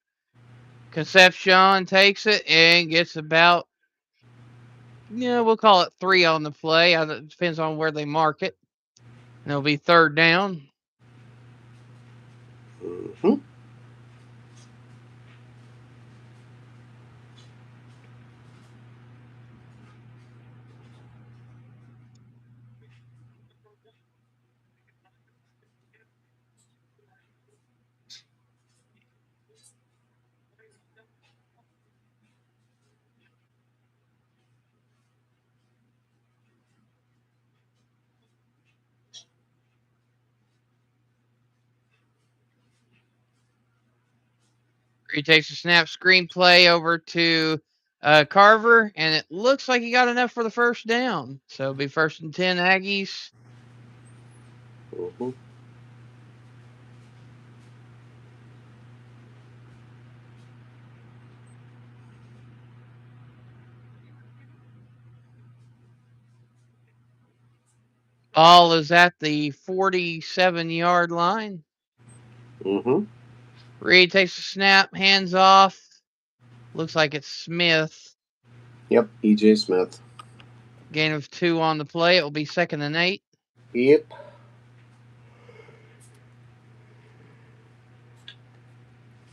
Concepcion takes it and gets about, we'll call it 3 on the play. It depends on where they mark it. And it'll be 3rd down. Mm-hmm. He takes a snap, screenplay over to Carver, and it looks like he got enough for the first down. So it'll be 1st and 10 Aggies. Mm-hmm. Ball is at the 47-yard line. Mm-hmm. Reed takes a snap, hands off. Looks like it's Smith. Yep, E.J. Smith. Gain of 2 on the play. It will be 2nd and 8. Yep.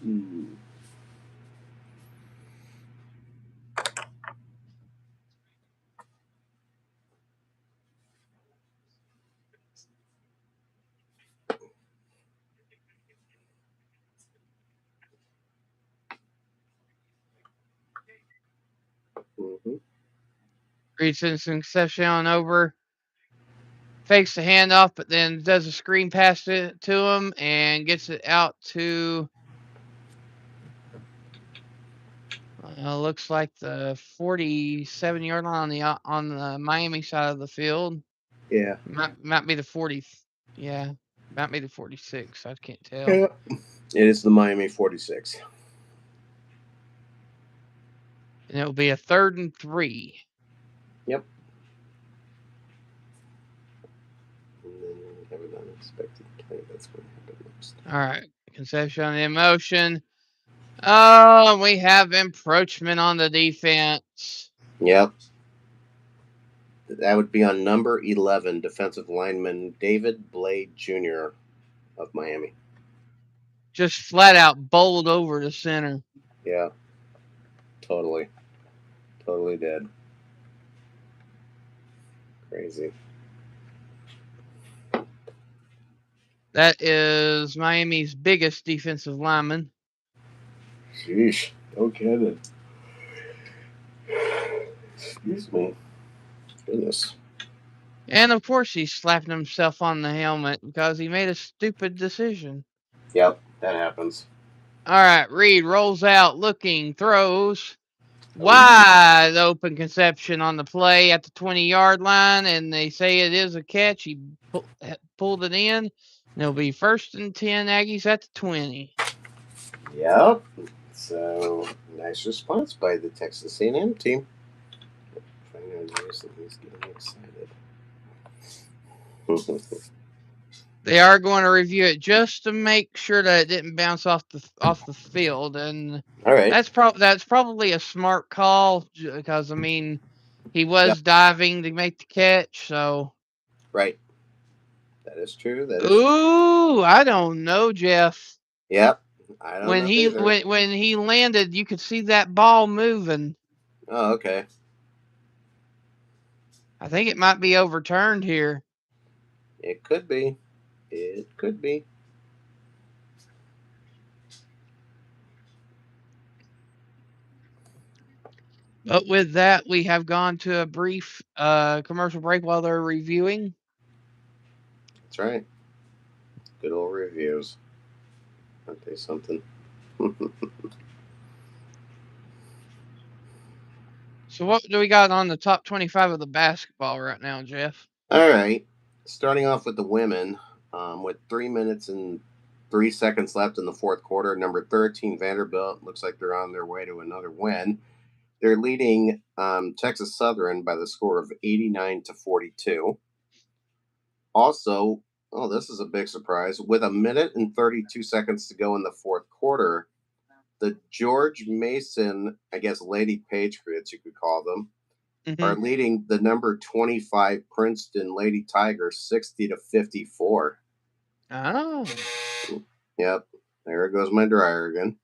Mm-hmm. Reed sends Concepcion over. Fakes the handoff, but then does a screen pass to him and gets it out to, looks like the 47-yard line on the Miami side of the field. Yeah. Might be the 40. Yeah, might be the 46. I can't tell. Yeah. It is the Miami 46. And it will be a 3rd and 3. Yep. And then have an unexpected play. That's what happened next. All right. Concepcion in motion. Oh, we have encroachment on the defense. Yep. That would be on number 11, defensive lineman David Blade Jr. of Miami. Just flat out bowled over the center. Yeah. Totally. Totally dead. Crazy. That is Miami's biggest defensive lineman. Sheesh. No kidding. Excuse me. Goodness. And of course, he's slapping himself on the helmet because he made a stupid decision. Yep, that happens. All right, Reed rolls out, looking, throws. Wide open Concepcion on the play at the 20-yard line, and they say it is a catch. He pulled it in, and it'll be 1st and 10 Aggies at the 20. Yep. So, nice response by the Texas A&M team. Trying to Jason, he's getting excited. They are going to review it just to make sure that it didn't bounce off the field, and All right. that's probably a smart call because I mean he Yep. was diving to make the catch, so. Right. That is true. That is true. Ooh, I don't know, Jeff. Yep. I don't When know he either. when he landed, you could see that ball moving. Oh, okay. I think it might be overturned here. It could be. It could be. But with that, we have gone to a brief commercial break while they're reviewing. That's right. Good old reviews. Aren't they something? So what do we got on the top 25 of the basketball right now, Jeff? All right. Starting off with the women, with 3 minutes and 3 seconds left in the fourth quarter. Number 13, Vanderbilt, looks like they're on their way to another win. They're leading Texas Southern by the score of 89-42. Also, oh, this is a big surprise. With a minute and 32 seconds to go in the fourth quarter, the George Mason, I guess, Lady Patriots, you could call them, are leading the number 25 Princeton Lady Tigers 60-54. Oh. Yep, there goes my dryer again.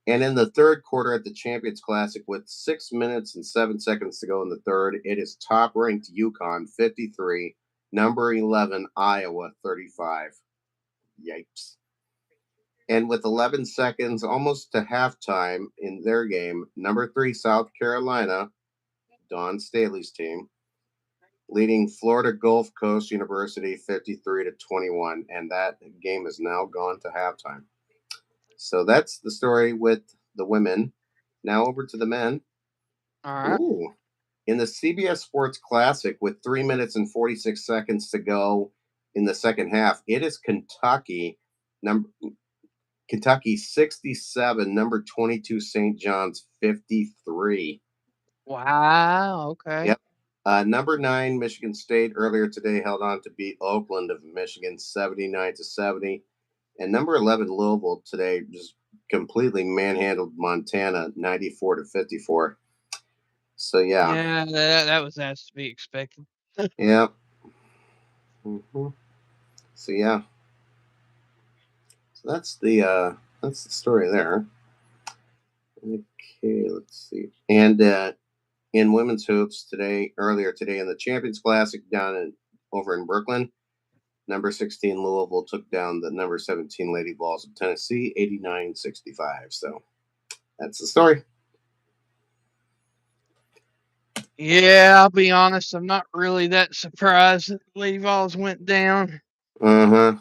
And in the third quarter at the Champions Classic, with 6 minutes and 7 seconds to go in the third, it is top ranked UConn 53, number 11 Iowa 35. Yikes. And with 11 seconds almost to halftime in their game, number 3 South Carolina, Dawn Staley's team, leading Florida Gulf Coast University 53-21, and that game is now gone to halftime. So that's the story with the women. Now over to the men. All right. Ooh. In the CBS Sports Classic, with 3 minutes and 46 seconds to go in the second half, it is Kentucky 67, number 22 St. John's 53. Wow. Okay. Yep. Number 9 Michigan State earlier today held on to beat Oakland of Michigan 79-70, and number 11 Louisville today just completely manhandled Montana 94-54. So yeah. Yeah, that was as to be expected. Yep. Mm-hmm. So yeah. So that's the story there. Okay, let's see. And in women's hoops earlier today in the Champions Classic over in Brooklyn, number 16 Louisville took down the number 17 Lady Vols of Tennessee 89-65. So that's the story. Yeah, I'll be honest. I'm not really that surprised that the Lady Vols went down. Uh-huh.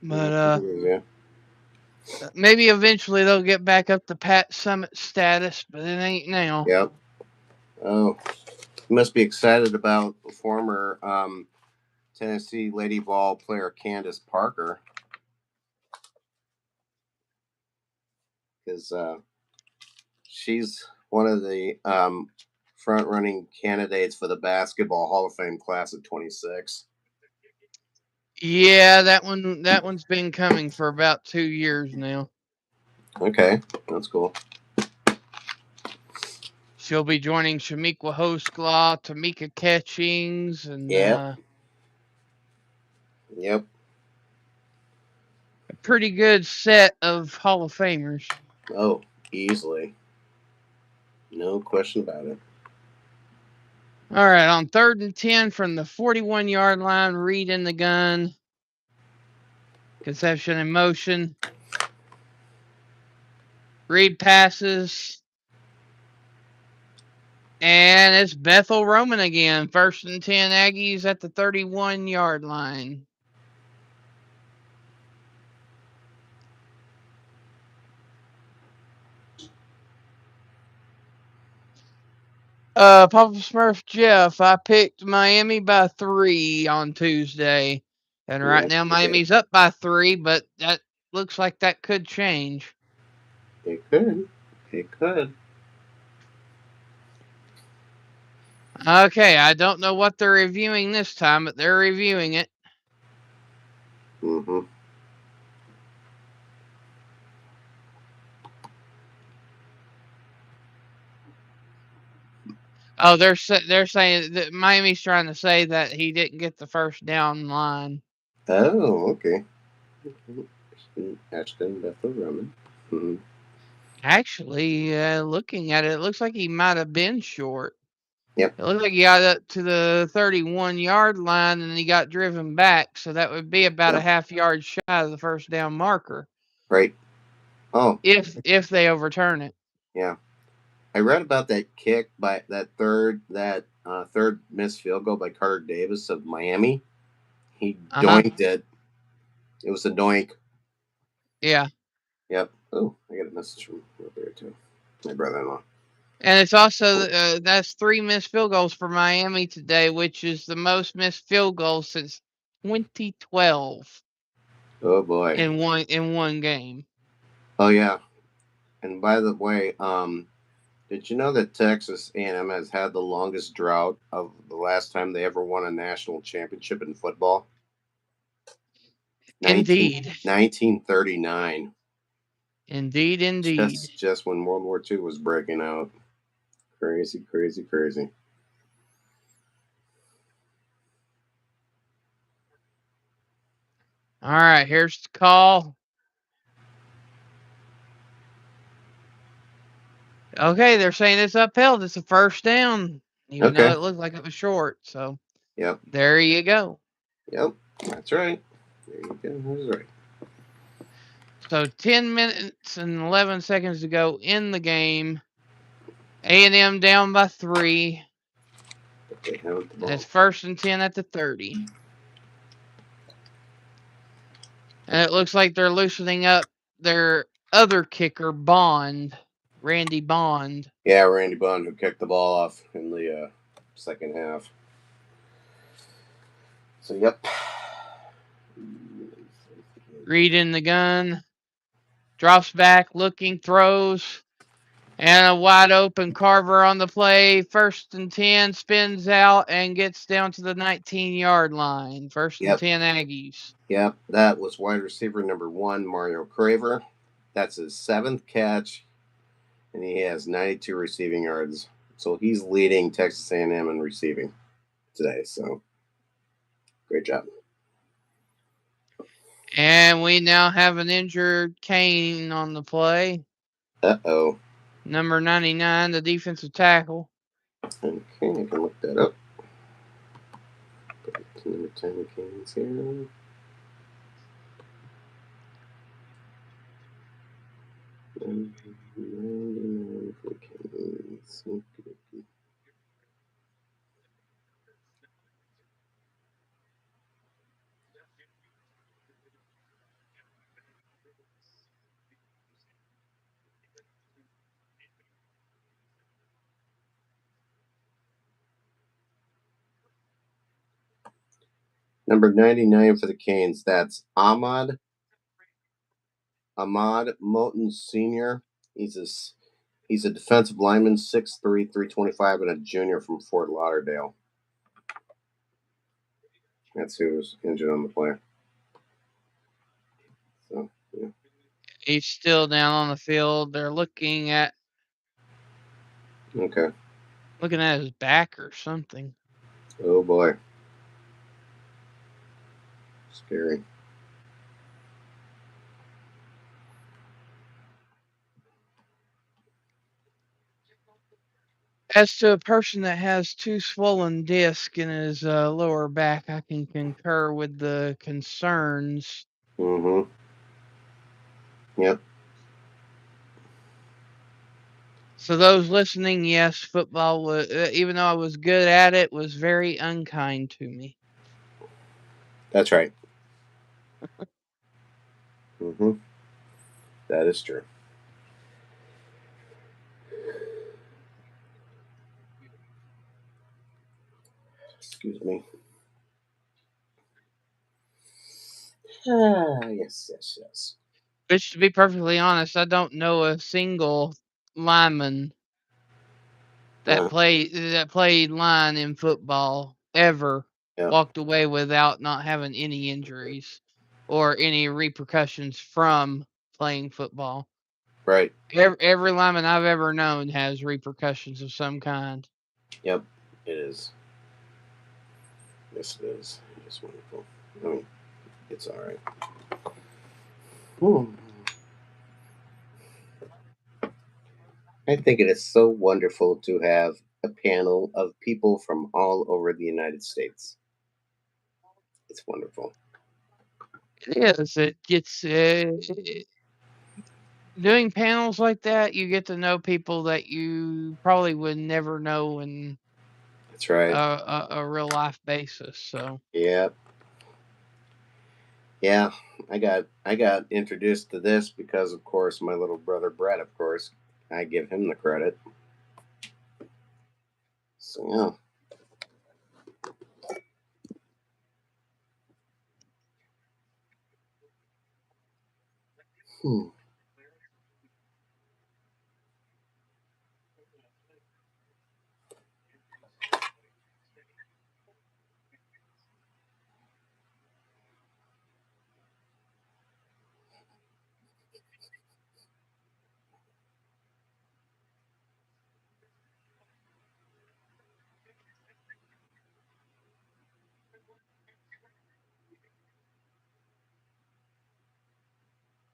But maybe eventually they'll get back up to Pat Summit status, but it ain't now. Yep. Oh, you must be excited about former Tennessee Lady Vol player Candace Parker, because she's one of the front-running candidates for the Basketball Hall of Fame class of 26. Yeah, that one's been coming for about 2 years now. Okay, that's cool. She'll be joining Shamiqua Hostlaw, Tamika Catchings, and Yep. a pretty good set of Hall of Famers. Oh, easily. No question about it. All right, on 3rd and 10 from the 41-yard line, Reed in the gun. Conception in motion. Reed passes. And it's Bethel Roman again. 1st and 10 Aggies at the 31-yard line. Papa Smurf Jeff, I picked Miami by 3 on Tuesday. And right now Miami's up by 3, but that looks like that could change. It could. It could. Okay, I don't know what they're reviewing this time, but they're reviewing it. Mm-hmm. Oh, they're saying that Miami's trying to say that he didn't get the first down line. Oh, okay. Ashton Bethel Roman. Mm-hmm. Actually, looking at it, it looks like he might have been short. Yep. It looked like he got up to the 31-yard line and he got driven back, so that would be about a half yard shy of the first down marker. Right. Oh. If they overturn it. Yeah. I read about that kick by that third missed field goal by Carter Davis of Miami. He doinked it. It was a doink. Yeah. Yep. Oh, I got a message from over there too. My brother-in-law. And it's also that's 3 missed field goals for Miami today, which is the most missed field goals since 2012. Oh boy. In one game. Oh yeah. And by the way, did you know that Texas A&M has had the longest drought of the last time they ever won a national championship in football? Indeed. 1939. Indeed. Just when World War II was breaking out. Crazy. All right, here's the call. Okay, they're saying it's upheld. It's a first down, even though it looked like it was short. So, yep. There you go. Yep, that's right. There you go. That's right. So 10 minutes and 11 seconds to go in the game. A&M down by 3. It's 1st and 10 at the 30. And it looks like they're loosening up their other kicker, Randy Bond. Yeah, Randy Bond, who kicked the ball off in the second half. So, yep. Reed in the gun. Drops back, looking, throws. And a wide open Carver on the play. 1st and 10, spins out and gets down to the 19-yard line. 1st and 10 Aggies. Yep, that was wide receiver number 1, Mario Craver. That's his 7th catch, and he has 92 receiving yards. So he's leading Texas A&M in receiving today. So great job. And we now have an injured Kane on the play. Uh-oh. Number 99, the defensive tackle. Okay, I can look that up. Number 10 Kane's here. Number 99 for the Canes, that's Ahmad Moten Sr. He's a defensive lineman, 6'3", 325, and a junior from Fort Lauderdale. That's who was injured on the play. So, yeah. He's still down on the field. They're looking at his back or something. Oh boy. Scary. As to a person that has 2 swollen discs in his lower back, I can concur with the concerns. Mm-hmm. Yep. So those listening, yes, football was, even though I was good at it, was very unkind to me. That's right. Mm-hmm. That is true. Excuse me. Yes. Which, to be perfectly honest, I don't know a single lineman Uh, that played line in football ever yeah. walked away without not having any injuries or any repercussions from playing football. Right. Every lineman I've ever known has repercussions of some kind. Yep. It is. Yes, it is. It's wonderful. I mean, it's all right. Hmm. I think it is so wonderful to have a panel of people from all over the United States. It's wonderful. It is. It gets doing panels like that. You get to know people that you probably would never know in That's right. a real life basis. So Yeah. Yeah. I got introduced to this because, of course, my little brother Brett. Of course, I give him the credit. So yeah. Hmm.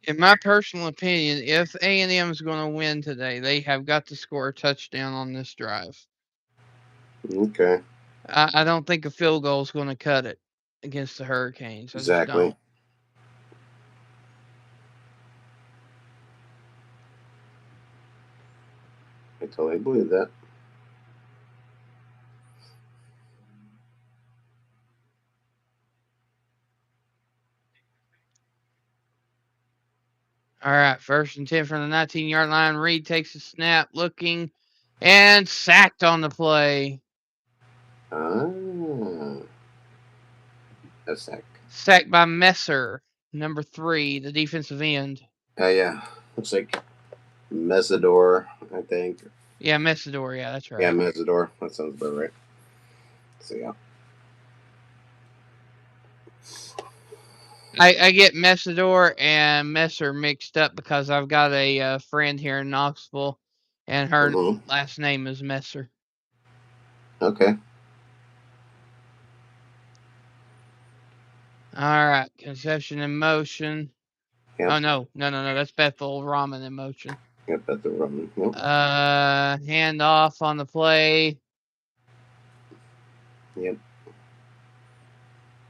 in my personal opinion, if A&M is going to win today, they have got to score a touchdown on this drive. Okay. I don't think a field goal is going to cut it against the Hurricanes. I just Exactly. don't. I totally believe that. All right, 1st and 10 from the 19-yard line. Reed takes a snap, looking, and sacked on the play. Ah. A sec. Sacked by Messer, number 3, the defensive end. Yeah. Looks like Mesidor, I think. Yeah, Messidor. Yeah, that's Yeah, right. Mesidor. That sounds about right. So yeah. I get Messidor and Messer mixed up because I've got a friend here in Knoxville, and her Mm-hmm. last name is Messer. Okay. All right, conception in motion. Yep. Oh no, that's Bethel Ramen in motion. Yep. At the run. Yep. Hand off on the play. Yep.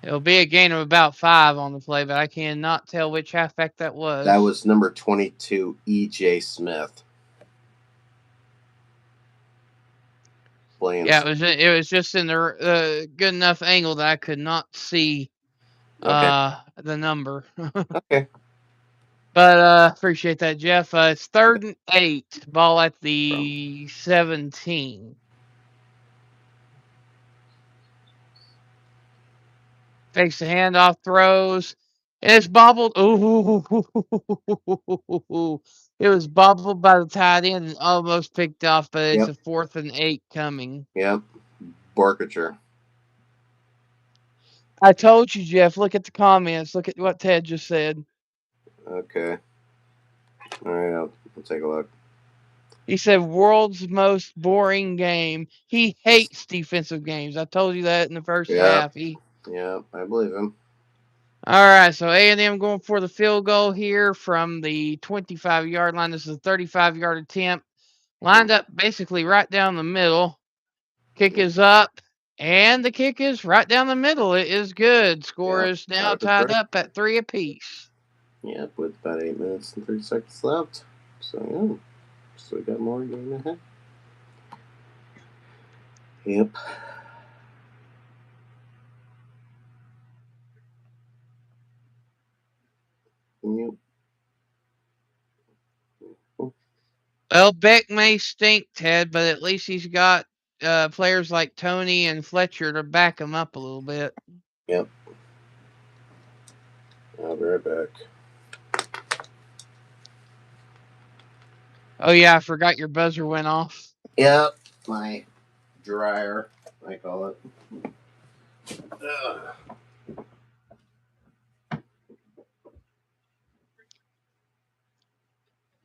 It'll be a gain of about 5 on the play, but I cannot tell which halfback that was. That was number 22, E.J. Smith. Playing. Yeah, it was just in the good enough angle that I could not see Okay. the number. Okay. But appreciate that, Jeff. It's 3rd and 8, ball at the 17. Takes the handoff, throws, and it's bobbled. Ooh, it was bobbled by the tight end and almost picked off, but it's Yep. a 4th and 8 coming. Yep. Barkature. I told you, Jeff. Look at the comments. Look at what Ted just said. Okay. All right. I'll take a look. He said, world's most boring game. He hates defensive games. I told you that in the first Yeah. half. Yeah. I believe him. All right, so A&M going for the field goal here from the 25-yard line. This is a 35-yard attempt. Lined up basically right down the middle. Kick is up, and the kick is right down the middle. It is good. Score Yeah. is now tied up at 3 apiece. Yep. With about 8 minutes and 30 seconds left. So yeah. So we got more game ahead. Yep. Yep. Well, Beck may stink, Ted, but at least he's got players like Tony and Fletcher to back him up a little bit. Yep. I'll be right back. Oh, yeah, I forgot your buzzer went off. Yep. my dryer, I call it. Ugh.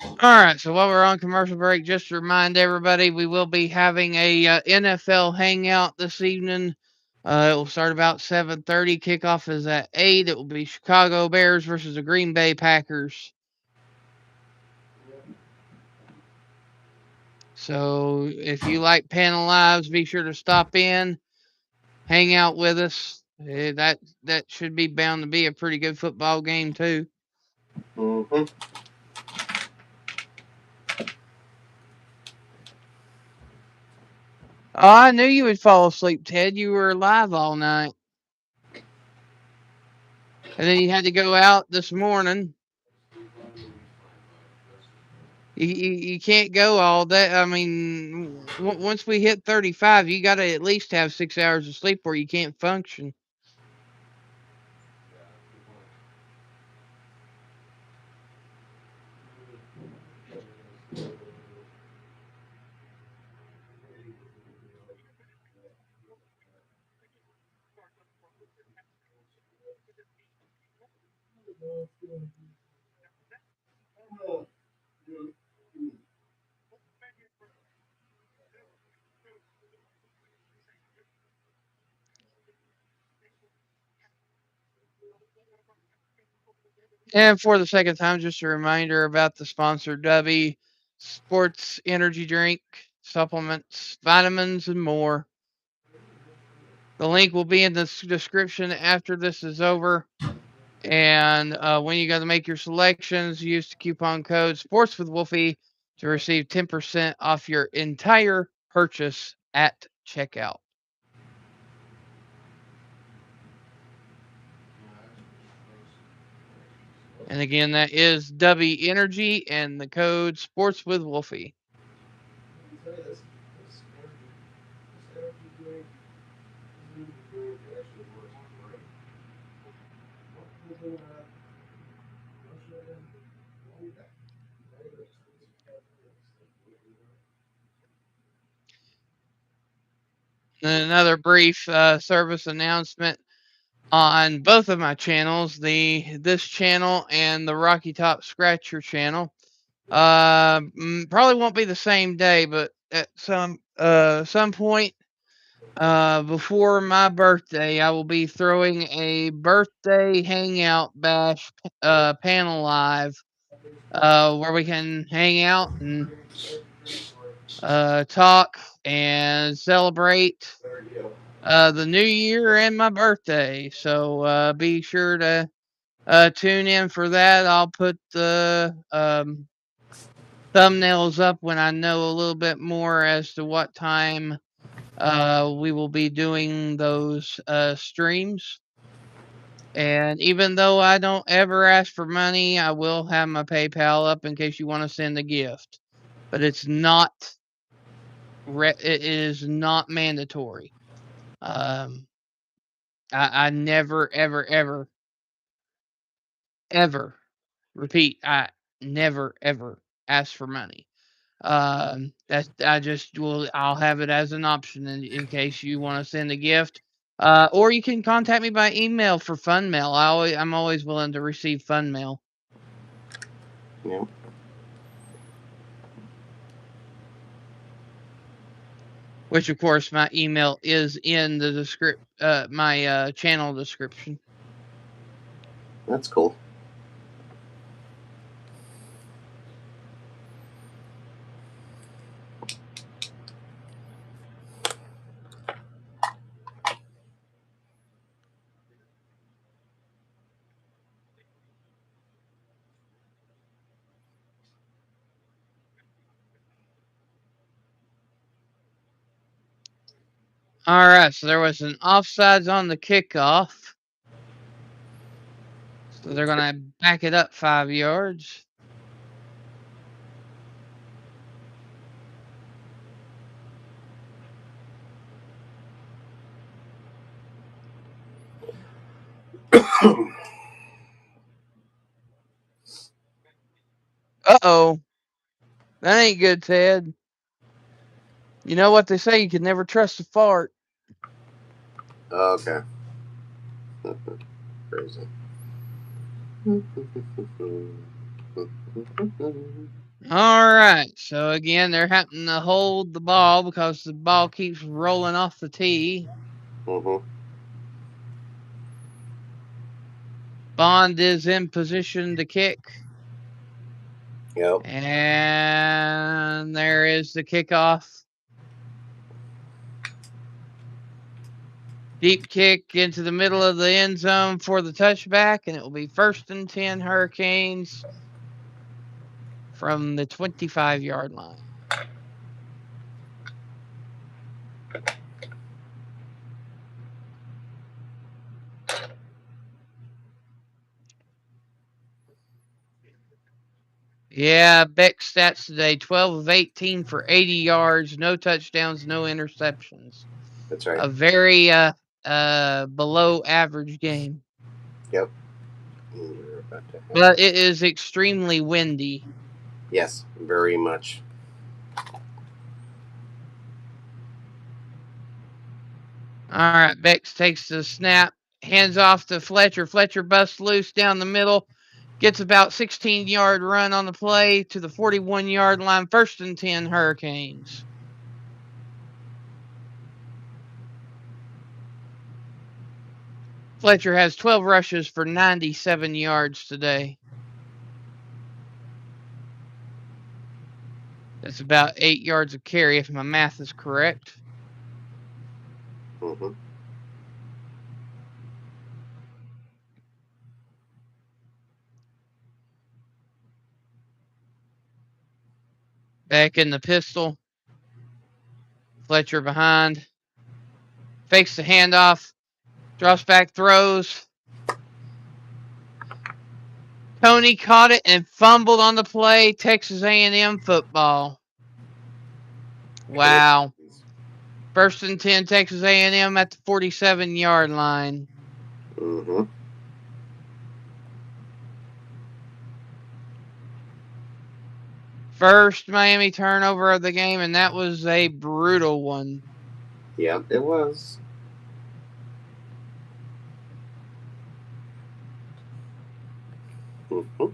All right, so while we're on commercial break, just to remind everybody, we will be having a NFL hangout this evening. It will start about 7:30. Kickoff is at 8. It will be Chicago Bears versus the Green Bay Packers. So if you like panel lives, be sure to stop in, hang out with us. That should be bound to be a pretty good football game too. Mm-hmm. Oh, I knew you would fall asleep, Ted. You were alive all night. And then you had to go out this morning. You can't go all day. I mean, once we hit 35, you got to at least have 6 hours of sleep or you can't function. And for the second time, just a reminder about the sponsor, W Sports Energy Drink, supplements, vitamins, and more. The link will be in the description after this is over. And when you got to make your selections, use the coupon code SportsWithWolfie to receive 10% off your entire purchase at checkout. And again, that is W Energy and the code SportsWithWolfie. And another brief service announcement on both of my channels, this channel and the Rocky Top Scratcher channel. Probably won't be the same day, but at some point before my birthday, I will be throwing a birthday hangout bash panel live where we can hang out and talk and celebrate the new year and my birthday. So be sure to tune in for that. I'll put the thumbnails up when I know a little bit more as to what time we will be doing those streams. And even though I don't ever ask for money, I will have my PayPal up in case you want to send a gift. But it's not. It is not mandatory. I never, ever, ever, ever repeat. I never, ever ask for money. That I just will. I'll have it as an option in case you want to send a gift. Or you can contact me by email for fun mail. I'm always willing to receive fun mail. Yeah. Which of course my email is in the my channel description. That's cool. All right, so there was an offsides on the kickoff. So they're going to back it up 5 yards. Uh-oh. That ain't good, Ted. You know what they say? You can never trust a fart. Okay. Crazy. All right. So again, they're having to hold the ball because the ball keeps rolling off the tee. Mm-hmm. Bond is in position to kick. Yep. And there is the kickoff. Deep kick into the middle of the end zone for the touchback, and it will be 1st and 10 Hurricanes from the 25-yard line. Yeah, Beck's stats today: 12 of 18 for 80 yards, no touchdowns, no interceptions. That's right. A very below average game. Yep. But it is extremely windy. Yes, very much. All right, Bex takes the snap, hands off to Fletcher. Fletcher busts loose down the middle, gets about 16-yard run on the play to the 41-yard line. 1st and 10 Hurricanes. Fletcher has 12 rushes for 97 yards today. That's about 8 yards a carry, if my math is correct. Mm-hmm. Back in the pistol. Fletcher behind. Fakes the handoff. Drops back, throws. Tony caught it and fumbled on the play. Texas A&M football. Wow. 1st and 10 Texas A&M at the 47-yard line. Mm-hmm. First Miami turnover of the game, and that was a brutal one. Yep, it was. Mm-hmm.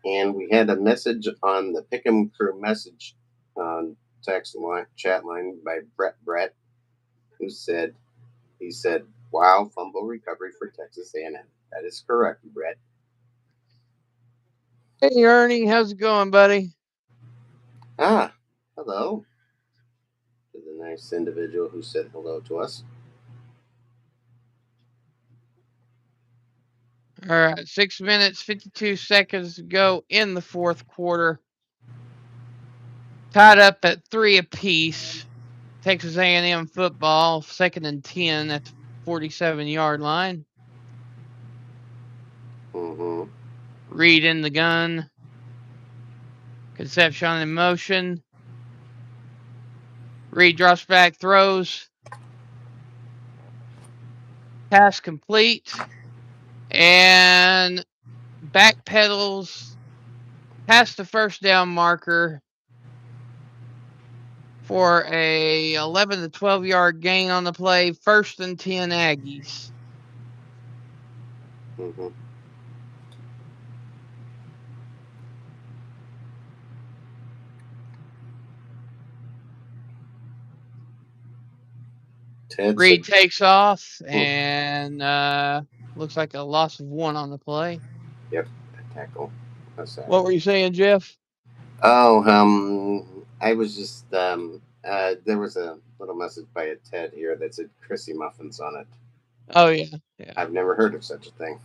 And we had a message on the Pick'em Crew message text line, chat line by Brett, who said, "Wow, fumble recovery for Texas A&M." That is correct, Brett. Hey, Ernie, how's it going, buddy? Ah, hello to the nice individual who said hello to us. All right, 6 minutes, 52 seconds to go in the 4th quarter. Tied up at 3 apiece. Texas A&M football, 2nd and 10 at the 47-yard line. Mm-hmm. Reed in the gun. Concepcion in motion. Reed drops back, throws. Pass complete. And backpedals past the 1st down marker for a 11 to 12-yard gain on the play. 1st and 10 Aggies. Mm-hmm. Reed takes off and looks like a loss of 1 on the play. Yep, tackle. What were you saying, Jeff? Oh, I was just there was a little message by a Ted here that said Chrissy Muffins on it. Oh, yeah. I've never heard of such a thing,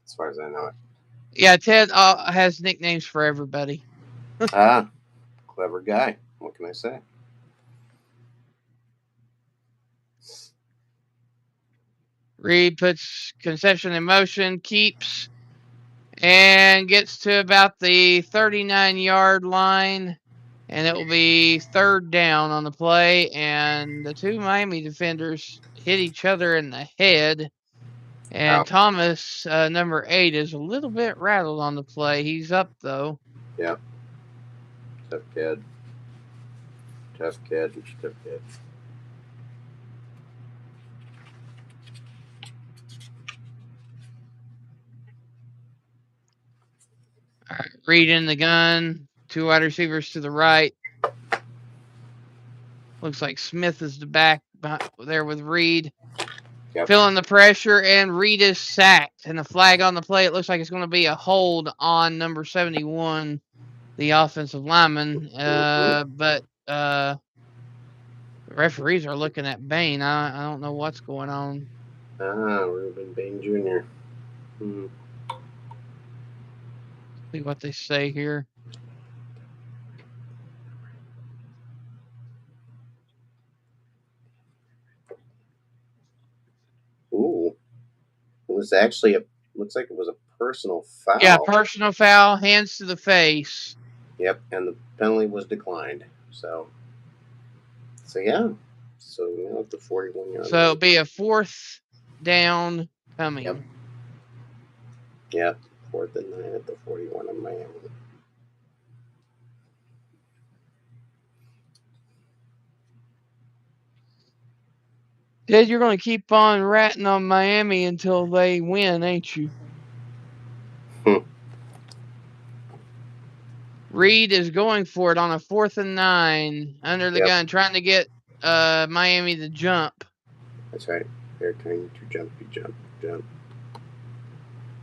as far as I know it. Yeah, Ted has nicknames for everybody. Clever guy. What can I say? Reed puts Concepcion in motion, keeps, and gets to about the 39-yard line, and it will be third down on the play, and the two Miami defenders hit each other in the head, and Ow. Thomas, number 8, is a little bit rattled on the play. He's up, though. Yep. Tough kid. Tough kid. Tough kid. All right, Reed in the gun, two wide receivers to the right. Looks like Smith is the back there with Reed. Yep. Feeling the pressure, and Reed is sacked. And the flag on the play, it looks like it's going to be a hold on number 71, the offensive lineman. But the referees are looking at Bain. I don't know what's going on. Reuben Bain Jr. See what they say here. Ooh. It was actually looks like it was a personal foul. Yeah, personal foul, hands to the face. Yep, and the penalty was declined. So yeah. So now the 41-yard. So it'll be a fourth down coming. Yep. 4th and 9 at the 41 of Miami. Ted, you're going to keep on ratting on Miami until they win, ain't you? Reed is going for it on a 4th and 9 under the gun, trying to get Miami to jump. That's right. They're trying to jump.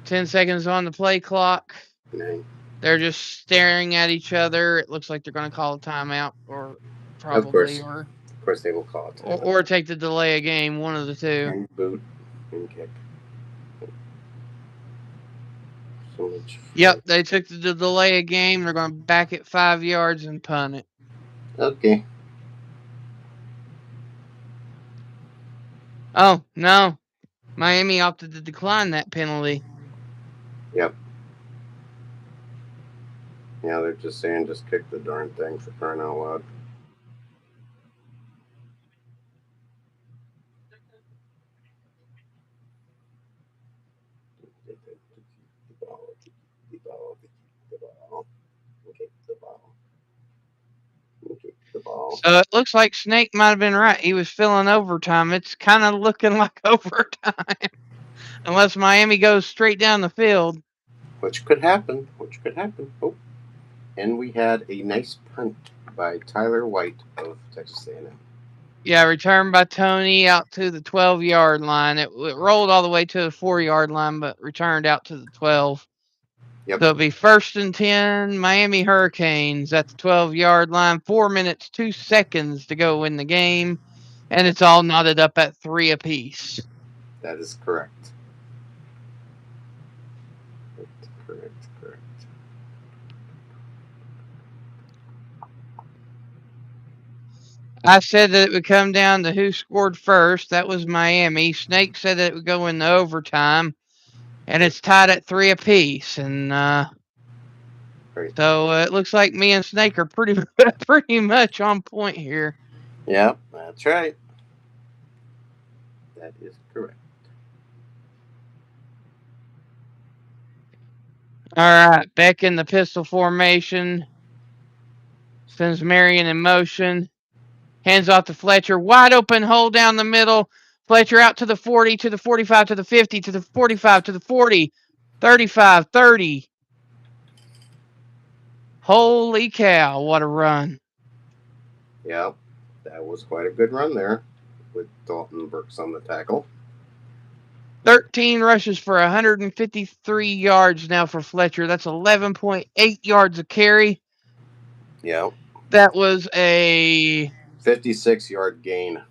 10 seconds on the play clock. 9. They're just staring at each other. It looks like they're going to call a timeout, or probably, Of course they will call it. Or take the delay of game, one of the two. And boot and kick. So much. Yep, they took the delay of game. They're going to back it 5 yards and punt it. Okay. Oh, no. Miami opted to decline that penalty. Yep. Yeah, they're just saying just kick the darn thing for crying out loud. So it looks like Snake might have been right. He was filling overtime. It's kind of looking like overtime. Unless Miami goes straight down the field. Which could happen. Oh. And we had a nice punt by Tyler White of Texas A&M. Yeah, returned by Tony out to the 12-yard line. It rolled all the way to the 4-yard line, but returned out to the 12. Yep. So it'll be 1st and 10, Miami Hurricanes at the 12-yard line. 4 minutes, 2 seconds to go in the game. And it's all knotted up at 3 apiece. That is correct. Correct. I said that it would come down to who scored first. That was Miami. Snake said that it would go into overtime. And it's tied at 3 apiece. And so it looks like me and Snake are pretty much on point here. Yeah, that's right. That is correct. All right, back in the pistol formation. Sends Marion in motion. Hands off to Fletcher. Wide open hole down the middle. Fletcher out to the 40, to the 45, to the 50, to the 45, to the 40, 35, 30. Holy cow, what a run. Yeah, that was quite a good run there with Dalton Burks on the tackle. 13 rushes for 153 yards now for Fletcher. That's 11.8 yards a carry. Yeah. That was a 56-yard gain.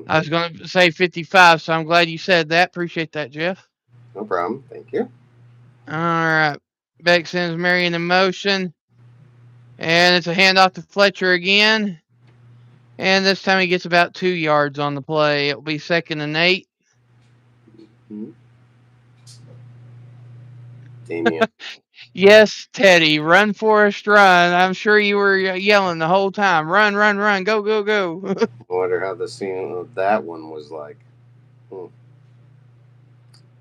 I was going to say 55, so I'm glad you said that. Appreciate that, Jeff. No problem. Thank you. All right. Beck sends Marion in motion. And it's a handoff to Fletcher again. And this time he gets about 2 yards on the play. It'll be 2nd and 8. Mm-hmm. Damien. Yes, Teddy, run, Forrest, run. I'm sure you were yelling the whole time. Run, run, run. Go, go, go. I wonder how the scene of that one was like.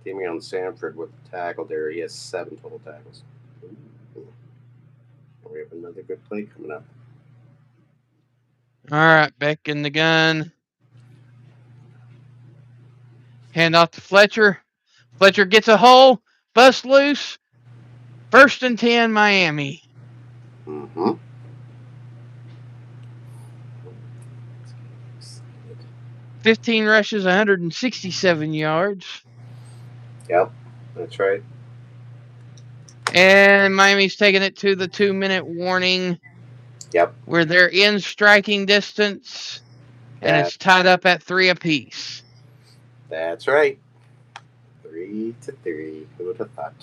Damian Sanford with the tackle there. He has 7 total tackles. Ooh. We have another good play coming up. All right, back in the gun. Hand off to Fletcher. Fletcher gets a hole. Bust loose. 1st and 10, Miami. Mm-hmm. 15 rushes, 167 yards. Yep, that's right. And Miami's taking it to the 2-minute warning. Yep. Where they're in striking distance. And it's tied up at 3 apiece. That's right. 3-3. Who would have thought?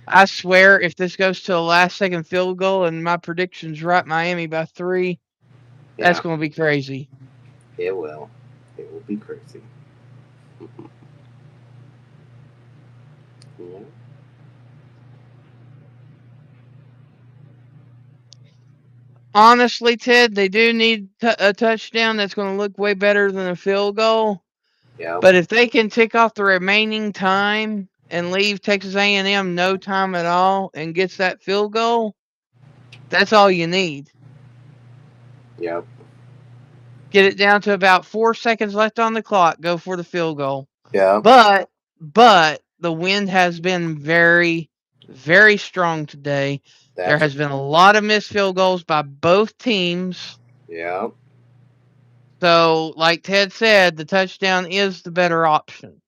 I swear, if this goes to a last-second field goal and my prediction's right, Miami by 3, that's going to be crazy. It will. It will be crazy. Yeah. Honestly, Ted, they do need a touchdown that's going to look way better than a field goal. Yeah. But if they can tick off the remaining time and leave Texas A&M no time at all and gets that field goal, that's all you need. Yep. Get it down to about 4 seconds left on the clock. Go for the field goal. Yeah. But the wind has been very, very strong today. There has been a lot of missed field goals by both teams. Yeah. So, like Ted said, the touchdown is the better option.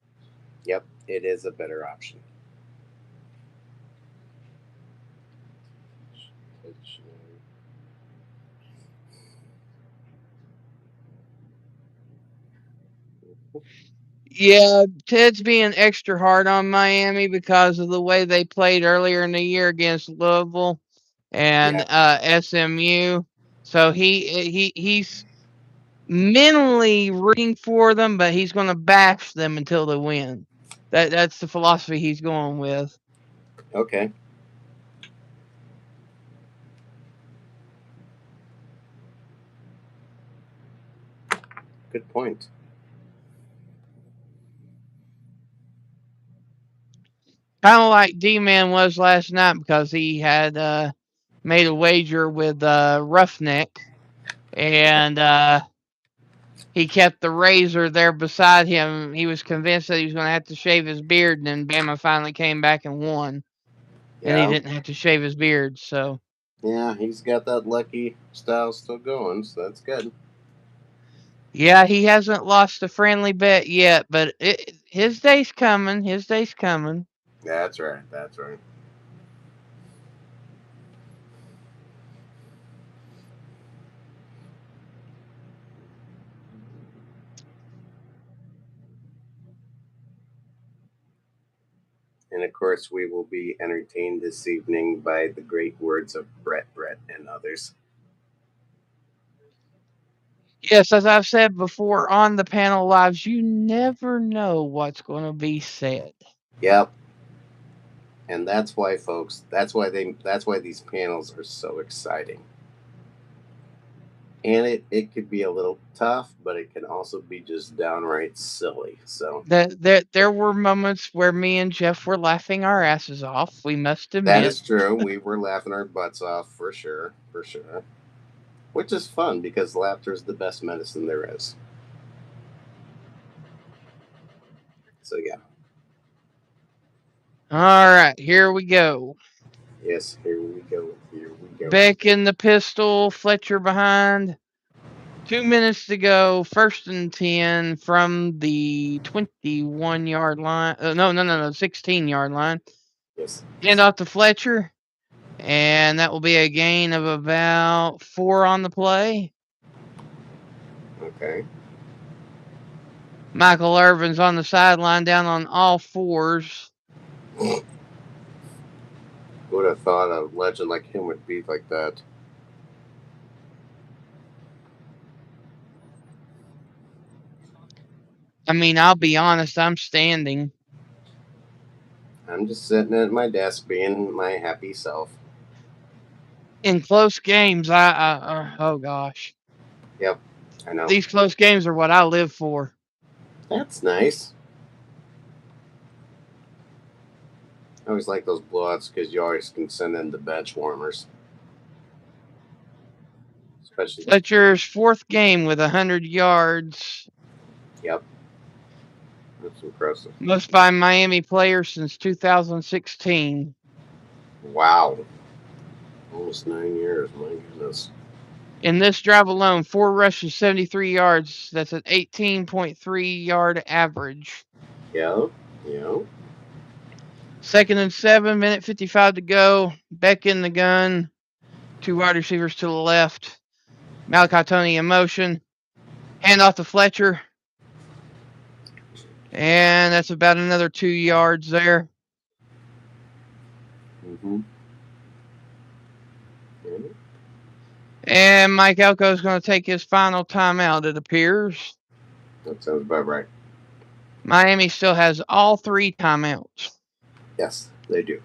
Yep, it is a better option. Yeah, Ted's being extra hard on Miami because of the way they played earlier in the year against Louisville and SMU. So he's mentally rooting for them, but he's going to bash them until they win. That's the philosophy he's going with. Okay. Good point. Kind of like D-Man was last night because he had made a wager with Roughneck, and he kept the razor there beside him. He was convinced that he was going to have to shave his beard, and then Bama finally came back and won. Yeah. And he didn't have to shave his beard, so. Yeah, he's got that lucky style still going, so that's good. Yeah, he hasn't lost a friendly bet yet, but his day's coming. His day's coming. That's right. That's right. And of course, we will be entertained this evening by the great words of Brett, and others. Yes, as I've said before on the panel lives, you never know what's going to be said. Yep. And that's why, folks, that's why these panels are so exciting. And it could be a little tough, but it can also be just downright silly. So there were moments where me and Jeff were laughing our asses off. We must admit that is true. We were laughing our butts off for sure, which is fun because laughter is the best medicine there is. So yeah. All right, here we go. Yes, here we go. Here we go. Beck in the pistol, Fletcher behind. 2 minutes to go. 1st and 10 from the 21-yard line. No, 16-yard line. Yes. Hand off to Fletcher, and that will be a gain of about 4 on the play. Okay. Michael Irvin's on the sideline down on all fours. Who would have thought a legend like him would be like that? I mean, I'll be honest, I'm standing. I'm just sitting at my desk being my happy self. In close games, oh gosh. Yep, I know. These close games are what I live for. That's nice. I always like those blowouts because you always can send in the bench warmers. Especially. Fletcher's fourth game with 100 yards. Yep. That's impressive. Most by Miami players since 2016. Wow. Almost 9 years, my goodness. In this drive alone, 4 rushes, 73 yards. That's an 18.3 yard average. Yeah, yeah. 2nd and 7, minute 55 to go. Beck in the gun. 2 wide receivers to the left. Malachi Tony in motion. Hand off to Fletcher. And that's about another 2 yards there. Mm-hmm. And Mike Elko is going to take his final timeout, it appears. That sounds about right. Miami still has all 3 timeouts. Yes, they do.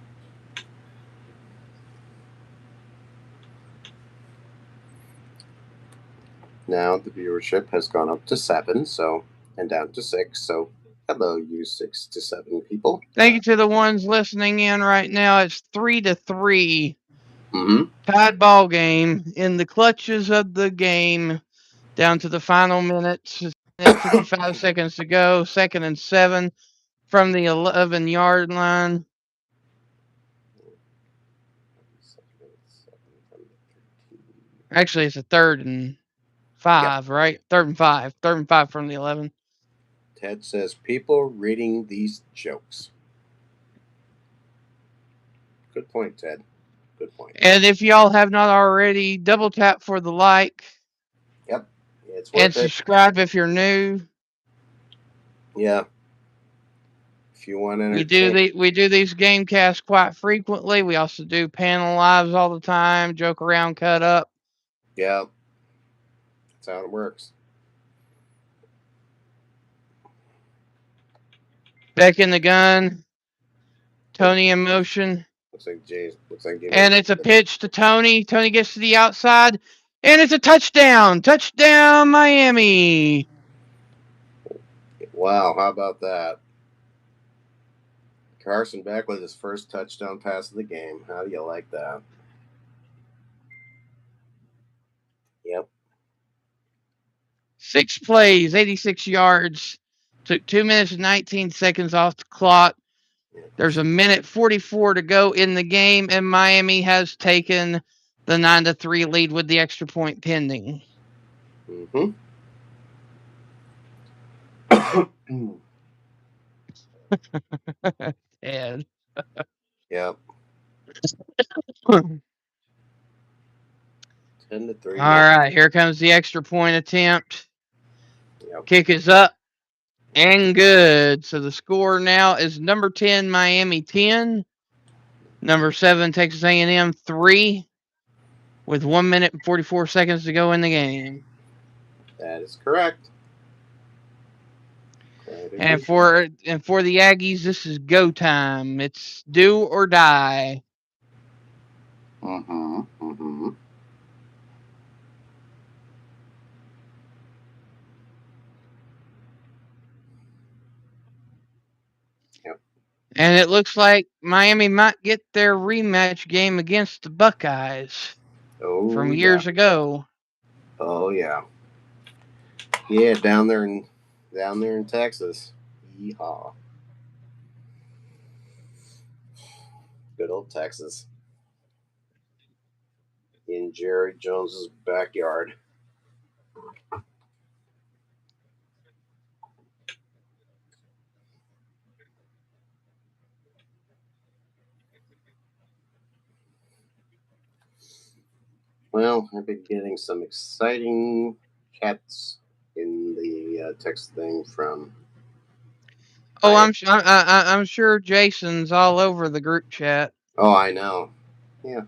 Now the viewership has gone up to 7, and down to 6. So hello, you 6 to 7 people. Thank you to the ones listening in right now. It's 3-3. Mm-hmm. Tied ball game in the clutches of the game. Down to the final minutes. 55 seconds to go. 2nd and 7 from the 11-yard line. Actually, it's a 3rd and 5, yep. Right? 3rd and 5. 3rd and 5 from the 11. Ted says, people reading these jokes. Good point, Ted. Good point. And if y'all have not already, double tap for the like. Yep. It's worth and subscribe if you're new. Yeah. If you want to we do these GameCasts quite frequently. We also do panel lives all the time, joke around, cut up. Yeah. That's how it works. Beck in the gun. Tony in motion. Looks like and it's a pitch to Tony. Tony gets to the outside, and it's a touchdown. Touchdown, Miami. Wow, how about that? Carson Beck with his first touchdown pass of the game. How do you like that? Yep. 6 plays, 86 yards. Took 2 minutes and 19 seconds off the clock. There's a minute 44 to go in the game, and Miami has taken the 9-3 lead with the extra point pending. Mm-hmm. Ed. Yep. 10-3. All right, here comes the extra point attempt. Yep. Kick is up and good. So the score now is number 10 Miami 10, number 7 Texas A&M 3, with 1 minute and 44 seconds to go in the game. That is correct. And for the Aggies, this is go time. It's do or die. Mm-hmm. Mm-hmm. Yep. And it looks like Miami might get their rematch game against the Buckeyes from years ago. Oh yeah. Yeah, down there in Texas. Yeehaw. Good old Texas. In Jerry Jones's backyard. Well, I've been getting some exciting chats in the text thing from. Oh, I'm sure Jason's all over the group chat. Oh, I know. Yeah.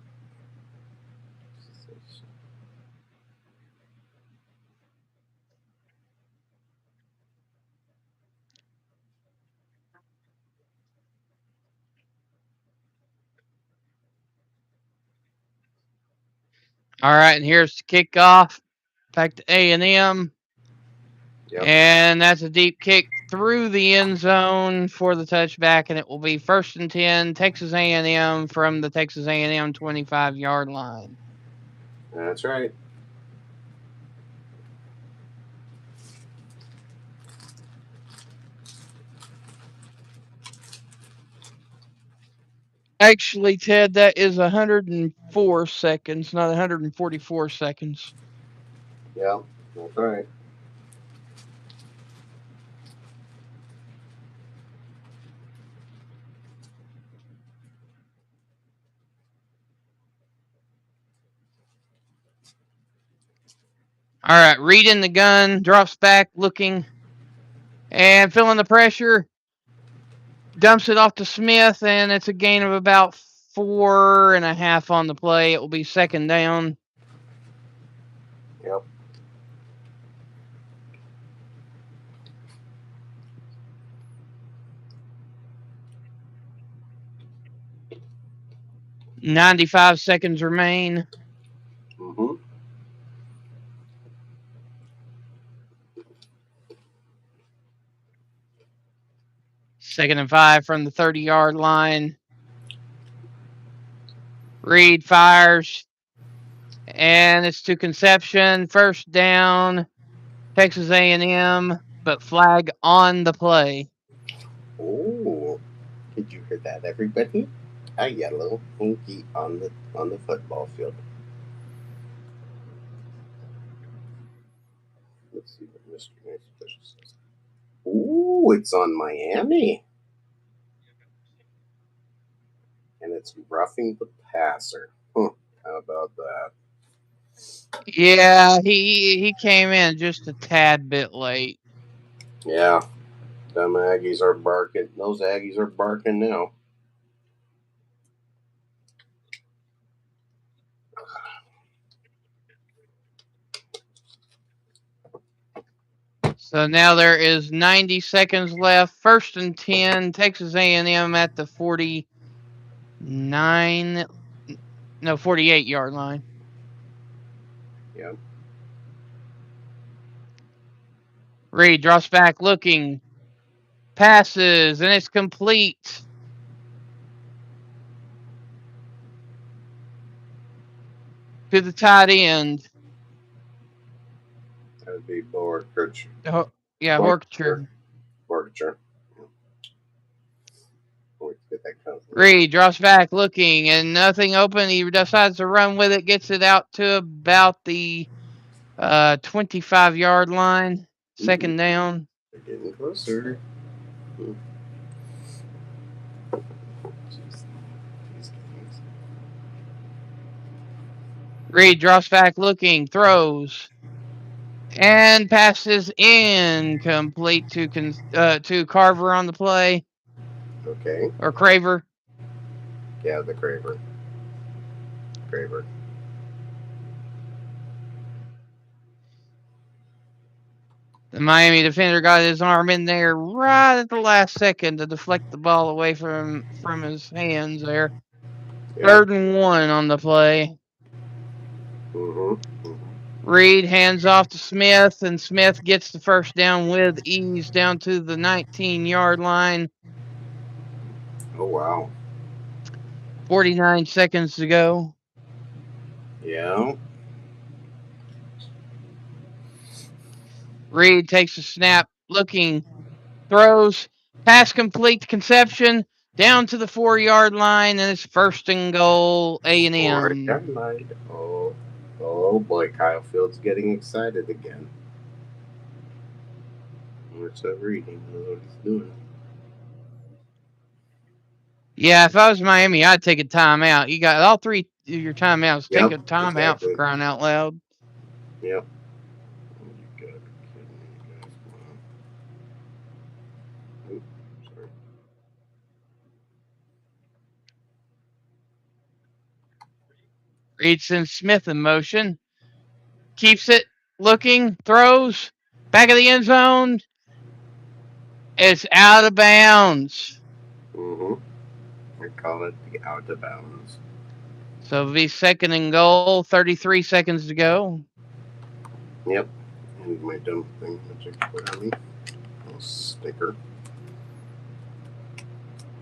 All right, and here's the kickoff back to A&M. Yep. And that's a deep kick through the end zone for the touchback, and it will be 1st and 10, Texas A&M from the Texas A&M 25-yard line. That's right. Actually, Ted, that is 104 seconds, not 144 seconds. Yeah, that's right. All right, Reed in the gun, drops back, looking, and feeling the pressure, dumps it off to Smith, and it's a gain of about 4.5 on the play. It will be 2nd down. Yep. .95 seconds remain. Mm-hmm. Second and 5 from the 30-yard line. Reed fires, and it's to Conception. 1st down, Texas A&M, but flag on the play. Oh, did you hear that, everybody? A yellow hinky on the football field. Let's see what Mr. Nice says. Ooh, it's on Miami. And it's roughing the passer. How about that? Yeah, he came in just a tad bit late. Yeah, them Aggies are barking. Those Aggies are barking now. So now there is 90 seconds left. 1st and 10, Texas A&M at the 48-yard line. Yeah. Reed drops back, looking, passes, and it's complete. To the tight end. That would be Borkirch. Yeah, Horkcher. Borkirch. Reed drops back, looking, and nothing open. He decides to run with it, gets it out to about the 25-yard line. 2nd down. They're getting closer. Reed drops back, looking, throws, and passes incomplete to Carver on the play. Okay. Or Craver. Yeah, the Craver. The Miami defender got his arm in there right at the last second to deflect the ball away from his hands there. Yeah. 3rd and 1 on the play. Mm-hmm. Reed hands off to Smith, and Smith gets the 1st down with ease down to the 19-yard line. Oh, wow. 49 seconds to go. Yeah. Reed takes a snap, looking, throws, pass complete to Conception, down to the 4-yard line, and it's 1st and goal, A&M. Oh boy, Kyle Fields getting excited again. What's that reading? I don't know what he's doing. Yeah, if I was Miami, I'd take a timeout. You got all 3 of your timeouts. Yep, Take a timeout for crying out loud. Yep. Reed sends Smith in motion. Keeps it, looking, throws, back of the end zone. It's out of bounds. Mm-hmm. I call it the out of bounds. So it'll be 2nd and goal, 33 seconds to go. Yep. And my dumb thing that you put on me. Little sticker.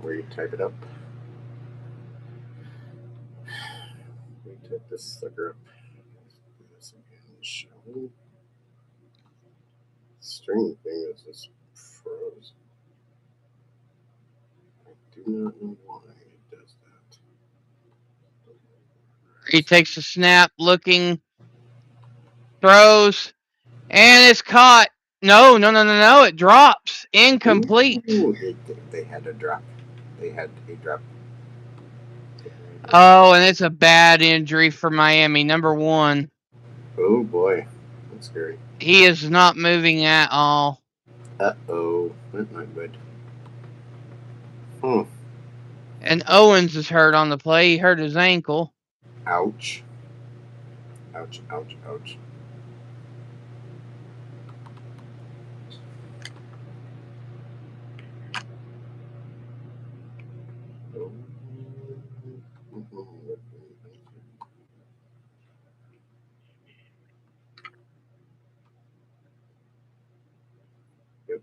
Where you type it up. We type this sucker up. Let's do this again, shall we? String thing is just froze. I do not know why it does that. He takes a snap, looking, throws, and it's caught. No. It drops. Incomplete. Ooh, they had to drop. They had a drop. Oh, and it's a bad injury for Miami. Number 1. Oh boy, that's scary. He is not moving at all. Uh-oh, that's not good. And Owens is hurt on the play. He hurt his ankle. Ouch. Ouch, ouch, ouch. Yep.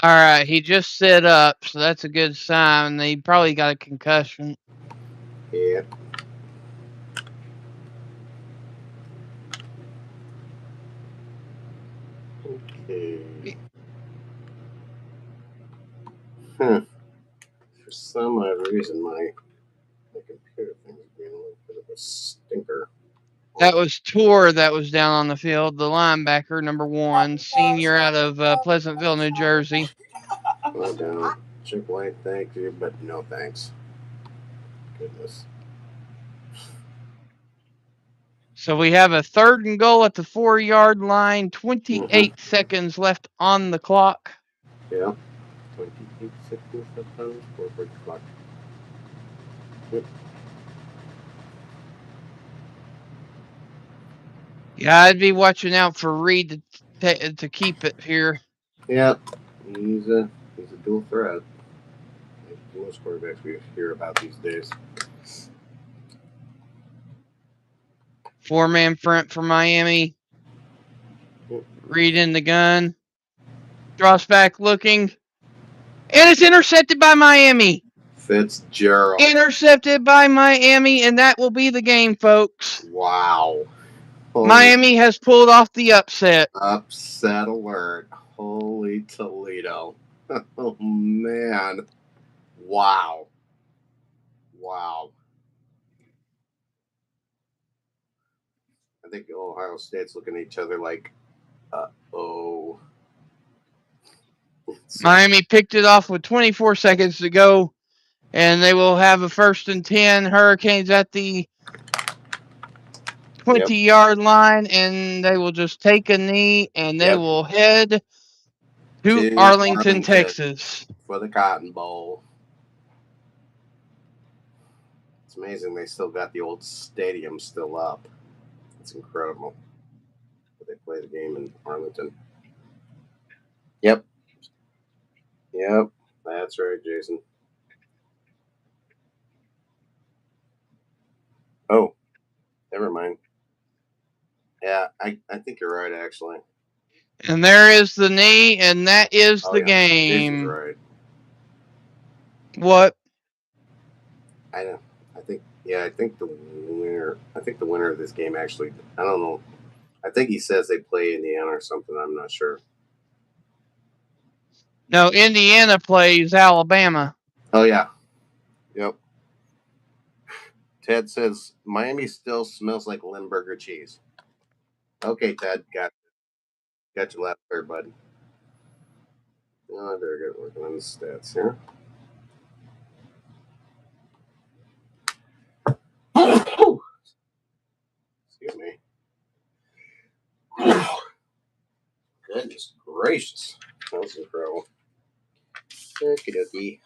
All right, he just set up, so that's a good sign. He probably got a concussion. Yeah. Okay. For some odd reason, my computer thing is being a little bit of a stinker. That was Tor that was down on the field, the linebacker, number 1, senior out of Pleasantville, New Jersey. Well done. Chick-fil-A, thank you, but no thanks. Goodness. So we have a 3rd and goal at the 4-yard line, 28 seconds left on the clock. Yeah. 28 seconds left on the scoreboard clock. Yep. Yeah, I'd be watching out for Reed to keep it here. Yeah, he's a dual threat. Most quarterbacks we hear about these days. 4-man front for Miami. Reed in the gun. Drops back looking. And it's intercepted by Miami. Fitzgerald. Intercepted by Miami, and that will be the game, folks. Wow. Miami has pulled off the upset. Upset alert. Holy Toledo. Oh, man. Wow. Wow. I think Ohio State's looking at each other like, uh-oh. Miami picked it off with 24 seconds to go, and they will have a 1st and 10. Hurricanes at the 20-yard line, and they will just take a knee, and they will head to Arlington, Texas. For the Cotton Bowl. It's amazing they still got the old stadium still up. It's incredible. But they play the game in Arlington. Yep. That's right, Jason. Oh, never mind. Yeah, I think you're right, actually. And there is the knee, and that is the game. Jason's right. What? I know. I think the winner of this game actually, I don't know. I think he says they play Indiana or something. I'm not sure. No, Indiana plays Alabama. Oh, yeah. Yep. Ted says Miami still smells like Limburger cheese. Okay, Ted, got you left there, bud. Oh, I better get working on the stats here. Excuse me. Goodness gracious. That was incredible. Okie dokie.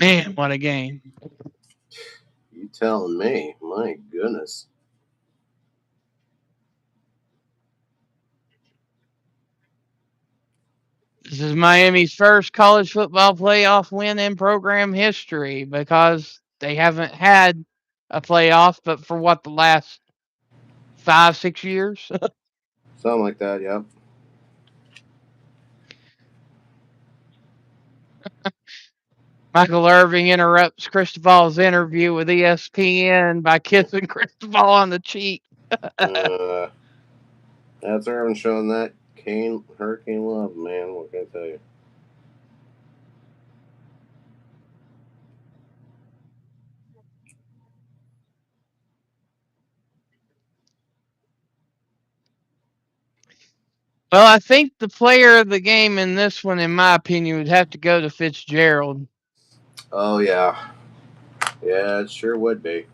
Man, what a game. You telling me? My goodness. This is Miami's first college football playoff win in program history because they haven't had a playoff, but for what, the last 5, 6 years? Something like that, yep. Michael Irving interrupts Cristobal's interview with ESPN by kissing Cristobal on the cheek. That's Irvin showing that hurricane love, man. What can I tell you? Well, I think the player of the game in this one, in my opinion, would have to go to Fitzgerald. Oh, yeah. Yeah, it sure would be.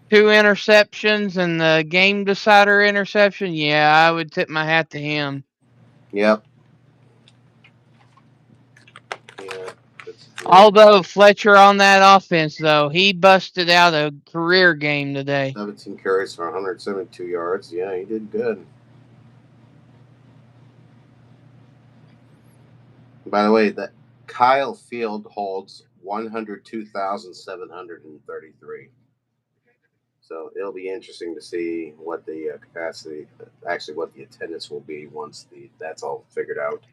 2 interceptions and the game decider interception. Yeah, I would tip my hat to him. Yep. Yeah. Although Fletcher on that offense, though, he busted out a career game today. 17 carries for 172 yards. Yeah, he did good. By the way, that Kyle Field holds 102,733. So it'll be interesting to see what the capacity, actually what the attendance will be once that's all figured out.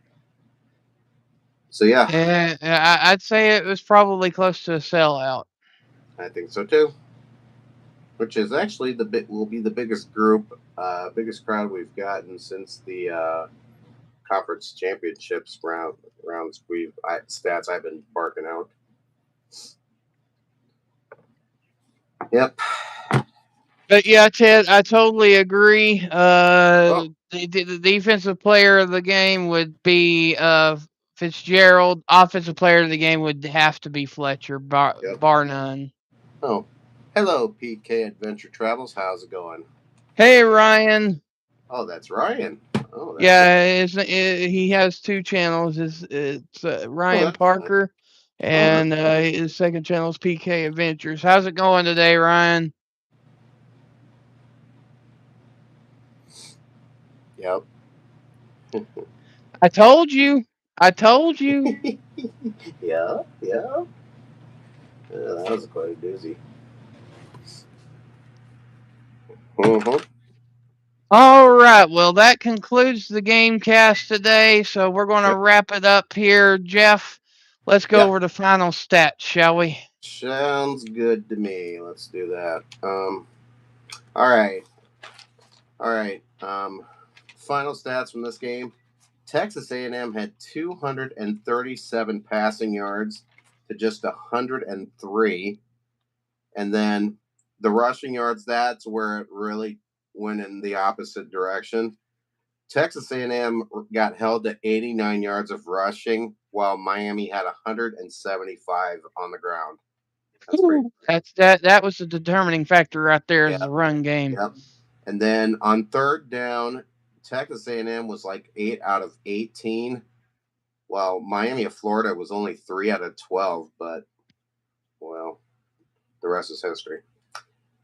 So yeah, I'd say it was probably close to a sellout. I think so too. Which is actually will be the biggest group, biggest crowd we've gotten since the conference championships rounds. Stats I've been barking out. Yep. But yeah, Ted, I totally agree. The defensive player of the game would be Fitzgerald. Offensive player of the game would have to be Fletcher, bar none. Oh, hello, PK Adventure Travels. How's it going? Hey, Ryan. Oh, that's Ryan. Oh, he has 2 channels. It's Ryan Parker, and his second channel is PK Adventures. How's it going today, Ryan? Yep. I told you. Yeah. That was quite a doozy. Mm-hmm. All right. Well, that concludes the GameCast today. So we're going to wrap it up here. Jeff, let's go over the final stats, shall we? Sounds good to me. Let's do that. All right. Final stats from this game. Texas A&M had 237 passing yards to just 103. And then the rushing yards, that's where it really went in the opposite direction. Texas A&M got held to 89 yards of rushing, while Miami had 175 on the ground. That's great. That was the determining factor right there, is the run game. Yep. And then on third down, Texas A&M was like 8 out of 18, while Miami of Florida was only 3 out of 12. But, well, the rest is history.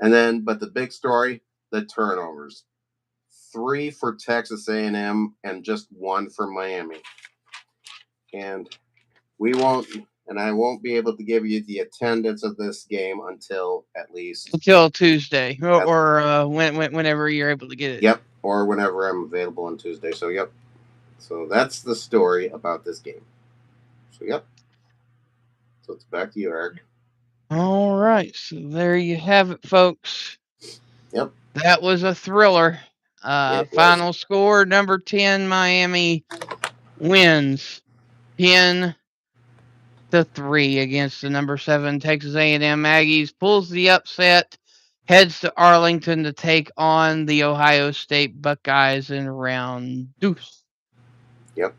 And then, but the big story, the turnovers. 3 for Texas A&M and just 1 for Miami. And I won't be able to give you the attendance of this game until Tuesday, or whenever you're able to get it. Yep, or whenever I'm available on Tuesday. So, yep. So that's the story about this game. So, yep. So it's back to you, Eric. All right. So there you have it, folks. Yep. That was a thriller. Final score, number 10, Miami wins 10-3 against the number 7 Texas A&M Aggies, pulls the upset, heads to Arlington to take on the Ohio State Buckeyes in round 2. Yep.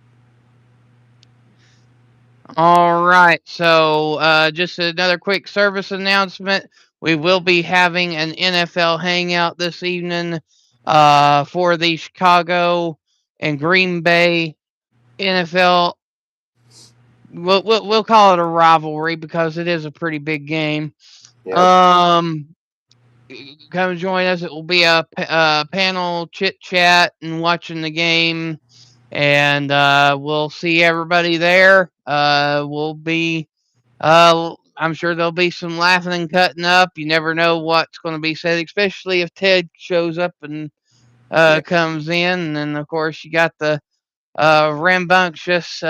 All right. So just another quick service announcement. We will be having an NFL hangout this evening for the Chicago and Green Bay NFL we'll call it a rivalry because it is a pretty big game. Yep. Um, come join us. It will be a panel chit chat and watching the game, and we'll see everybody there. We'll be. I'm sure there'll be some laughing and cutting up. You never know what's going to be said, especially if Ted shows up and Yeah. comes in. And then, of course, you got the rambunctious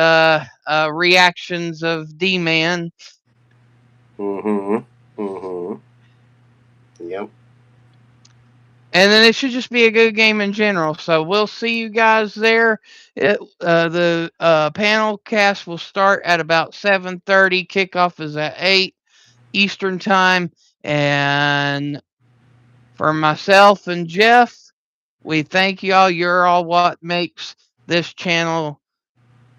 reactions of D-Man. Mm-hmm. Yep. And then it should just be a good game in general. So we'll see you guys there. The panel cast will start at about 7:30. Kickoff is at 8 Eastern time. And for myself and Jeff, we thank y'all. You're all what makes this channel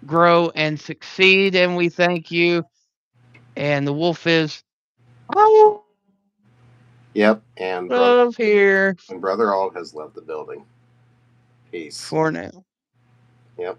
grow and succeed. And we thank you. And the wolf is Yep. And of here Brother Alt has left the building. Peace. for now. Yep.